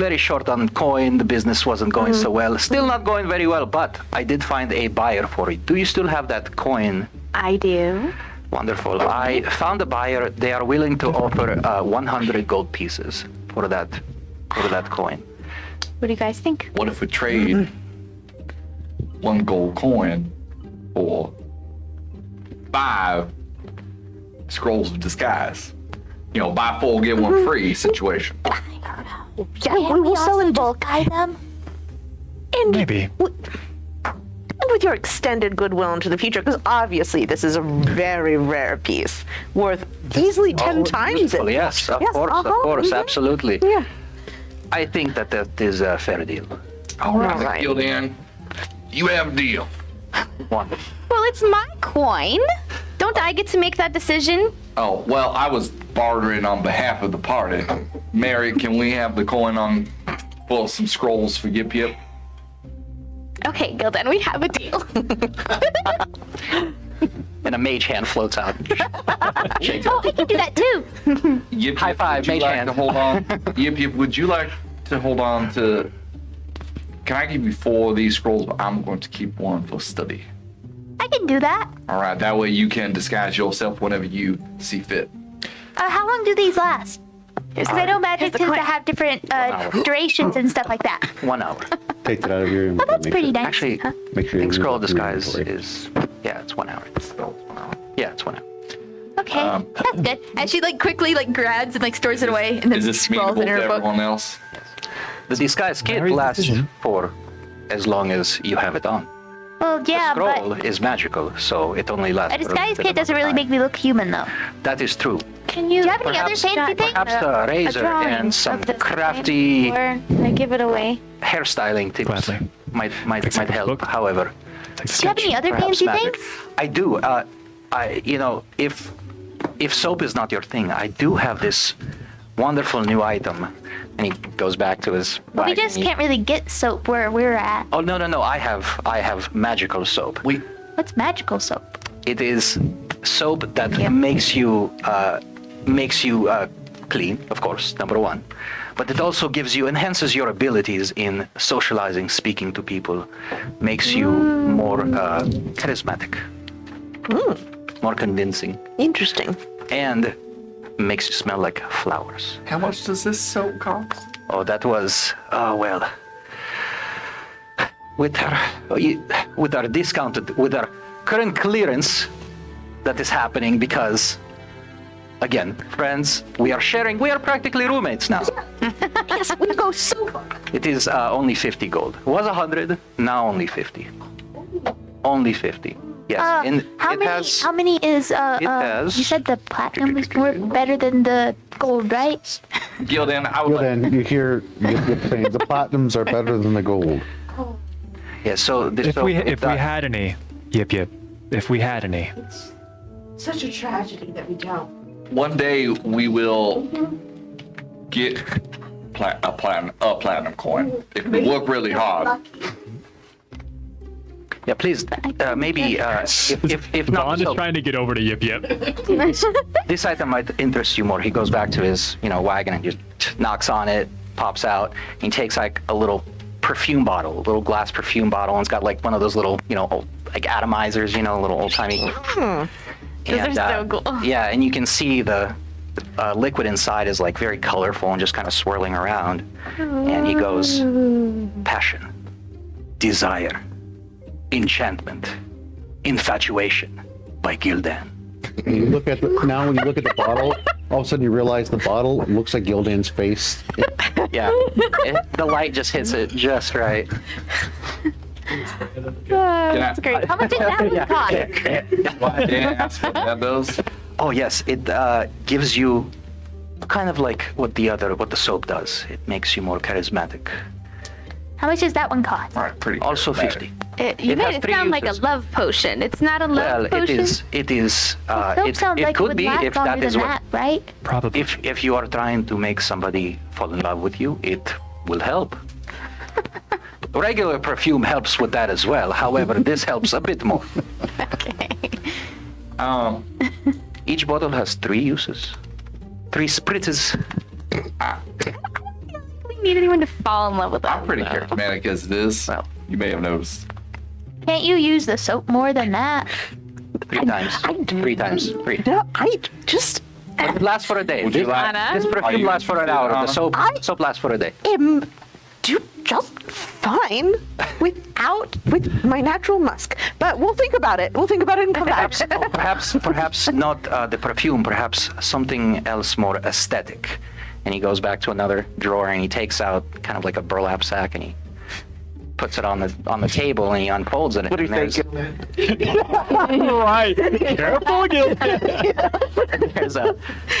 very short on coin. The business wasn't going so well. Still not going very well, but I did find a buyer for it. Do you still have that coin? I do. Wonderful. I found a buyer. They are willing to offer 100 gold pieces for that coin. What do you guys think? What if we trade 1 gold coin for 5 scrolls of disguise? You know, buy 4, get 1 free situation. Yeah, we will sell in bulk. Buy them. And Maybe. And with your extended goodwill into the future, because obviously this is a very rare piece, worth easily 10 times it. Yes, of course, absolutely. Yeah. I think that is a fair deal. All right, All right. Gildan, you have a deal. Wonderful. Well, it's my coin. Don't I get to make that decision? Oh, well, I was bartering on behalf of the party. Mary, can we have the coin on full of some scrolls for Yip Yip? Okay, Gildan, we have a deal. And a mage hand floats out. Shakes Oh, I can do that too. Yip, High five, would you mage like hand. to hold on? Yip, would you like to hold on to... Can I give you 4 of these scrolls, but I'm going to keep one for study. I can do that. All right, that way you can disguise yourself whenever you see fit. How long do these last? Because I know magic tends to have different durations and stuff like that. 1 hour. Take that out of your inventory. That's pretty nice. Actually, Make sure I you think scroll of leave it in your disguise inventory. is, yeah, it's 1 hour. Yeah, it's 1 hour. Okay, that's good. And she like quickly like grabs and like stores it away and then Is this scrolls meanable in to her book. everyone else? The disguise kit Mary's lasts decision. for as long as you have it on. Well, yeah, but Scroll is magical, so it only lasts. a disguise for a kit doesn't really make me look human though. That is true. Can you? Do you have any other fancy things? Perhaps a razor and some crafty Or I give it away. hairstyling tips Gladly. might help. book. However, Do you have any other perhaps fancy magic. things? I do. If soap is not your thing, I do have this wonderful new item. And he goes back to his. But we wagon. just can't really get soap where we're at. Oh no! I have magical soap. What's magical soap? It is soap that makes you clean, of course, number 1. But it also enhances your abilities in socializing, speaking to people, makes you more charismatic, more convincing, Interesting. and makes you smell like flowers. How much does this soap cost? Oh, that was, well, with our current clearance that is happening because, again, friends, we are practically roommates now. Yes, we go so far. It is only 50 gold. It was 100, now only 50. Only 50. Yes, and How many is has- you said the platinum was better than the gold, right? Gildan, I would Well, like... then you hear Yip saying the platinums are better than the gold. Yeah, so this If we had any, yip. If we had any. Such a tragedy that we don't. One day we will get a platinum coin if we work really hard. Yeah, please, maybe if not Vaughn is so, trying to get over to Yip. this item might interest you more. He goes back to his, wagon and just knocks on it, pops out. He takes like a little perfume bottle, a little glass perfume bottle, and it's got like one of those little, old, like atomizers, little old timey. Those are so cool. Yeah, and you can see the liquid inside is like very colorful and just kind of swirling around. And he goes, passion, desire, enchantment, infatuation by Gildan. When you look at when you look at the bottle, all of a sudden you realize the bottle looks like Gildan's face. Yeah, the light just hits it just right. That's great. How much does that one cost? Why didn't ask what that does? Oh yes, it gives you kind of like what the soap does. It makes you more charismatic. How much does that one cost? All right, pretty. Also charismatic. 50. You It made has it 3 sound like a uses. love potion. It's not a love Well, potion. it is. Soap sounds It like it could would be last if longer that is than what. that, right? Probably. If you are trying to make somebody fall in love with you, it will help. Regular perfume helps with that as well. However, this helps a bit more. Okay. Each bottle has 3 uses. 3 spritzes. We need anyone to fall in love with us. I'm pretty charismatic as it is. Well. You may have noticed. Can't you use the soap more than that? 3 times. 3 times. 3. No, I just But it lasts for a day. Would you This, like- this Are perfume you lasts for an hour. The interested, soap lasts for a day. am do just fine with my natural musk. But we'll think about it. We'll think about it and come back. Perhaps not the perfume. Perhaps something else more aesthetic. And he goes back to another drawer and he takes out kind of like a burlap sack and he puts it on the table and he unfolds it. What do you think? Right. Careful, Gildan.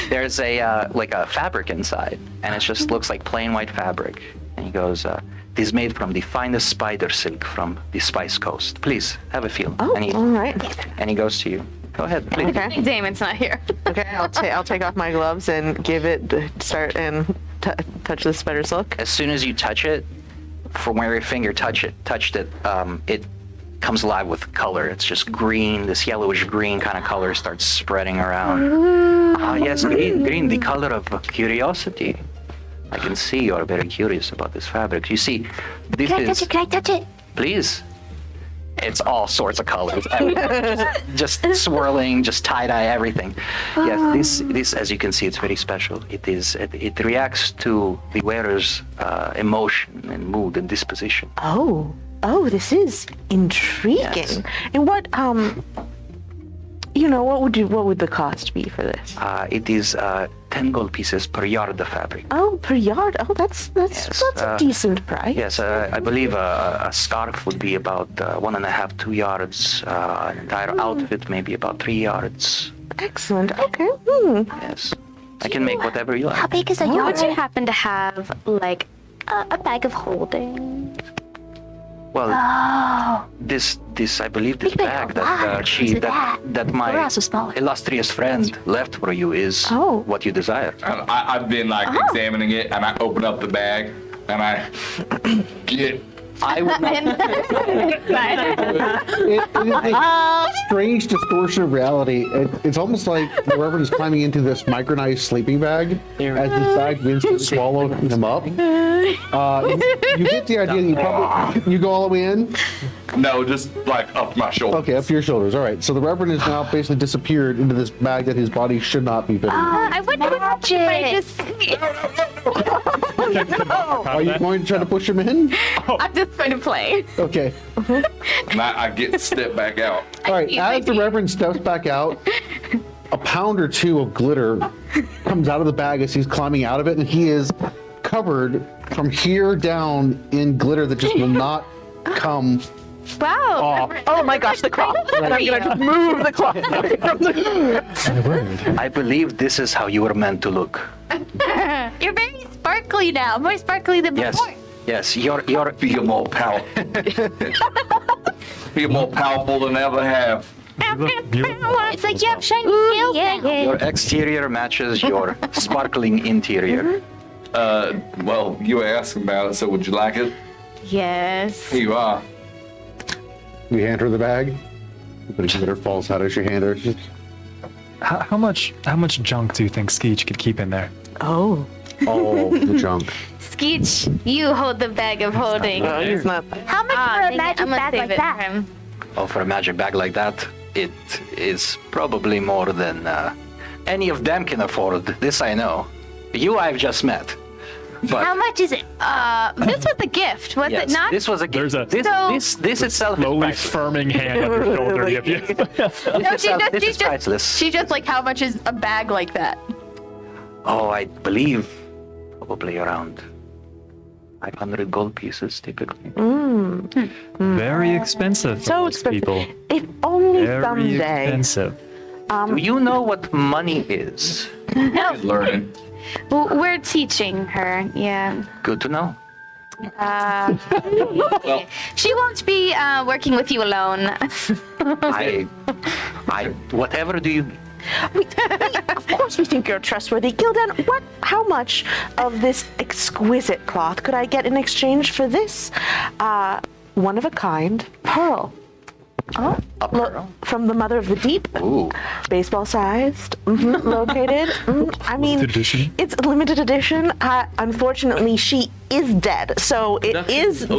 There's a like a fabric inside, and it just looks like plain white fabric. And he goes, "It is made from the finest spider silk from the Spice Coast. Please have a feel." Oh, and all right. he goes to you. Go ahead, please. Okay. Damon's not here. Okay, I'll take off my gloves and give it start and touch the spider silk. As soon as you touch it, from where your finger touched it, it comes alive with color. It's just green. This yellowish green kind of color starts spreading around. Yes, green, the color of curiosity. I can see you're very curious about this fabric. You see, this Can I is... touch it? Can I touch it? Please. It's all sorts of colors. just swirling, just tie-dye, everything. Yes, this, as you can see, it's very special. It reacts to the wearer's emotion and mood and disposition. Oh, this is intriguing. Yes. And what what would the cost be for this? It is 10 gold pieces per yard of fabric. Oh, per yard. Oh, that's a decent price. Yes, I believe a scarf would be about 1.5, 2 yards. An entire outfit maybe about 3 yards. Excellent. Okay. Yes, I can make whatever you like. How big is a yard? Would you happen to have like a bag of holding? Well, this I believe this Big bag bag. that We're my also smaller. illustrious friend left for you is what you desire. I've been like examining it, and I open up the bag, and I get. I would not. It is a strange distortion of reality. It's almost like the Reverend is climbing into this micronized sleeping bag as this bag begins to swallow him up. You get the idea that you go all the way in? No, just like up my shoulder. Okay, up to your shoulders. All right. So the Reverend has now basically disappeared into this bag that his body should not be fitting. I wouldn't touch it. Are you going to try to push him in? I'm just going to play. Okay. And I get stepped back out. All right. As the Reverend steps back out, a pound or two of glitter comes out of the bag as he's climbing out of it, and he is covered from here down in glitter that just will not come Wow. off. Oh my gosh, the cloth. I'm gonna just move the cloth from the... I believe this is how you were meant to look. You're very sparkly now. More sparkly than Yes, before. yes. You're Feel more powerful. Feel more powerful than ever have. It's like you have shiny scales now. Your exterior matches your sparkling interior. Well, you were asking about it, so would you like it? Yes. Here you are. You hand her the bag. But glitter falls out as you hand her. How much junk do you think Skeech could keep in there? Oh. All the junk. Skeech, you hold the bag of holding. No, he's not. How much for a magic bag like that? Oh, for a magic bag like that, it is probably more than any of them can afford. This I know. You I've just met. But How much is it? This was a gift, was yes, it not? this was a gift. This itself Slowly is priceless. firming hand on your shoulder. This is priceless. She's just like, how much is a bag like that? Oh, I believe probably around 500 gold pieces typically. Very expensive for So most expensive. people. If only Very someday. expensive. Do you know what money is? He's learning. We're teaching her. Yeah. Good to know. Well, She won't be working with you alone. Whatever do you... Of course we think you're trustworthy. Gildan, how much of this exquisite cloth could I get in exchange for this one-of-a-kind pearl? A pearl? From the Mother of the Deep. Ooh. Baseball-sized, located. I mean, Limited edition? it's a limited edition. Unfortunately, she is dead, so it is the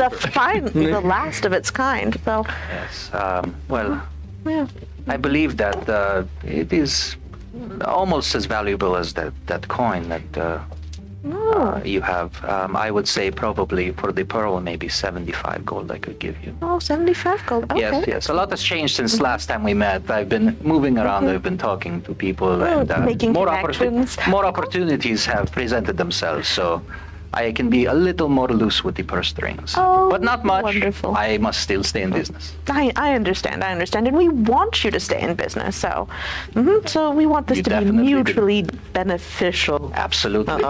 last of its kind. So, Yes. Well, yeah. I believe that it is almost as valuable as that coin that you have. I would say probably for the pearl, maybe 75 gold I could give you. Oh, 75 gold. Okay. Yes. A lot has changed since last time we met. I've been moving around. I've been talking to people, and making connections. more opportunities have presented themselves. So I can be a little more loose with the purse strings, but not much. Wonderful. I must still stay in business. I understand, and we want you to stay in business. So, so we want this You to be definitely do. mutually beneficial. Absolutely.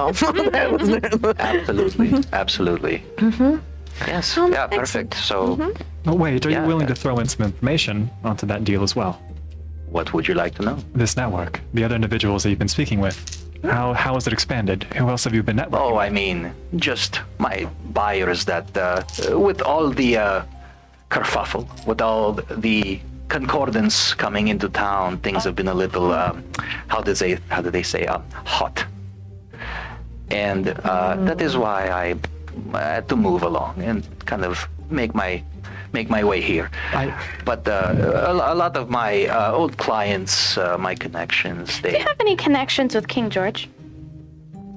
Absolutely. Yes. Yeah. Perfect. So, Oh, wait, are you Yeah. willing to throw in some information onto that deal as well? what would you like to know? This network, the other individuals that you've been speaking with, How has it expanded? Who else have you been networking? Oh, I mean, just my buyers that, with all the kerfuffle, with all the concordance coming into town, things have been a little, how do they say, hot. And that is why I had to move along and kind of make my way here. But a lot of my old clients, my connections, Do you have any connections with King George?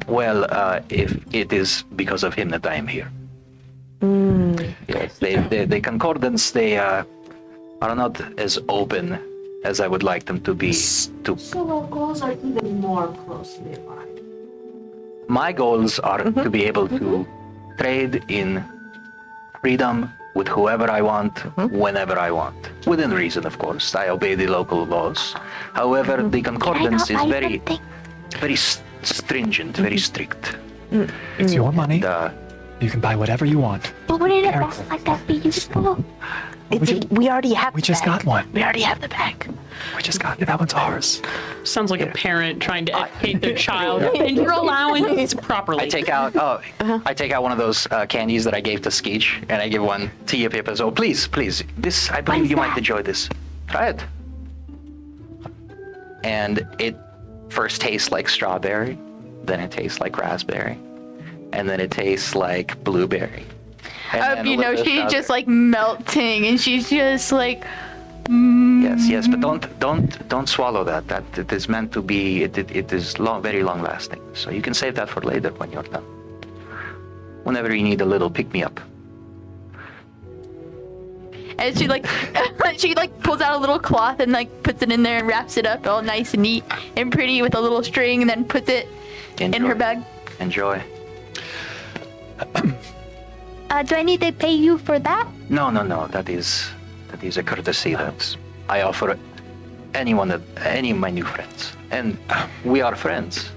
well, if it is because of him that I am here. Yes, the concordance, they are not as open as I would like them to be. So our goals are even more closely aligned. My goals are to be able to trade in freedom with whoever I want, whenever I want. Within reason, of course. I obey the local laws. However, the concordance is very stringent, very strict. It's your money. You can buy whatever you want. But wouldn't a bag like that be useful? We already have We just got one. We already have the bag. We just got it. That one's ours. Sounds like a parent trying to educate their child and your allowance properly. I take out one of those candies that I gave to Skeech, and I give one to you, Pippa. So please, this, I believe you might enjoy this. Try it. And it first tastes like strawberry, then it tastes like raspberry, and then it tastes like blueberry. And you know, she's just like melting, and she's just like. Yes, but don't swallow that. That it is meant to be. It is very long lasting. So you can save that for later when you're done. Whenever you need a little pick me up. And she pulls out a little cloth and like puts it in there and wraps it up all nice and neat and pretty with a little string, and then puts it in her bag. Enjoy. Do I need to pay you for that? No. That is a courtesy that I offer any of my new friends, and we are friends.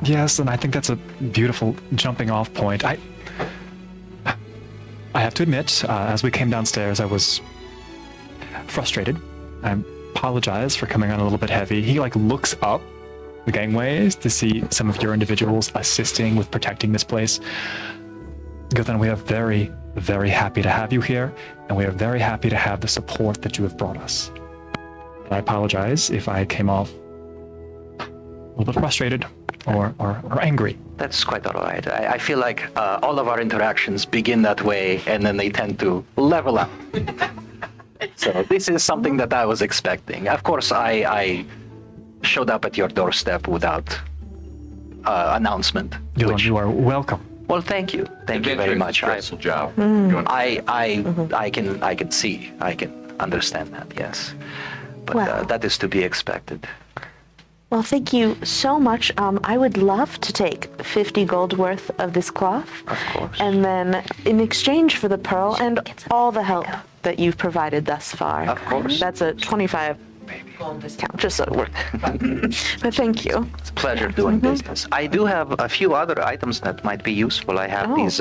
Yes, and I think that's a beautiful jumping off point. I have to admit, as we came downstairs, I was frustrated. I apologize for coming on a little bit heavy. He looks up the gangways to see some of your individuals assisting with protecting this place. Guthan, we are very, very happy to have you here, and we are very happy to have the support that you have brought us. And I apologize if I came off a little bit frustrated or angry. That's quite all right. I feel like all of our interactions begin that way, and then they tend to level up. So this is something that I was expecting. Of course, I showed up at your doorstep without announcement. You are welcome. Well, thank you. Thank you very much. Stressful job. I can see. I can understand that. Yes, but that is to be expected. Well, thank you so much. I would love to take 50 gold worth of this cloth. Of course. And then in exchange for the pearl and all the help that you've provided thus far. Of course. That's a 25 discount, just so it works. But thank you. It's a pleasure doing business. I do have a few other items that might be useful. I have these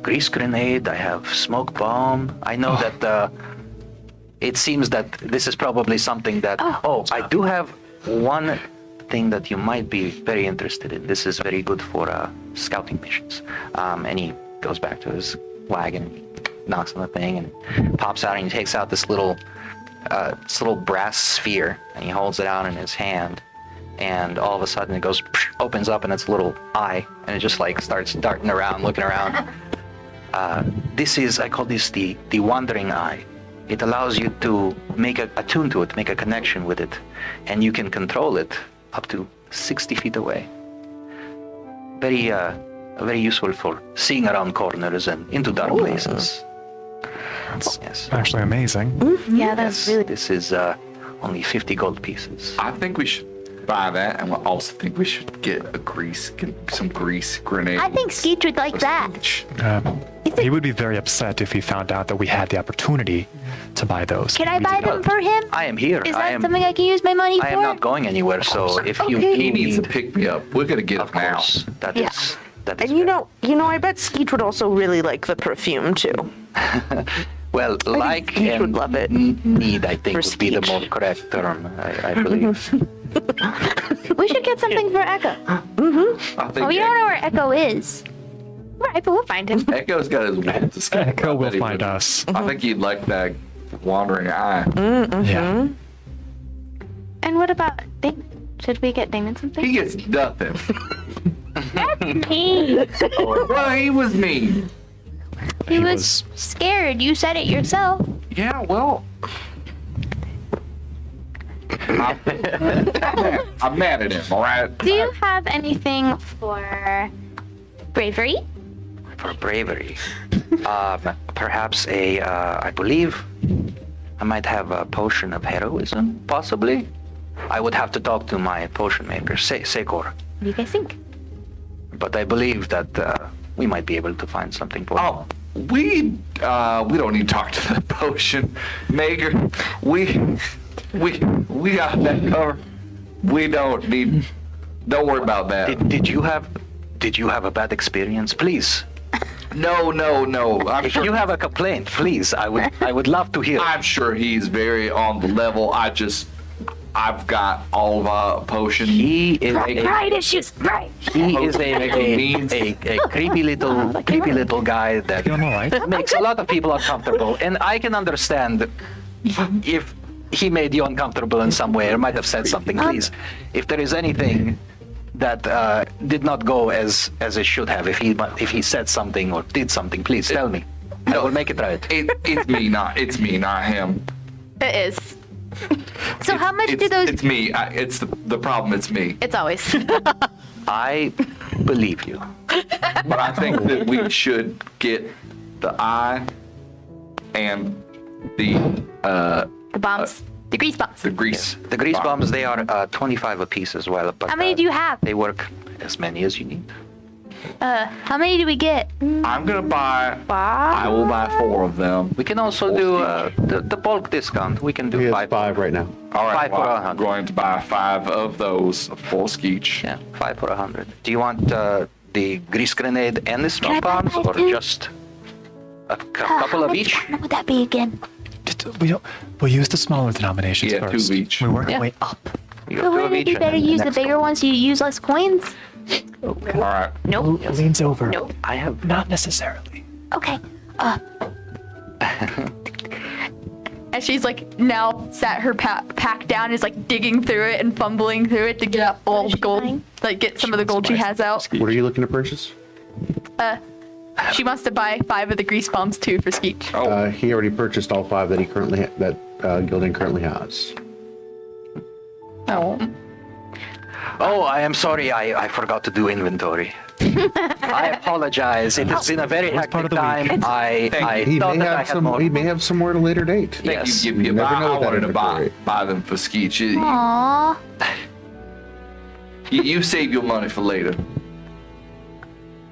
grease grenade. I have smoke bomb. I know that it seems that this is probably something that... I do have one thing that you might be very interested in. This is very good for scouting missions. And he goes back to his wagon, knocks on the thing, and pops out, and he takes out this little brass sphere, and he holds it out in his hand, and all of a sudden it goes, opens up, and it's a little eye, and it just starts darting around, looking around. I call this the wandering eye. It allows you to attune to it, make a connection with it, and you can control it up to 60 feet away. Very useful for seeing around corners and into dark places. That's actually amazing. Mm-hmm. Yeah, that's really. This is only 50 gold pieces. I think we should buy that, and I also think we should get some grease grenades. I think Skeech would like that. He would be very upset if he found out that we had the opportunity to buy those. Can I buy them for him? I am here. Is that something I can use my money for? I am not going anywhere, so if you He need... needs to pick me up. We're gonna get it now. That is And you know, I bet Skeech would also really like the perfume too. Well, Skeech would love it. Need, I think, would be the more correct term, I believe. We should get something for Echo. I think Oh, you don't know where Echo is. Right, but we'll find him. Echo's got his wolf to scale. Echo will find us. I think he'd like that wandering eye. Yeah. And what about Damon? Should we get Damon something? He gets nothing. Me. Well, he was mean. He was scared. You said it yourself. Yeah, well. I'm mad at him, all right? Do you have anything for bravery? For bravery. Perhaps I believe I might have a potion of heroism, possibly. I would have to talk to my potion maker, Sekor. What do you guys think? But I believe that we might be able to find something for Oh, we don't need to talk to the potion maker. We got that covered. We don't need. Don't worry about that. Did you have a bad experience? Please. No. I'm If sure you have a complaint, please, I would love to hear. I'm sure he's very on the level. I've got all of our potions. He is Pride issues. Right. He is a creepy little guy that Feeling all right? makes a lot of people uncomfortable, and I can understand if he made you uncomfortable in some way or might have said something. Please, if there is anything that did not go as it should have, if he said something or did something, please tell me. I will make it right. It's me, not him. It is. So how much do those? It's me. It's the problem. It's me. It's always. I believe you. But I think that we should get the eye and the bombs. The grease bombs. The grease. The grease bombs, they are 25 apiece as well. But, How many do you have? They work as many as you need. How many do we get? I'm gonna buy. I will buy 4 of them. We can also do the bulk discount. We can do He has 5. 5 right now. All right. 5 for Well, I'm 100. going to buy 5 of those for Skeech. Yeah, 5 for 100. Do you want the grease grenade and the smoke buy bombs, 5 or too? just a couple How of much each? What would that be again? We'll use the smaller denominations Yeah, 2 first. of each. We work Yeah. our way up. You So got 2 of wouldn't it each. be and better then use the next bigger ones so you use less coins? All right. Nope. Leans over. Nope. I have Not necessarily. Okay. And she's like now sat her pack down, is like digging through it and fumbling through it to get all the gold, like get some of the gold she has out. What are you looking to purchase? She wants to buy 5 of the grease bombs too for Skeech. He already purchased all 5 that he currently that Gildan currently has. Oh. Oh, I am sorry. I forgot to do inventory. I apologize. It has been a very Worst part hectic of the week. time. I He thought may that I have had some. more. He may have some more at a later date. Yes. You You never know I with that wanted to inventory. buy them for Skeech. Aww. You save your money for later.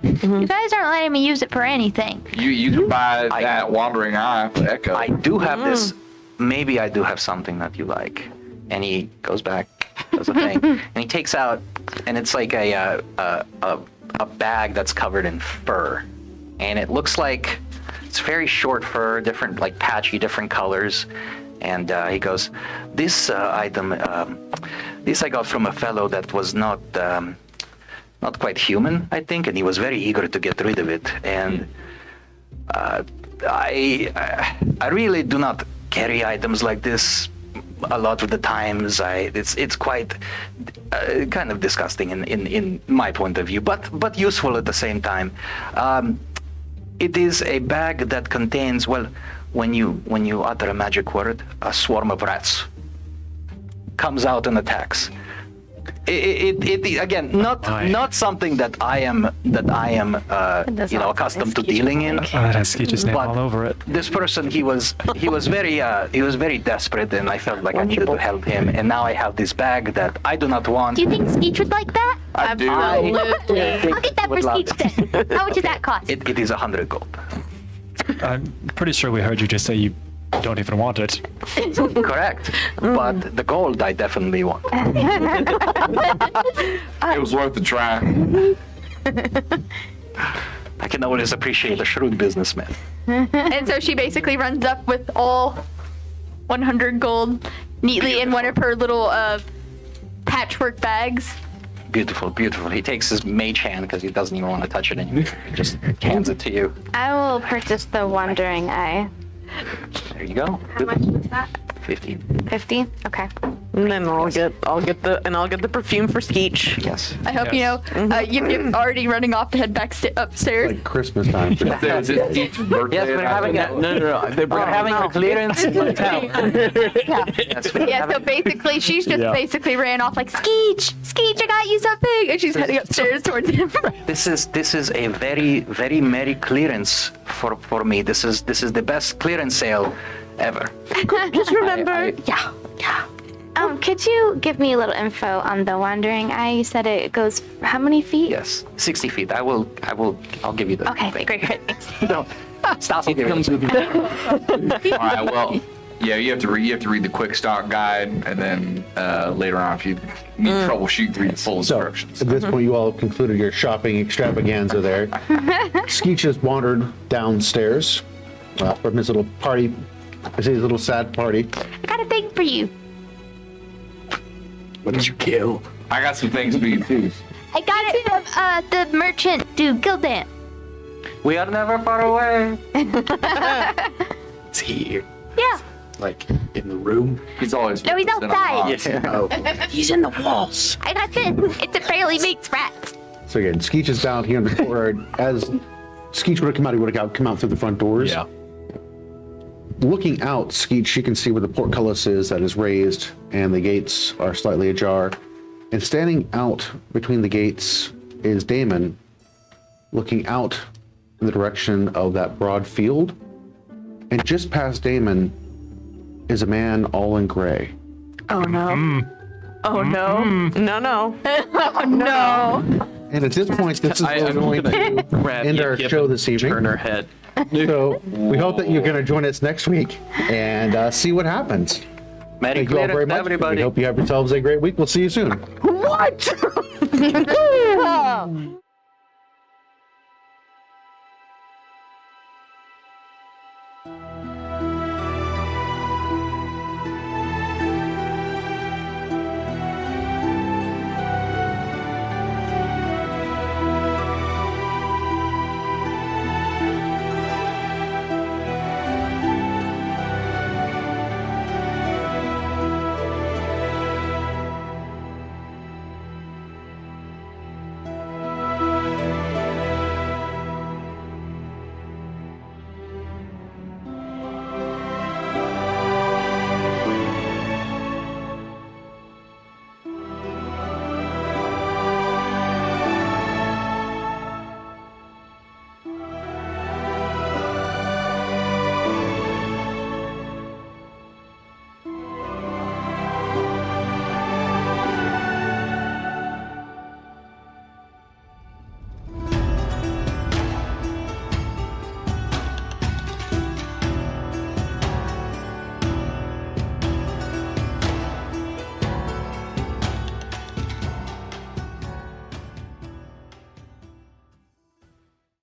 You guys aren't letting me use it for anything. You can buy that wandering eye for Echo. I do have this. Maybe I do have something that you like. And he goes back, does a thing, and he takes out, and it's like a bag that's covered in fur, and it looks like it's very short fur, different, like patchy, different colors. And he goes, this item, this I got from a fellow that was not quite human, I think, and he was very eager to get rid of it. And I really do not carry items like this a lot of the times. It's quite kind of disgusting in my point of view, but useful at the same time. It is a bag that contains, well, when you utter a magic word, a swarm of rats comes out and attacks. It again, not something that I am accustomed to dealing in. That has Skeech's name But all over it. This person, he was very desperate, and I felt like I needed to help him. And now I have this bag that I do not want. Do you think Skeech would like that? I do. Absolutely. I'll get that for would love Skeech then. How much does that cost? It is 100 gold. I'm pretty sure we heard you just say you don't even want it. Correct. But the gold I definitely want. It was worth a try. I can always appreciate a shrewd businessman. And so she basically runs up with all 100 gold neatly in one of her little patchwork bags. Beautiful, beautiful. He takes his mage hand because he doesn't even want to touch it anymore. He just hands it to you. I will purchase the Wandering Eye. There you go. How much was that? 50. 50? Okay. And then I'll get the perfume for Skeech. Yes. I hope you're already running off to head back upstairs. Like Christmas time. Is it each birthday? Yes, we're having a we're having a clearance in the town. Yeah, so basically, she's just basically ran off like, Skeech, I got you something, and she's heading upstairs towards him. This is a very, very merry clearance for me. This is the best clearance sale ever. Just remember, Could you give me a little info on the Wandering Eye? You said it goes how many feet? Yes, 60 feet. I'll give you the. Okay, great. No, stop it. All right. Well, yeah, you have to read the quick start guide, and then later on, if you need troubleshoot, read the full So, instructions. at this point, you all have concluded your shopping extravaganza there. Skeech has wandered downstairs from his little party, his little sad party. I got a thing for you. What did you kill? I got some things for you too. I got it from the merchant dude, Gildan. We are never far away. It's here. Yeah. Like in the room. He's always. No, he's outside. Oh. He's in the walls. I got this. It's a fairly meats rats. So again, Skeech is down here in the courtyard. As Skeech would have come out, he would have come out through the front doors. Yeah. Looking out, Skeech, you can see where the portcullis is that is raised, and the gates are slightly ajar. And standing out between the gates is Damon, looking out in the direction of that broad field. And just past Damon is a man all in gray. oh no. Oh no. No. Oh no. And at this point, this is where we're going to Grab end you, our give show him, this evening. Turn her head. So we hope that you're going to join us next week and see what happens. Merry Thank you all very clearance, much. everybody. We hope you have yourselves a great week. We'll see you soon. What?